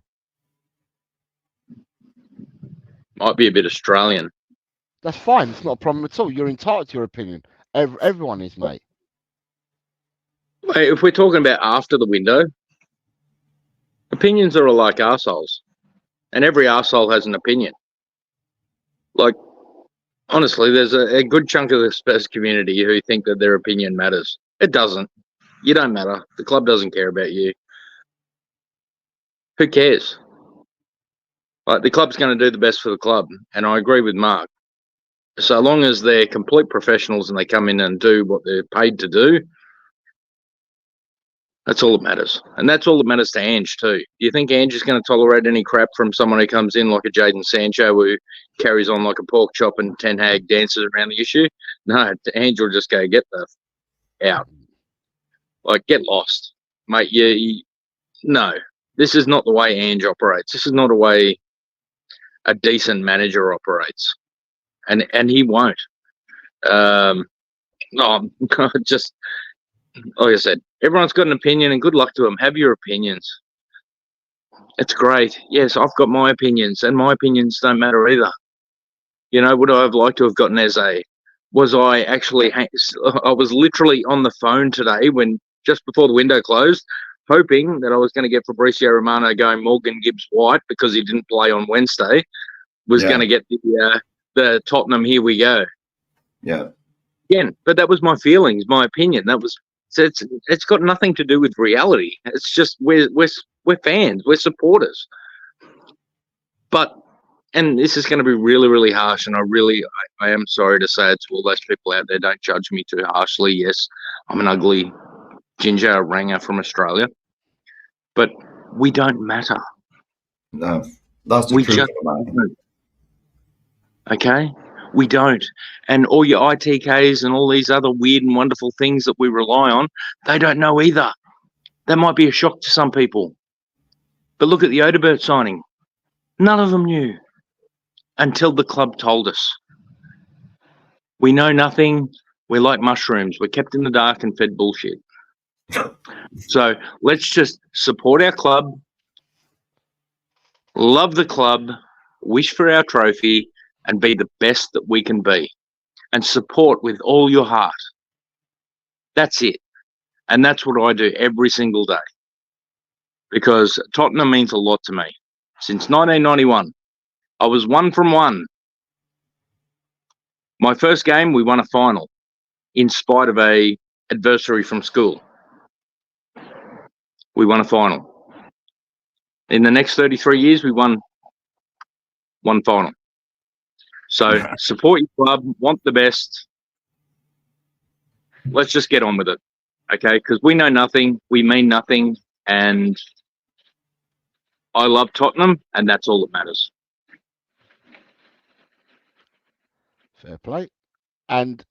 Might be a bit Australian. That's fine. It's not a problem at all. You're entitled to your opinion. Everyone is, mate. If we're talking about after the window, opinions are all like arseholes. And every arsehole has an opinion. Like, honestly, there's a good chunk of the Spurs community who think that their opinion matters. It doesn't. You don't matter. The club doesn't care about you. Who cares? Like, the club's going to do the best for the club. And I agree with Mark. So long as they're complete professionals and they come in and do what they're paid to do, That's all that matters. And that's all that matters to Ange too. Do you think Ange is going to tolerate any crap from someone who comes in like a Jadon Sancho who carries on like a pork chop and Ten Hag dances around the issue? No, Ange will just go, get the out. Like, get lost. Mate, no. This is not the way Ange operates. This is not the way a decent manager operates. And he won't. No, just like I said, everyone's got an opinion, and good luck to them. Have your opinions. It's great. Yes, I've got my opinions, and my opinions don't matter either. You know, would I have liked to have gotten Eze? Was I actually? I was literally on the phone today when just before the window closed, hoping that I was going to get Fabrizio Romano going Morgan Gibbs White because he didn't play on Wednesday. Was going to get the Tottenham. Here we go. Yeah. Again, but that was my feelings, my opinion. That was it's got nothing to do with reality. It's just we're fans, we're supporters. But and this is going to be really, really harsh, and I am sorry to say it to all those people out there. Don't judge me too harshly. Yes, I'm an ugly ginger oranger from Australia, but we don't matter. No, that's the truth of the matter. Okay. We don't. And all your ITKs and all these other weird and wonderful things that we rely on, they don't know either. That might be a shock to some people. But look at the Odebert signing. None of them knew until the club told us. We know nothing. We're like mushrooms. We're kept in the dark and fed bullshit. So let's just support our club, love the club, wish for our trophy, and be the best that we can be, and support with all your heart. That's it. And that's what I do every single day, because Tottenham means a lot to me. Since 1991, I was 1 from 1. My first game, we won a final in spite of a adversary from school. We won a final. In the next 33 years, we won one final. So support your club, want the best. Let's just get on with it, okay? Because we know nothing, we mean nothing, and I love Tottenham, and that's all that matters. Fair play. And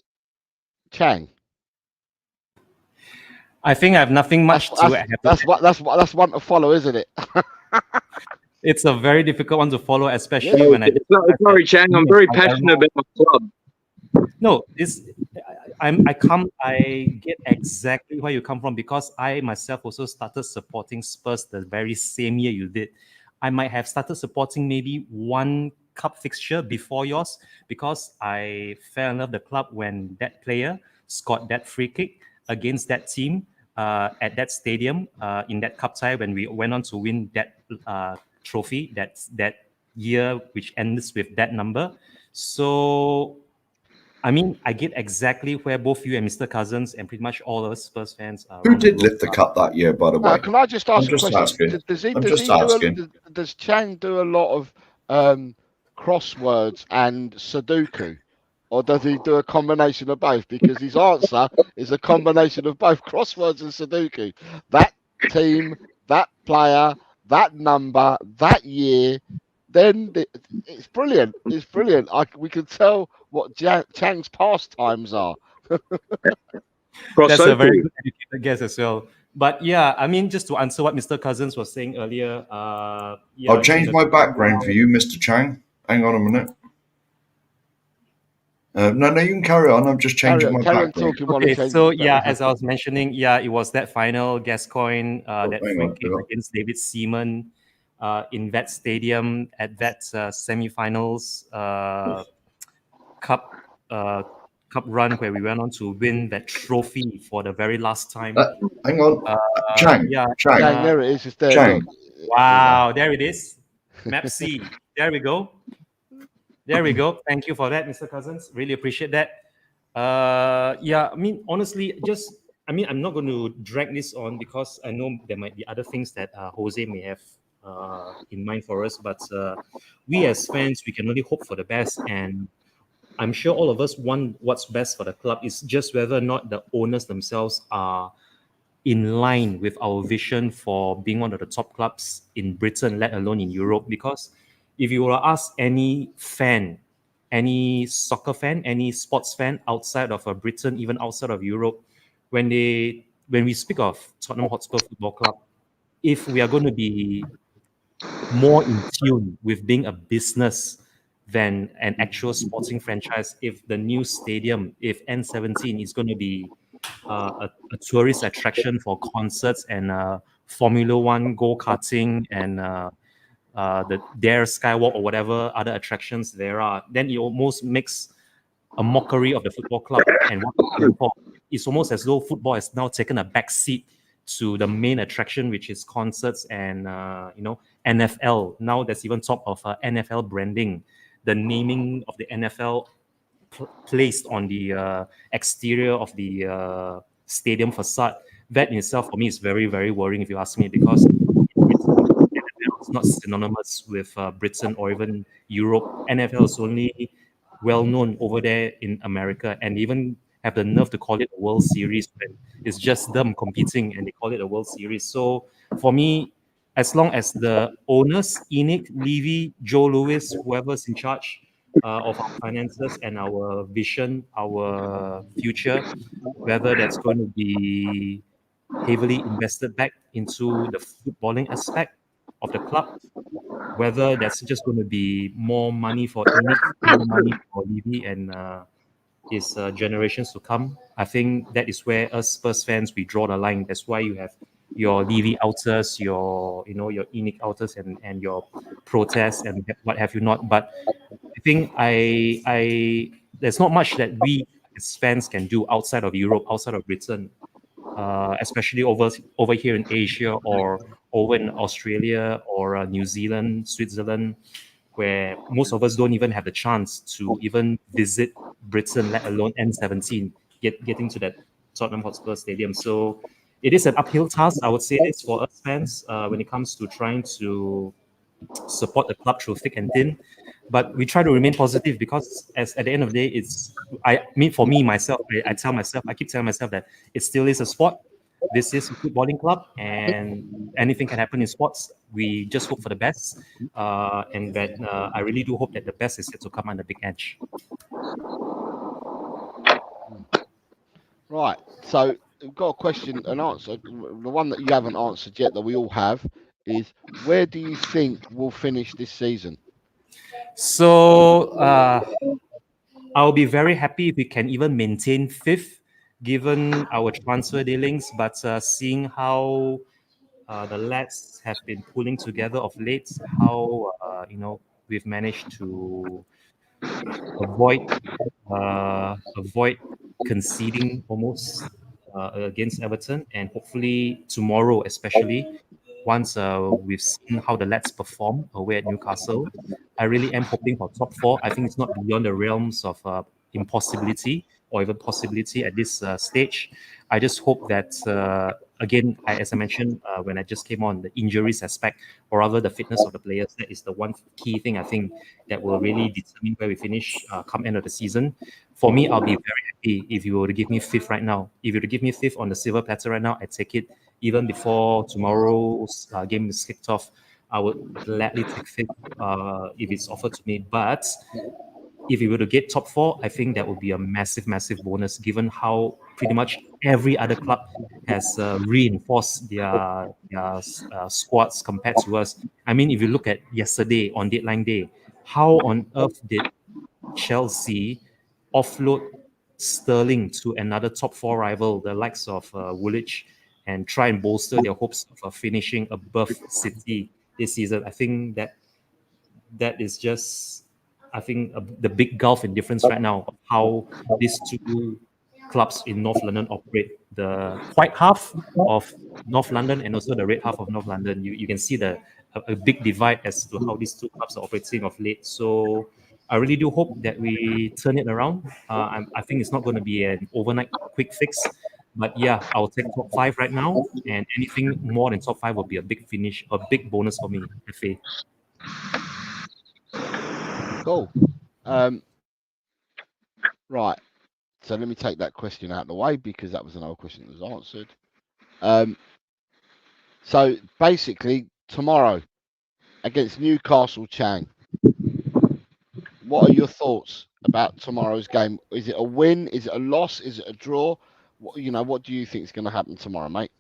Chang. I think I have nothing much to add. That's one to follow, isn't it? It's a very difficult one to follow, especially when I. Sorry, Chang. I'm very passionate about my club. No, I get exactly where you come from, because I myself also started supporting Spurs the very same year you did. I might have started supporting maybe one cup fixture before yours, because I fell in love with the club when that player scored that free kick against that team at that stadium in that cup tie when we went on to win that trophy that year, which ends with that number. So, I mean, I get exactly where both you and Mr. Cousins and pretty much all of us Spurs fans are. Who did lift the cup that year, by the way? Can I just ask a question? Does Chang do a lot of crosswords and Sudoku? Or does he do a combination of both? Because his answer is a combination of both crosswords and Sudoku. That team, that player, that number, that year, then it's brilliant. It's brilliant. We can tell what Chang's pastimes are. That's a very good educated guess as well. But yeah, I mean, just to answer what Mr. Cousins was saying earlier. I'll change my background for you, Mr. Chang. Hang on a minute. No, you can carry on. I'm just changing my background. Okay, so yeah, as I was mentioning, it was that final Gascoigne, that free kick against David Seaman in that stadium at that semi-finals cup run where we went on to win that trophy for the very last time. Hang on, Chang. Chang, there it is. It's there. Chang. Wow, there it is. Map C. There we go. There we go. Thank you for that, Mr. Cousins. Really appreciate that. I mean, honestly, I'm not going to drag this on because I know there might be other things that Jose may have in mind for us. But we as fans, we can only hope for the best. And I'm sure all of us want what's best for the club. It's just whether or not the owners themselves are in line with our vision for being one of the top clubs in Britain, let alone in Europe. Because if you were to ask any fan, any soccer fan, any sports fan outside of Britain, even outside of Europe, when we speak of Tottenham Hotspur Football Club, if we are going to be more in tune with being a business than an actual sporting franchise, if the new stadium, if N17 is going to be a tourist attraction for concerts and Formula One go-karting and the Dare Skywalk or whatever other attractions there are, then it almost makes a mockery of the football club and what we stand for. It's almost as though football has now taken a back seat to the main attraction, which is concerts and NFL. Now there's even talk of NFL branding, the naming of the NFL placed on the exterior of the stadium facade. That in itself, for me, is very, very worrying, if you ask me, because it's not synonymous with Britain or even Europe. NFL is only well known over there in America, and even have the nerve to call it a World Series when it's just them competing and they call it a World Series. So for me, as long as the owners, Enoch, Levy, Joe Lewis, whoever's in charge of our finances and our vision, our future, whether that's going to be heavily invested back into the footballing aspect of the club, whether that's just going to be more money for Enoch, more money for Levy and his generations to come. I think that is where us Spurs fans, we draw the line. That's why you have your Levy outers, your Enoch outers and your protests and what have you not. But I think there's not much that we as fans can do outside of Europe, outside of Britain, especially over here in Asia or over in Australia or New Zealand, Switzerland, where most of us don't even have the chance to even visit Britain, let alone N17, getting to that Tottenham Hotspur Stadium. So it is an uphill task, I would say this, for us fans when it comes to trying to support the club through thick and thin. But we try to remain positive because at the end of the day, I keep telling myself that it still is a sport. This is a footballing club, and anything can happen in sports. We just hope for the best, and that I really do hope that the best is yet to come on the big edge. Right. So we've got a question and answer. The one that you haven't answered yet, that we all have, is where do you think we'll finish this season? So I'll be very happy if we can even maintain fifth, given our transfer dealings. But seeing how the lads have been pulling together of late, how we've managed to avoid conceding almost against Everton, and hopefully tomorrow, especially once we've seen how the lads perform away at Newcastle, I really am hoping for top four. I think it's not beyond the realms of impossibility or even possibility at this stage. I just hope that, again, as I mentioned when I just came on, the injuries aspect, or rather the fitness of the players, that is the one key thing I think that will really determine where we finish come end of the season. For me, I'll be very happy if you were to give me fifth right now. If you were to give me fifth on the silver platter right now, I'd take it. Even before tomorrow's game is kicked off, I would gladly take fifth if it's offered to me. But if we were to get top four, I think that would be a massive, massive bonus, given how pretty much every other club has reinforced their squads compared to us. I mean, if you look at yesterday on deadline day, how on earth did Chelsea offload Sterling to another top four rival, the likes of Woolwich, and try and bolster their hopes of finishing above City this season? I think that is just, the big gulf in difference right now of how these two clubs in North London operate. The white half of North London and also the red half of North London. You can see a big divide as to how these two clubs are operating of late. So I really do hope that we turn it around. I think it's not going to be an overnight quick fix. But yeah, I'll take top five right now, and anything more than top five will be a big finish, a big bonus for me, FA. Cool. Right. So let me take that question out of the way, because that was another question that was answered. So basically, tomorrow against Newcastle, Chang. What are your thoughts about tomorrow's game? Is it a win? Is it a loss? Is it a draw? What do you think is going to happen tomorrow, mate?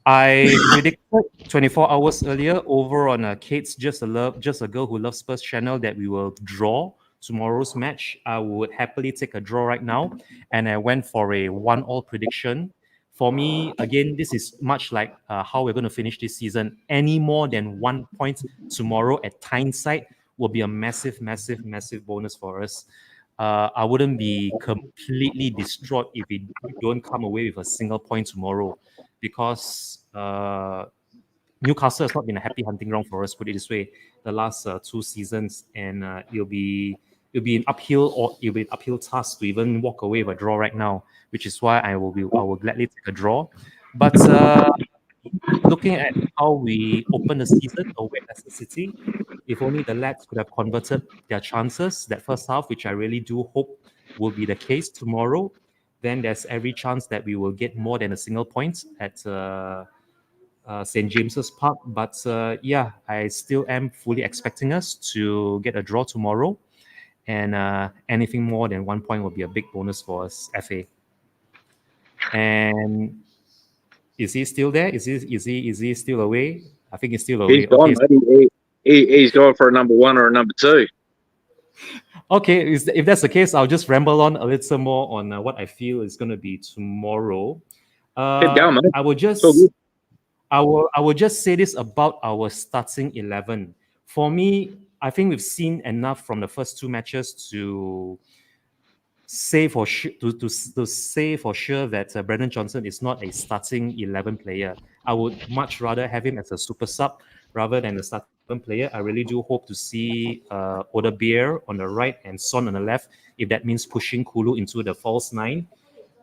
I predicted 24 hours earlier over on Kate's Just a Girl Who Loves Spurs channel that we will draw tomorrow's match. I would happily take a draw right now, and I went for a 1-1 prediction. For me, again, this is much like how we're going to finish this season. Any more than 1 point tomorrow at Tyneside will be a massive, massive, massive bonus for us. I wouldn't be completely distraught if we don't come away with a single point tomorrow, because Newcastle has not been a happy hunting ground for us, put it this way, the last 2 seasons, and it'll be an uphill task to even walk away with a draw right now, which is why I will gladly take a draw. But looking at how we open the season away at Leicester City, if only the lads could have converted their chances that first half, which I really do hope will be the case tomorrow, then there's every chance that we will get more than a single point at St. James's Park. But I still am fully expecting us to get a draw tomorrow, and anything more than 1 point will be a big bonus for us, FA. And is he still there? Is he still away? I think he's still away. He's gone, mate. He's going for a number 1 or a number 2. Okay, if that's the case, I'll just ramble on a little more on what I feel is going to be tomorrow. Keep going, mate. I will just say this about our starting 11. For me, I think we've seen enough from the first 2 matches to say for sure that Brendan Johnson is not a starting 11 player. I would much rather have him as a super sub rather than a starting player. I really do hope to see Odebeer on the right and Son on the left, if that means pushing Kulu into the false 9.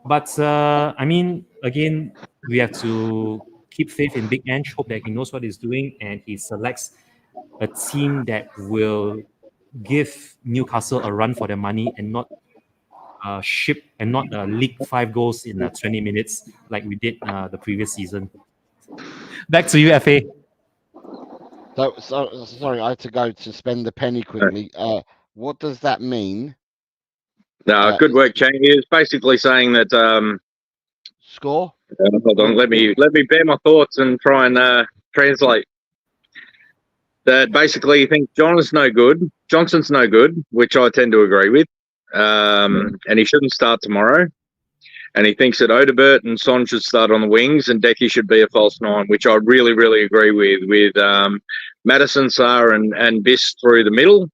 But again, we have to keep faith in Big Ange, hope that he knows what he's doing, and he selects a team that will give Newcastle a run for their money and not leak 5 goals in 20 minutes like we did the previous season. Back to you, FA. So sorry, I had to go to spend the penny quickly. What does that mean? No, good work, Chang. He was basically saying that. Score. Hold on, let me bear my thoughts and try and translate. That basically he thinks Johnson's no good, which I tend to agree with. And he shouldn't start tomorrow. And he thinks that Odebeer and Son should start on the wings and Decky should be a false 9, which I really, really agree with Madison, Sarr and Biss through the middle.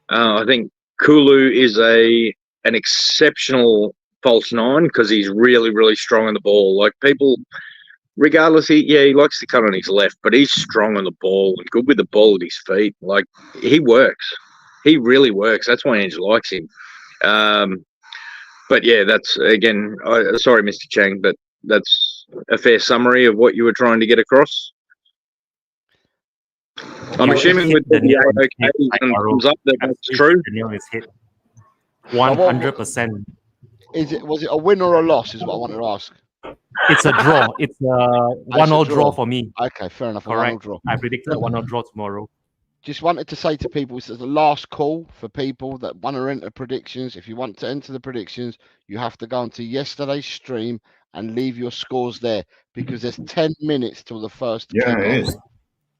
I think Kulu is an exceptional false 9 because he's really, really strong on the ball. Like, people, regardless, he likes to cut on his left, but he's strong on the ball and good with the ball at his feet. Like, he works. He really works. That's why Ange likes him. But yeah, that's, again, sorry, Mr. Chang, but that's a fair summary of what you were trying to get across. I'm assuming with the thumbs up that's true. 100%. Was it a win or a loss? Is what I wanted to ask. It's a draw. It's a 1-1 draw for me. Okay, fair enough. Correct. 1-1 draw. I predicted a 1-1 draw tomorrow. Just wanted to say to people, this is the last call for people that want to enter predictions. If you want to enter the predictions, you have to go onto yesterday's stream and leave your scores there, because there's 10 minutes till the first kickoff. Yeah, it is.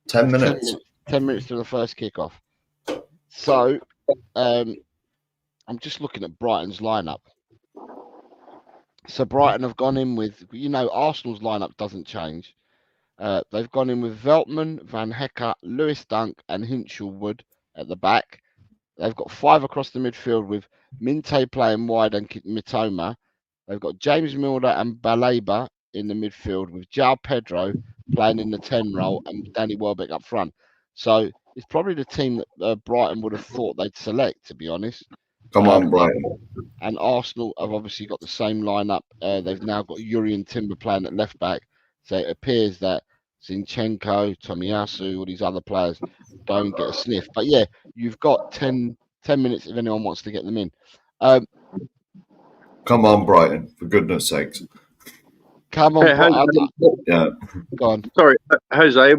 10 minutes. 10 minutes till the first kickoff. So, I'm just looking at Brighton's lineup. So Brighton have gone in with, Arsenal's lineup doesn't change. They've gone in with Veltman, Van Hecke, Lewis Dunk, and Hinchelwood at the back. They've got 5 across the midfield with Minte playing wide and Mitoma. They've got James Milner and Baleba in the midfield with João Pedro playing in the 10 role and Danny Welbeck up front. So it's probably the team that Brighton would have thought they'd select, to be honest. Come on, Brighton. And Arsenal have obviously got the same lineup. They've now got Yuri and Timber playing at left back. So it appears that Zinchenko, Tomiyasu, all these other players don't get a sniff. But yeah, you've got 10 minutes if anyone wants to get them in. Come on, Brighton, for goodness sakes. Come on, Hey, Yeah. go on. sorry, Jose. Are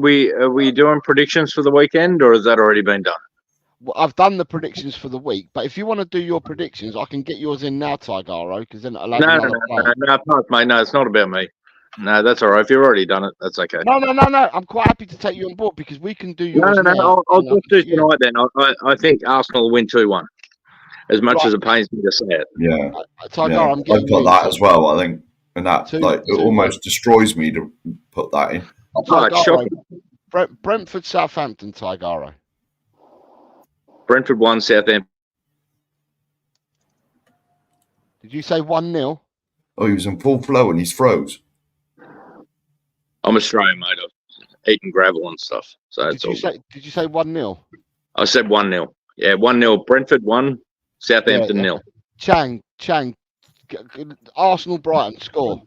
we doing predictions for the weekend, or has that already been done? Well, I've done the predictions for the week, but if you want to do your predictions, I can get yours in now, Tigaro, because then it'll have No, another player. no, mate. No, it's not about me. No, that's all right. If you've already done it, that's okay. No. I'm quite happy to take you on board because we can do yours No. now. I'll and just do you. tonight then. I think Arsenal will win 2-1. As much Right. as it pains me to say it. Yeah. Tigaro, Yeah. I'm I getting put you. that as well, I think. And that Two- it two, almost destroys me to put that in. Oh, it's Tigaro, shocking. Brentford, Southampton, Tigaro. Brentford 1, Southampton. Did you say 1-0? Oh, he was in full flow and he's froze. I'm Australian, mate. I've eaten gravel and stuff. So it's all good. Did you say 1-0? I said 1-0. Yeah, 1-0. Brentford 1, Southampton Yeah. 0. Chang, Arsenal, Brighton, score.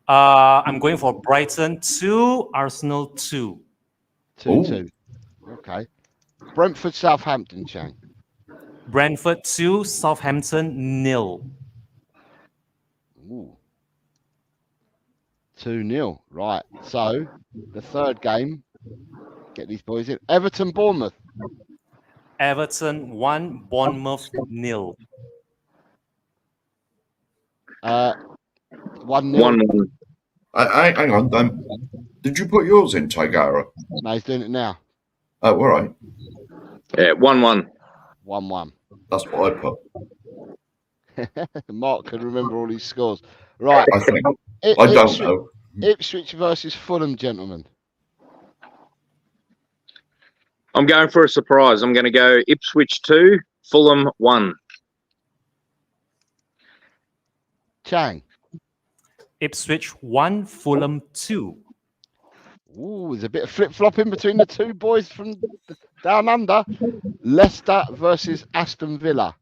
I'm going for Brighton 2, Arsenal 2. 2-2. Okay. Brentford, Southampton, Chang. Brentford 2, Southampton 0. Ooh. 2-0. Right. So, the third game. Get these boys in. Everton, Bournemouth. Everton 1, Bournemouth 0. 1-0. 1-1. Hang on. Did you put yours in, Tigara? No, he's doing it now. Oh, all right. Yeah, 1-1. 1-1. That's what I put. Mark can remember all these scores. Right. I think. I don't know. Ipswich versus Fulham, gentlemen. I'm going for a surprise. I'm going to go Ipswich 2, Fulham 1. Chang. Ipswich 1, Fulham 2. Ooh, there's a bit of flip-flopping between the two boys from down under. Leicester versus Aston Villa.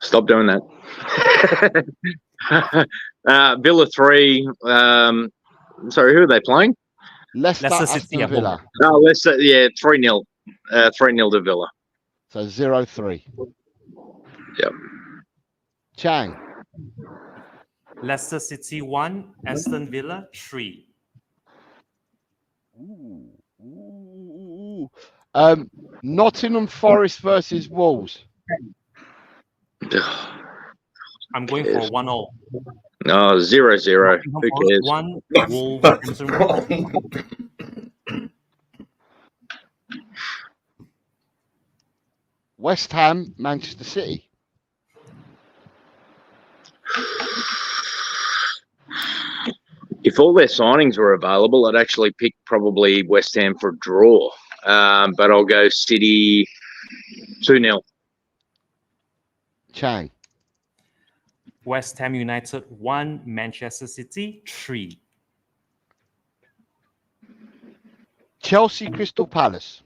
Stop doing that. Villa 3. Sorry, who are they playing? Leicester City Aston at Villa. home. Oh, Leicester. Yeah, 3-0. 3-0 to Villa. So 0-3. Yep. Chang. Leicester City 1, Aston Villa 3. Ooh. Nottingham Forest versus Wolves. I'm going for 1-0. No, 0-0. Who cares? 1, Wolverhampton 1. West Ham, Manchester City. If all their signings were available, I'd actually pick probably West Ham for a draw. But I'll go City 2-0. Chang. West Ham United 1, Manchester City 3. Chelsea Crystal Palace.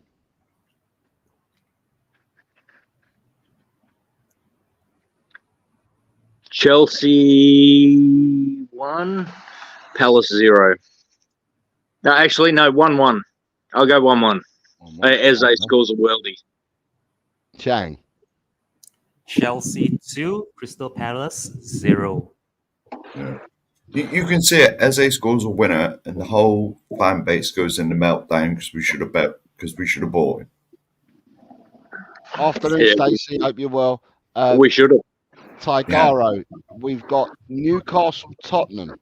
Chelsea 1, Palace 0. No, actually, no, 1-1. I'll go 1-1. Eze scores a worldie. Chang. Chelsea 2, Crystal Palace 0. Yeah. You can see it. Eze scores a winner, and the whole fan base goes into meltdown because we should have bought him. Afternoon, Yeah. Stacey. Hope you're well. We should have. Tigaro, we've got Newcastle, Tottenham.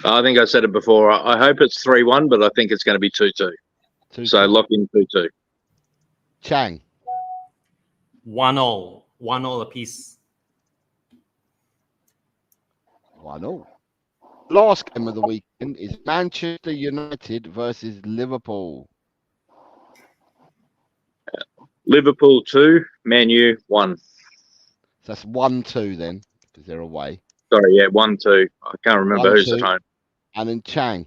I think I said it before. I hope it's 3-1, but I think it's going to be 2-2. So lock in 2-2. Chang. 1-0. 1-0 apiece. 1-0. Last game of the weekend is Manchester United versus Liverpool. Liverpool 2, Man U 1. So that's 1-2 then, because they're away. Sorry, yeah, 1-2. I can't remember who's at 1-2. home. And then Chang.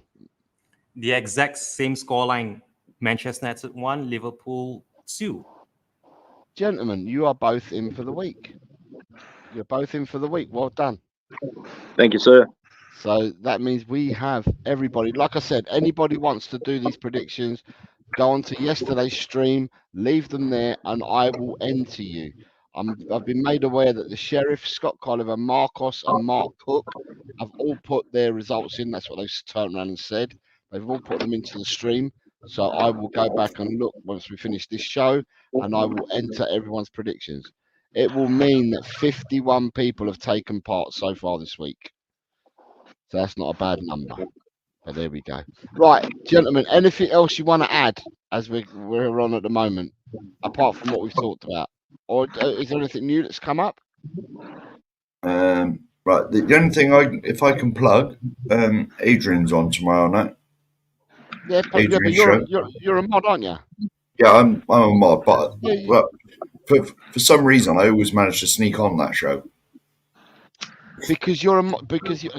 The exact same scoreline. Manchester United 1, Liverpool 2. Gentlemen, you are both in for the week. You're both in for the week. Well done. Thank you, sir. So that means we have everybody. Like I said, anybody wants to do these predictions, go on to yesterday's stream, leave them there, and I will enter you. I've been made aware that the Sheriff, Scott Colliver, Marcos, and Mark Cook have all put their results in. That's what they've turned around and said. They've all put them into the stream. So I will go back and look once we finish this show, and I will enter everyone's predictions. It will mean that 51 people have taken part so far this week. So that's not a bad number. But there we go. Right, gentlemen, anything else you want to add as we're on at the moment, apart from what we've talked about? Or is there anything new that's come up? Right, the only thing if I can plug, Adrian's on tomorrow night. Yeah, but you're a mod, aren't you? Yeah, I'm a mod, but well, for some reason I always manage to sneak on that show. Because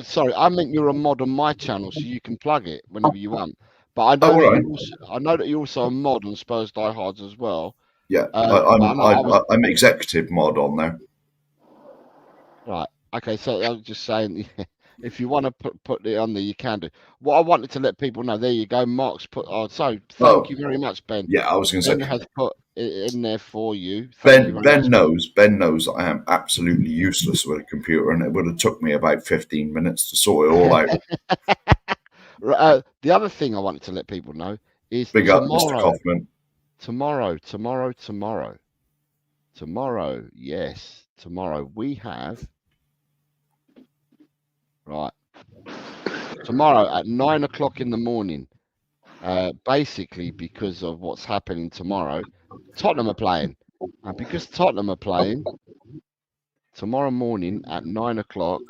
sorry, I meant you're a mod on my channel, so you can plug it whenever you want. But I know I know that you're also a mod on Spurs Diehards as well. Yeah, I'm executive mod on there. Right. Okay. So I was just saying, if you want to put it on there, you can do. What I wanted to let people know. There you go. Mark's put. Oh, so thank you very much, Ben. Yeah, I was going to say. Ben has put it in there for you. Ben knows that I am absolutely useless with a computer, and it would have took me about 15 minutes to sort it all out. The other thing I wanted to let people know is big up, Mr. Kaufman. Tomorrow, yes, tomorrow we have tomorrow at 9 o'clock in the morning. Basically, because of what's happening tomorrow, Tottenham are playing, and because Tottenham are playing tomorrow morning at 9 o'clock,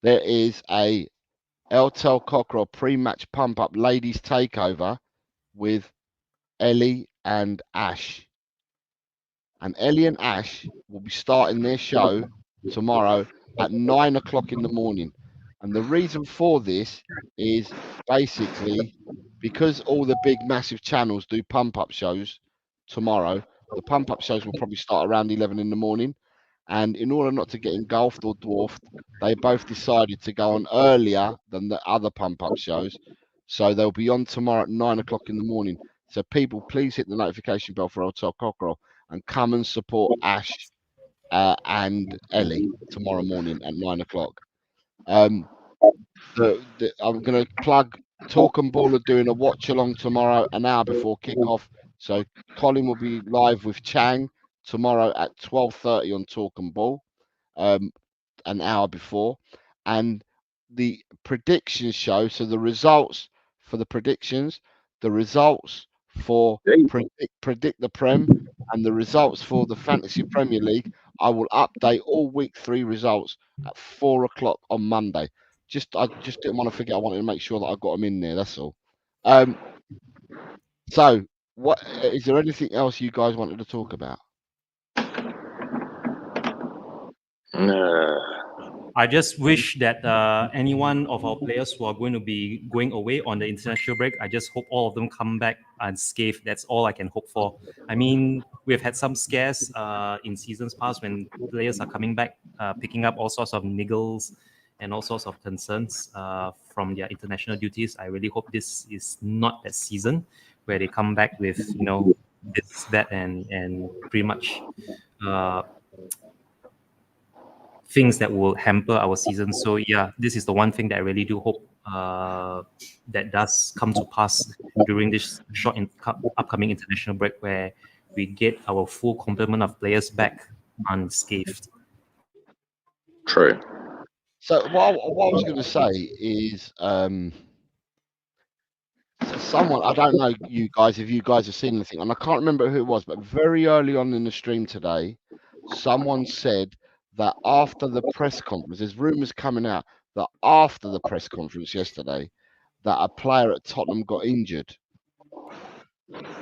there is a Tel Cockerel pre-match pump-up ladies takeover with Ellie and Ash. And Ellie and Ash will be starting their show tomorrow at 9 o'clock in the morning. And the reason for this is basically because all the big massive channels do pump-up shows tomorrow. The pump-up shows will probably start around 11 in the morning. And in order not to get engulfed or dwarfed, they both decided to go on earlier than the other pump-up shows. So they'll be on tomorrow at 9 o'clock in the morning. So people, please hit the notification bell for Tel Cockerel and come and support Ash and Ellie tomorrow morning at 9 o'clock. I'm going to plug Talk and Ball are doing a watch along tomorrow, an hour before kickoff. So Colin will be live with Chang tomorrow at 12:30 on Talk and Ball, an hour before, and the prediction show. So the results for the predictions, the results for predict the Prem, and the results for the Fantasy Premier League. I will update all week 3 results at 4 o'clock on Monday. I just didn't want to forget. I wanted to make sure that I got them in there. That's all. So, what is there anything else you guys wanted to talk about? I just wish that any one of our players who are going to be going away on the international break, I just hope all of them come back unscathed. That's all I can hope for. I mean, we've had some scares in seasons past when players are coming back, picking up all sorts of niggles and all sorts of concerns from their international duties. I really hope this is not that season where they come back with, this, that, and pretty much things that will hamper our season. So yeah, this is the one thing that I really do hope that does come to pass during this short upcoming international break, where we get our full complement of players back unscathed. True. So what I was going to say is, someone, I don't know you guys, if you guys have seen anything, and I can't remember who it was, but very early on in the stream today, someone said that after the press conference, there's rumours coming out that after the press conference yesterday, that a player at Tottenham got injured.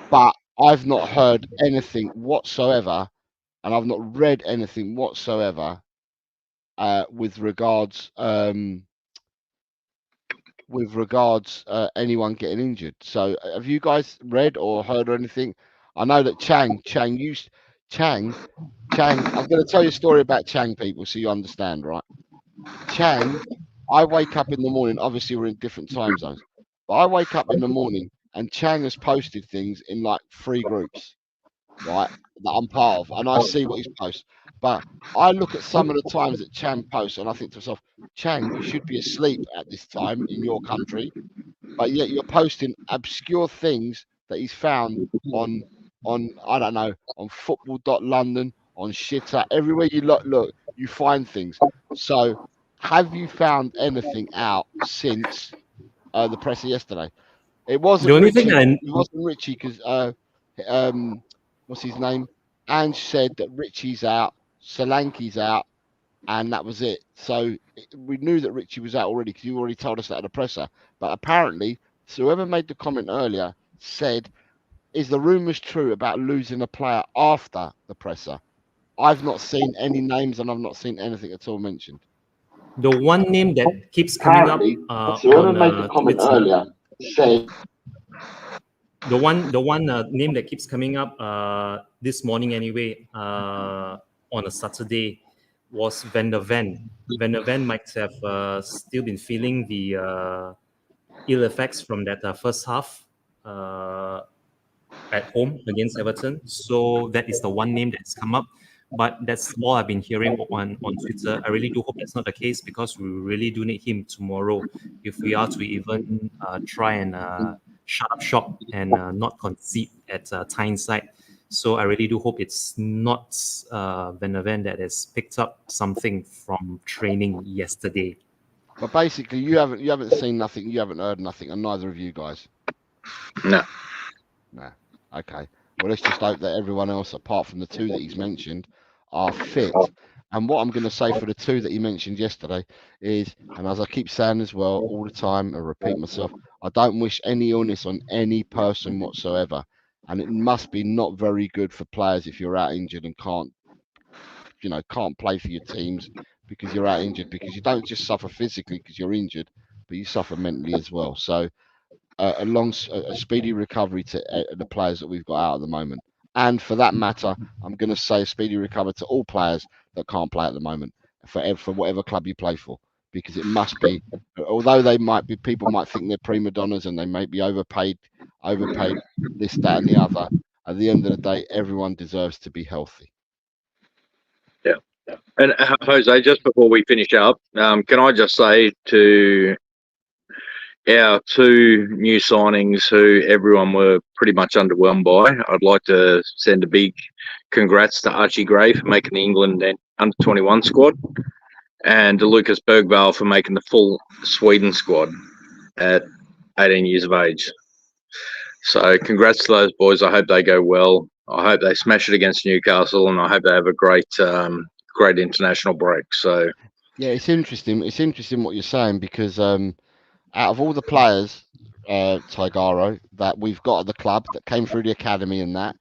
But I've not heard anything whatsoever, and I've not read anything whatsoever with regards anyone getting injured. So have you guys read or heard or anything? I know that Chang, I'm going to tell you a story about Chang, people, so you understand, right? Chang, I wake up in the morning, obviously we're in different time zones, but I wake up in the morning and Chang has posted things in like 3 groups. right, that I'm part of, and I see what he's posts. But I look at some of the times that Chan posts, and I think to myself, Chan, you should be asleep at this time in your country, but yet you're posting obscure things that he's found on I don't know, on football.london, on Shitter, everywhere you look, you find things. So have you found anything out since the presser yesterday? It wasn't The only Richie. thing It wasn't Richie because what's his name? Ange said that Richie's out, Solanke's out, and that was it. So we knew that Richie was out already because you already told us that at the presser. But apparently, so whoever made the comment earlier said, "Is the rumours true about losing a player after the presser?" I've not seen any names, and I've not seen anything at all mentioned. the one name that keeps coming up so whoever on made the comment Twitter, earlier said the one name that keeps coming up this morning anyway on a Saturday was Van der Ven. Van der Ven might have still been feeling the ill effects from that first half at home against Everton. So that is the one name that's come up. But that's all I've been hearing on Twitter. I really do hope that's not the case because we really do need him tomorrow if we are to even try and shut up shop and not concede at Tyneside. So I really do hope it's not Van der Ven that has picked up something from training yesterday. But basically, you haven't seen nothing, you haven't heard nothing, and neither of you guys. No. No. Okay. Well, let's just hope that everyone else, apart from the two that he's mentioned, are fit. And what I'm going to say for the two that he mentioned yesterday is, and as I keep saying as well all the time, I repeat myself, I don't wish any illness on any person whatsoever. And it must be not very good for players if you're out injured and can't play for your teams because you're out injured, because you don't just suffer physically because you're injured, but you suffer mentally as well. So a speedy recovery to the players that we've got out at the moment. And for that matter, I'm going to say a speedy recovery to all players that can't play at the moment for whatever club you play for, because it must be, although people might think they're prima donnas and they may be overpaid this, that, and the other. At the end of the day, everyone deserves to be healthy. Yeah. And Jose, just before we finish up, can I just say to our two new signings who everyone were pretty much underwhelmed by, I'd like to send a big congrats to Archie Gray for making the England under-21 squad and to Lucas Bergvall for making the full Sweden squad at 18 years of age. So congrats to those boys. I hope they go well. I hope they smash it against Newcastle, and I hope they have a great international break. So yeah, it's interesting. It's interesting what you're saying because out of all the players, Tigaro, that we've got at the club that came through the academy and that,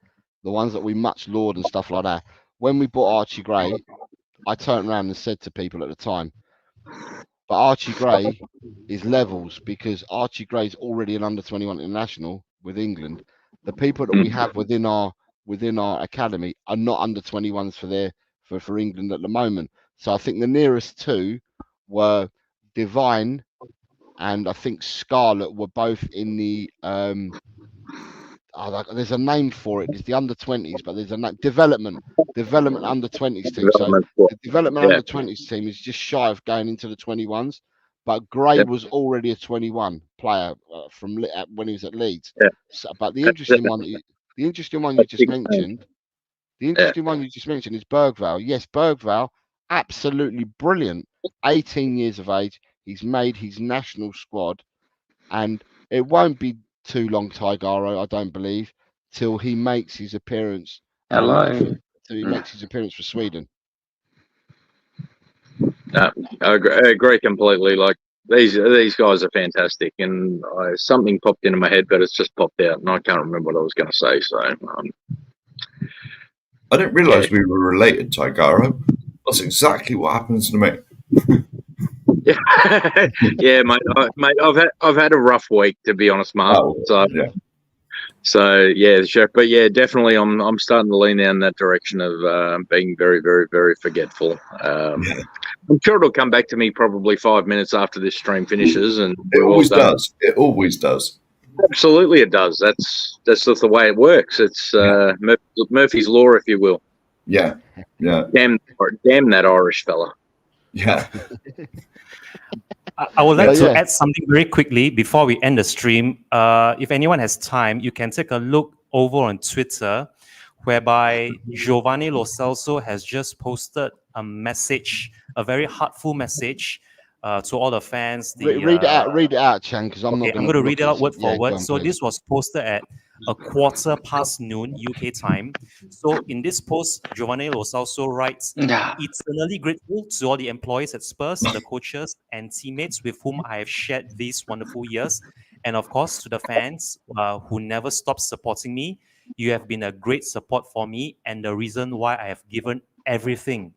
the ones that we much laud and stuff like that, when we bought Archie Gray, I turned around and said to people at the time, but Archie Gray is levels because Archie Gray's already an under-21 international with England. The people that we have within our academy are not under-21s for England at the moment. So I think the nearest two were Divine and I think Scarlett were both in the there's a name for it. It's the under-20s, but there's a development under-20s team. So the development under-20s team is just shy of going into the 21s. But Gray was already a 21 player from when he was at Leeds. Yeah. So, but the interesting one you just mentioned is Bergvall. Yes, Bergvall, absolutely brilliant. 18 years of age. He's made his national squad, and it won't be too long, Tigaro, I don't believe, till he makes his appearance. Till he makes his appearance for Sweden. No, I agree completely. Like these guys are fantastic, and something popped into my head, but it's just popped out, and I can't remember what I was going to say. So I didn't realise we were related, Tigaro. That's exactly what happens to me. Yeah, mate. I've had a rough week, to be honest, Mark. So yeah, sure. But yeah, definitely, I'm starting to lean down that direction of being very, very, very forgetful. I'm sure it'll come back to me probably 5 minutes after this stream finishes, and it always does. It always does. Absolutely, it does. That's just the way it works. It's Murphy's law, if you will. Yeah. Damn that Irish fella. Yeah. I would like to Yeah. add something very quickly before we end the stream. If anyone has time, you can take a look over on Twitter, whereby Giovanni Lo Celso has just posted a message, a very heartful message to all the fans. Read it out, Chan, because I'm okay, not I'm going to read it out word Yeah, for word. go on, So please. this was posted at noon UK time. So in this post, Giovanni Lo Celso writes, eternally grateful to all the employees at Spurs, the coaches and teammates with whom I have shared these wonderful years. And of course, to the fans who never stopped supporting me. You have been a great support for me and the reason why I have given everything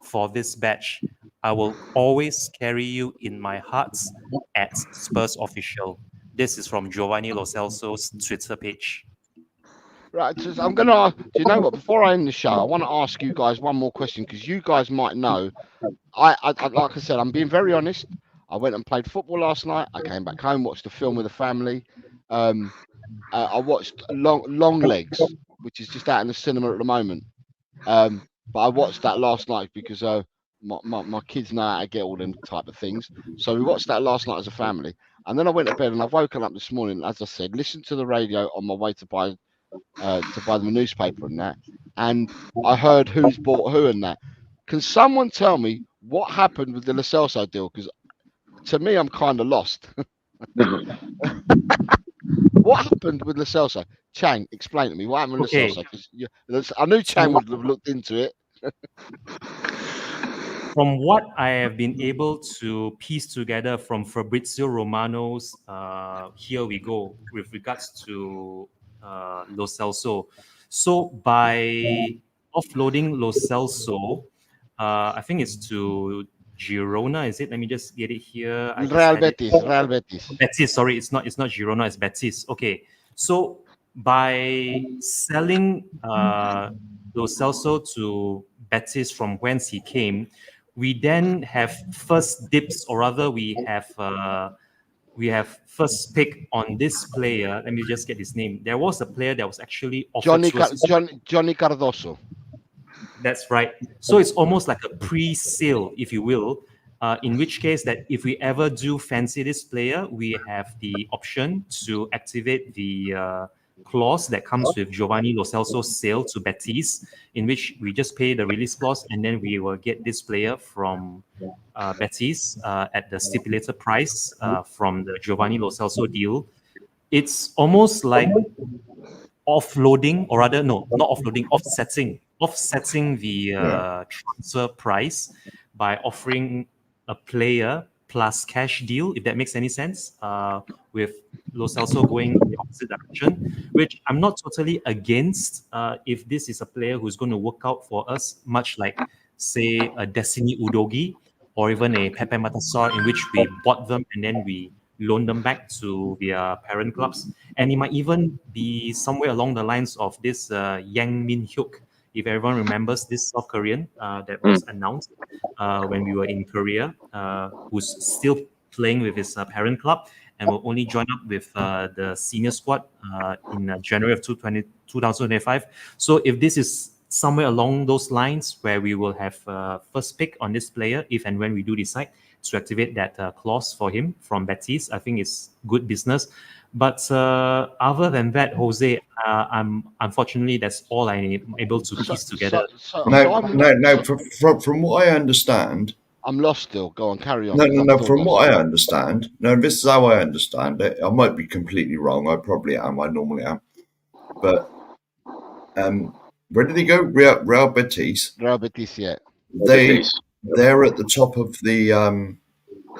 for this badge. I will always carry you in my heart at Spurs Official. This is from Giovanni Lo Celso's Twitter page. Right, so I'm going to ask, do you know what, before I end the show, I want to ask you guys one more question, because you guys might know, I like I said, I'm being very honest. I went and played football last night. I came back home, watched a film with the family. I watched Long Legs, which is just out in the cinema at the moment. But I watched that last night because my kids know how to get all them type of things. So we watched that last night as a family. And then I went to bed and I've woken up this morning, as I said, listened to the radio on my way to buy the newspaper and that. And I heard who's bought who and that. Can someone tell me what happened with the Lo Celso deal? Because to me, I'm kind of lost. What happened with Lo Celso? Chang, explain to me what happened with Lo Celso. Because I knew Chang would have looked into it. From what I have been able to piece together from Fabrizio Romano's Here We Go with regards to Lo Celso. So by offloading Lo Celso, I think it's to Girona, is it? Let me just get it here. Real Betis. Betis, sorry, it's not Girona, it's Betis. Okay. So by selling Lo Celso to Betis from whence he came, we then have first dibs, or rather we have first pick on this player. Let me just get his name. There was a player that was actually offered Johnny Cardoso. That's right. So it's almost like a pre-sale, if you will, in which case that if we ever do fancy this player, we have the option to activate the clause that comes with Giovanni Lo Celso's sale to Betis, in which we just pay the release clause and then we will get this player from Betis at the stipulated price from the Giovanni Lo Celso deal. It's almost like offloading, or rather, no, not offloading, offsetting the transfer price by offering a player plus cash deal, if that makes any sense, with Lo Celso going in the opposite direction, which I'm not totally against if this is a player who's going to work out for us, much like, say, a Destiny Udogi or even a Pepe Matassar, in which we bought them and then we loan them back to their parent clubs. And it might even be somewhere along the lines of this Yang Minhyoku, if everyone remembers this South Korean that was announced when we were in Korea, who's still playing with his parent club and will only join up with the senior squad in January of 2025. So if this is somewhere along those lines where we will have first pick on this player, if and when we do decide to activate that clause for him from Betis, I think it's good business. But other than that, Jose, unfortunately, that's all I'm able to piece together. No. From what I understand, I'm lost still. Go on, carry on. No. From what I understand, this is how I understand it. I might be completely wrong. I probably am. I normally am. But where did he go? Real Betis. Real Betis, yeah. They're at the top of the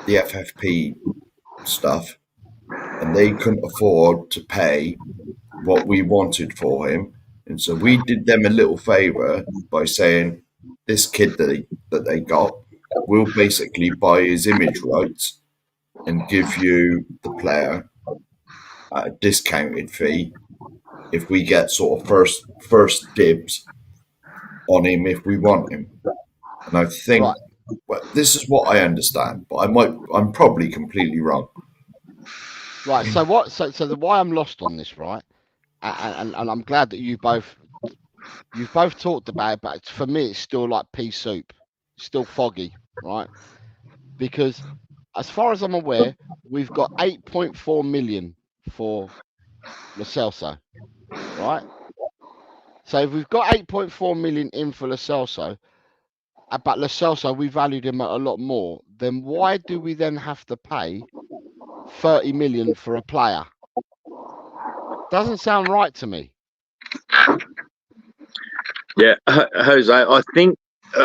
FFP stuff, and they couldn't afford to pay what we wanted for him, and so we did them a little favor by saying this kid that they got will basically buy his image rights and give you the player at a discounted fee if we get sort of first dibs on him if we want him. And I think well, this is what I understand, but I'm probably completely wrong. Right. So what? So the why I'm lost on this, right? And I'm glad that you've both talked about it, but for me, it's still like pea soup, still foggy, right? Because as far as I'm aware, we've got 8.4 million for Lo Celso, right? So if we've got 8.4 million in for Lo Celso, but Lo Celso, we valued him at a lot more, then why do we then have to pay 30 million for a player? Doesn't sound right to me. Yeah, Jose, I think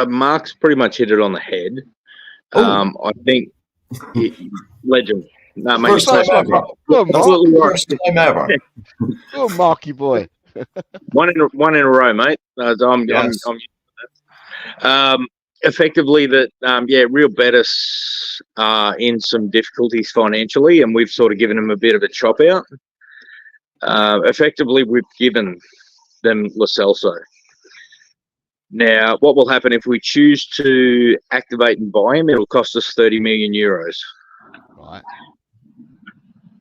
Mark's pretty much hit it on the head. I think legend. No, mate, First time ever. absolutely right. First time ever. Oh, Marky boy. One in a row, mate. Effectively, that Real Betis are in some difficulties financially, and we've sort of given them a bit of a chop out. Effectively, we've given them Lo Celso. Now, what will happen if we choose to activate and buy him? It'll cost us 30 million euros. Right.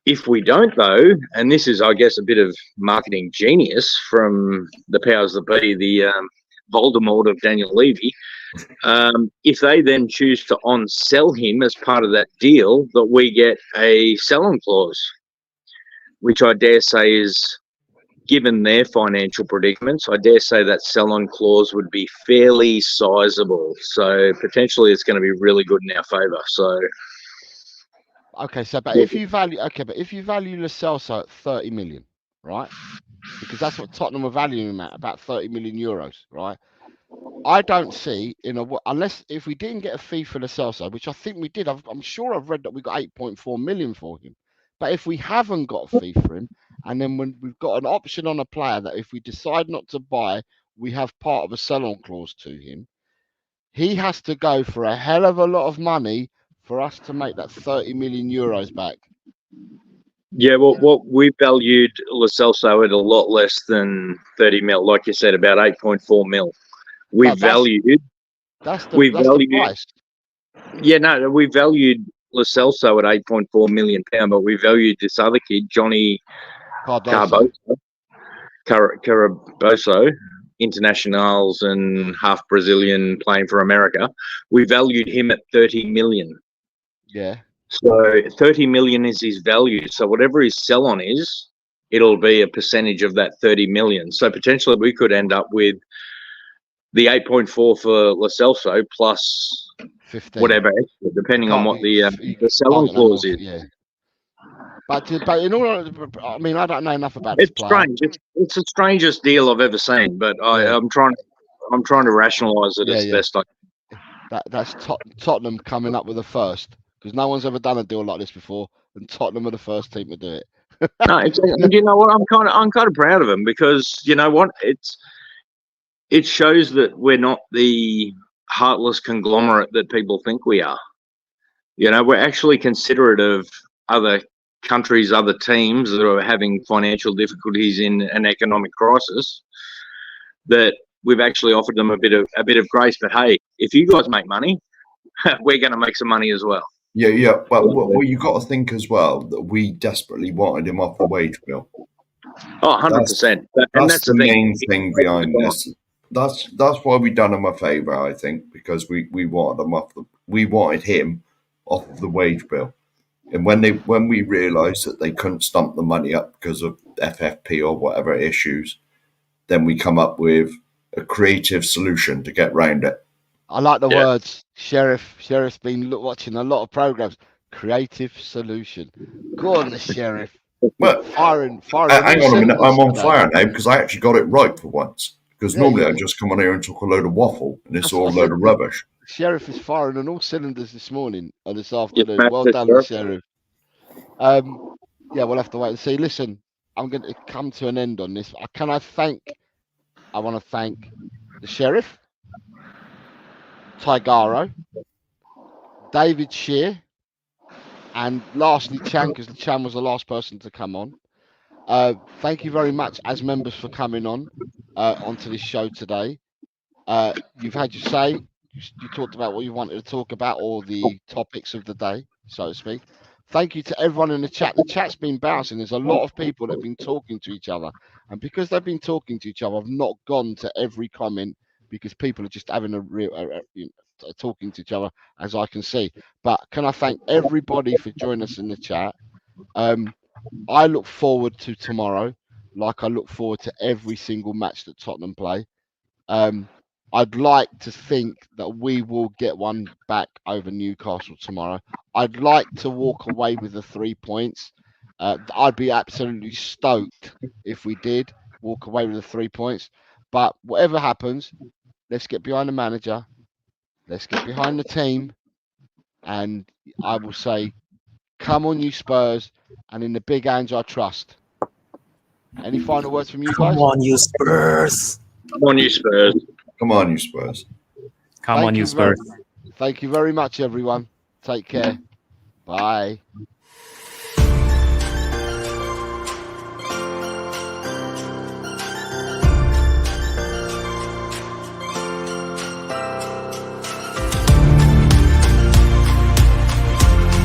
If we don't, though, and this is, I guess, a bit of marketing genius from the powers that be, the Voldemort of Daniel Levy, if they then choose to on-sell him as part of that deal, that we get a sell-on clause, which I dare say is, given their financial predicaments, I dare say that sell-on clause would be fairly sizable. So potentially it's going to be really good in our favour. So, okay, but if you value Lo Celso at 30 million, right? Because that's what Tottenham are valuing him at, about 30 million euros, right? I don't see unless if we didn't get a fee for Lo Celso, which I think we did. I'm sure I've read that we got 8.4 million for him. But if we haven't got a fee for him, and then when we've got an option on a player that if we decide not to buy, we have part of a sell-on clause to him, he has to go for a hell of a lot of money for us to make that 30 million euros back. Yeah, well, what we valued Lo Celso at a lot less than 30 mil, like you said, about 8.4 mil. That's the price. Yeah, no, we valued Lo Celso at £8.4 million, but we valued this other kid, Johnny Caraboso, internationals and half Brazilian playing for America. We valued him at 30 million. Yeah. So 30 million is his value. So whatever his sell on is, it'll be a percentage of that 30 million. So potentially we could end up with the 8.4 for Lo Celso plus 15. Whatever extra, depending on what the sell-on clause is. Yeah. But in all, I mean, I don't know enough about this player. Strange. It's the strangest deal I've ever seen. But I'm trying to rationalise it as best I can. That's Tottenham coming up with the first, because no one's ever done a deal like this before, and Tottenham are the first team to do it. No, exactly. And you know what? I'm kind of proud of them, because you know what? It shows that we're not the heartless conglomerate that people think we are. You know, we're actually considerate of other countries, other teams that are having financial difficulties in an economic crisis, that we've actually offered them a bit of grace. But hey, if you guys make money, we're going to make some money as well. Yeah. Well, you got to think as well that we desperately wanted him off the wage bill. Oh, 100%. That's the main thing behind this. That's why we done him a favour, I think, because we wanted him off the wage bill. And when we realised that they couldn't stump the money up because of FFP or whatever issues, then we come up with a creative solution to get round it. I like the words. Sheriff's been watching a lot of programs. Creative solution. Go on, the Sheriff. Well, firing. Hang on a minute. I'm on fire now because I actually got it right for once. Because normally I just come on here and talk a load of waffle, and it's all a load of rubbish. Sheriff is firing on all cylinders this morning or this afternoon. Well done, Sheriff. We'll have to wait and see. Listen, I'm going to come to an end on this. I want to thank the Sheriff, Tigaro, David Shear, and lastly Chan, because Chan was the last person to come on. Thank you very much as members for coming onto this show today. You've had your say. You talked about what you wanted to talk about, or the topics of the day, so to speak. thank you to everyone in the chat. The chat's been bouncing. There's a lot of people that have been talking to each other. And because they've been talking to each other, I've not gone to every comment because people are just having a real talking to each other, as I can see. But can I thank everybody for joining us in the chat? I look forward to tomorrow, like I look forward to every single match that Tottenham play. I'd like to think that we will get one back over Newcastle tomorrow. I'd like to walk away with the 3 points. I'd be absolutely stoked if we did walk away with the 3 points. But whatever happens, let's get behind the manager. Let's get behind the team. And I will say, come on, you Spurs. And in the big hands, I trust. Any final words from you guys? Come on, you Spurs. Come on, you Spurs. Come on, you Spurs. Come on, you Spurs. Thank you very much, everyone. Take care. Bye.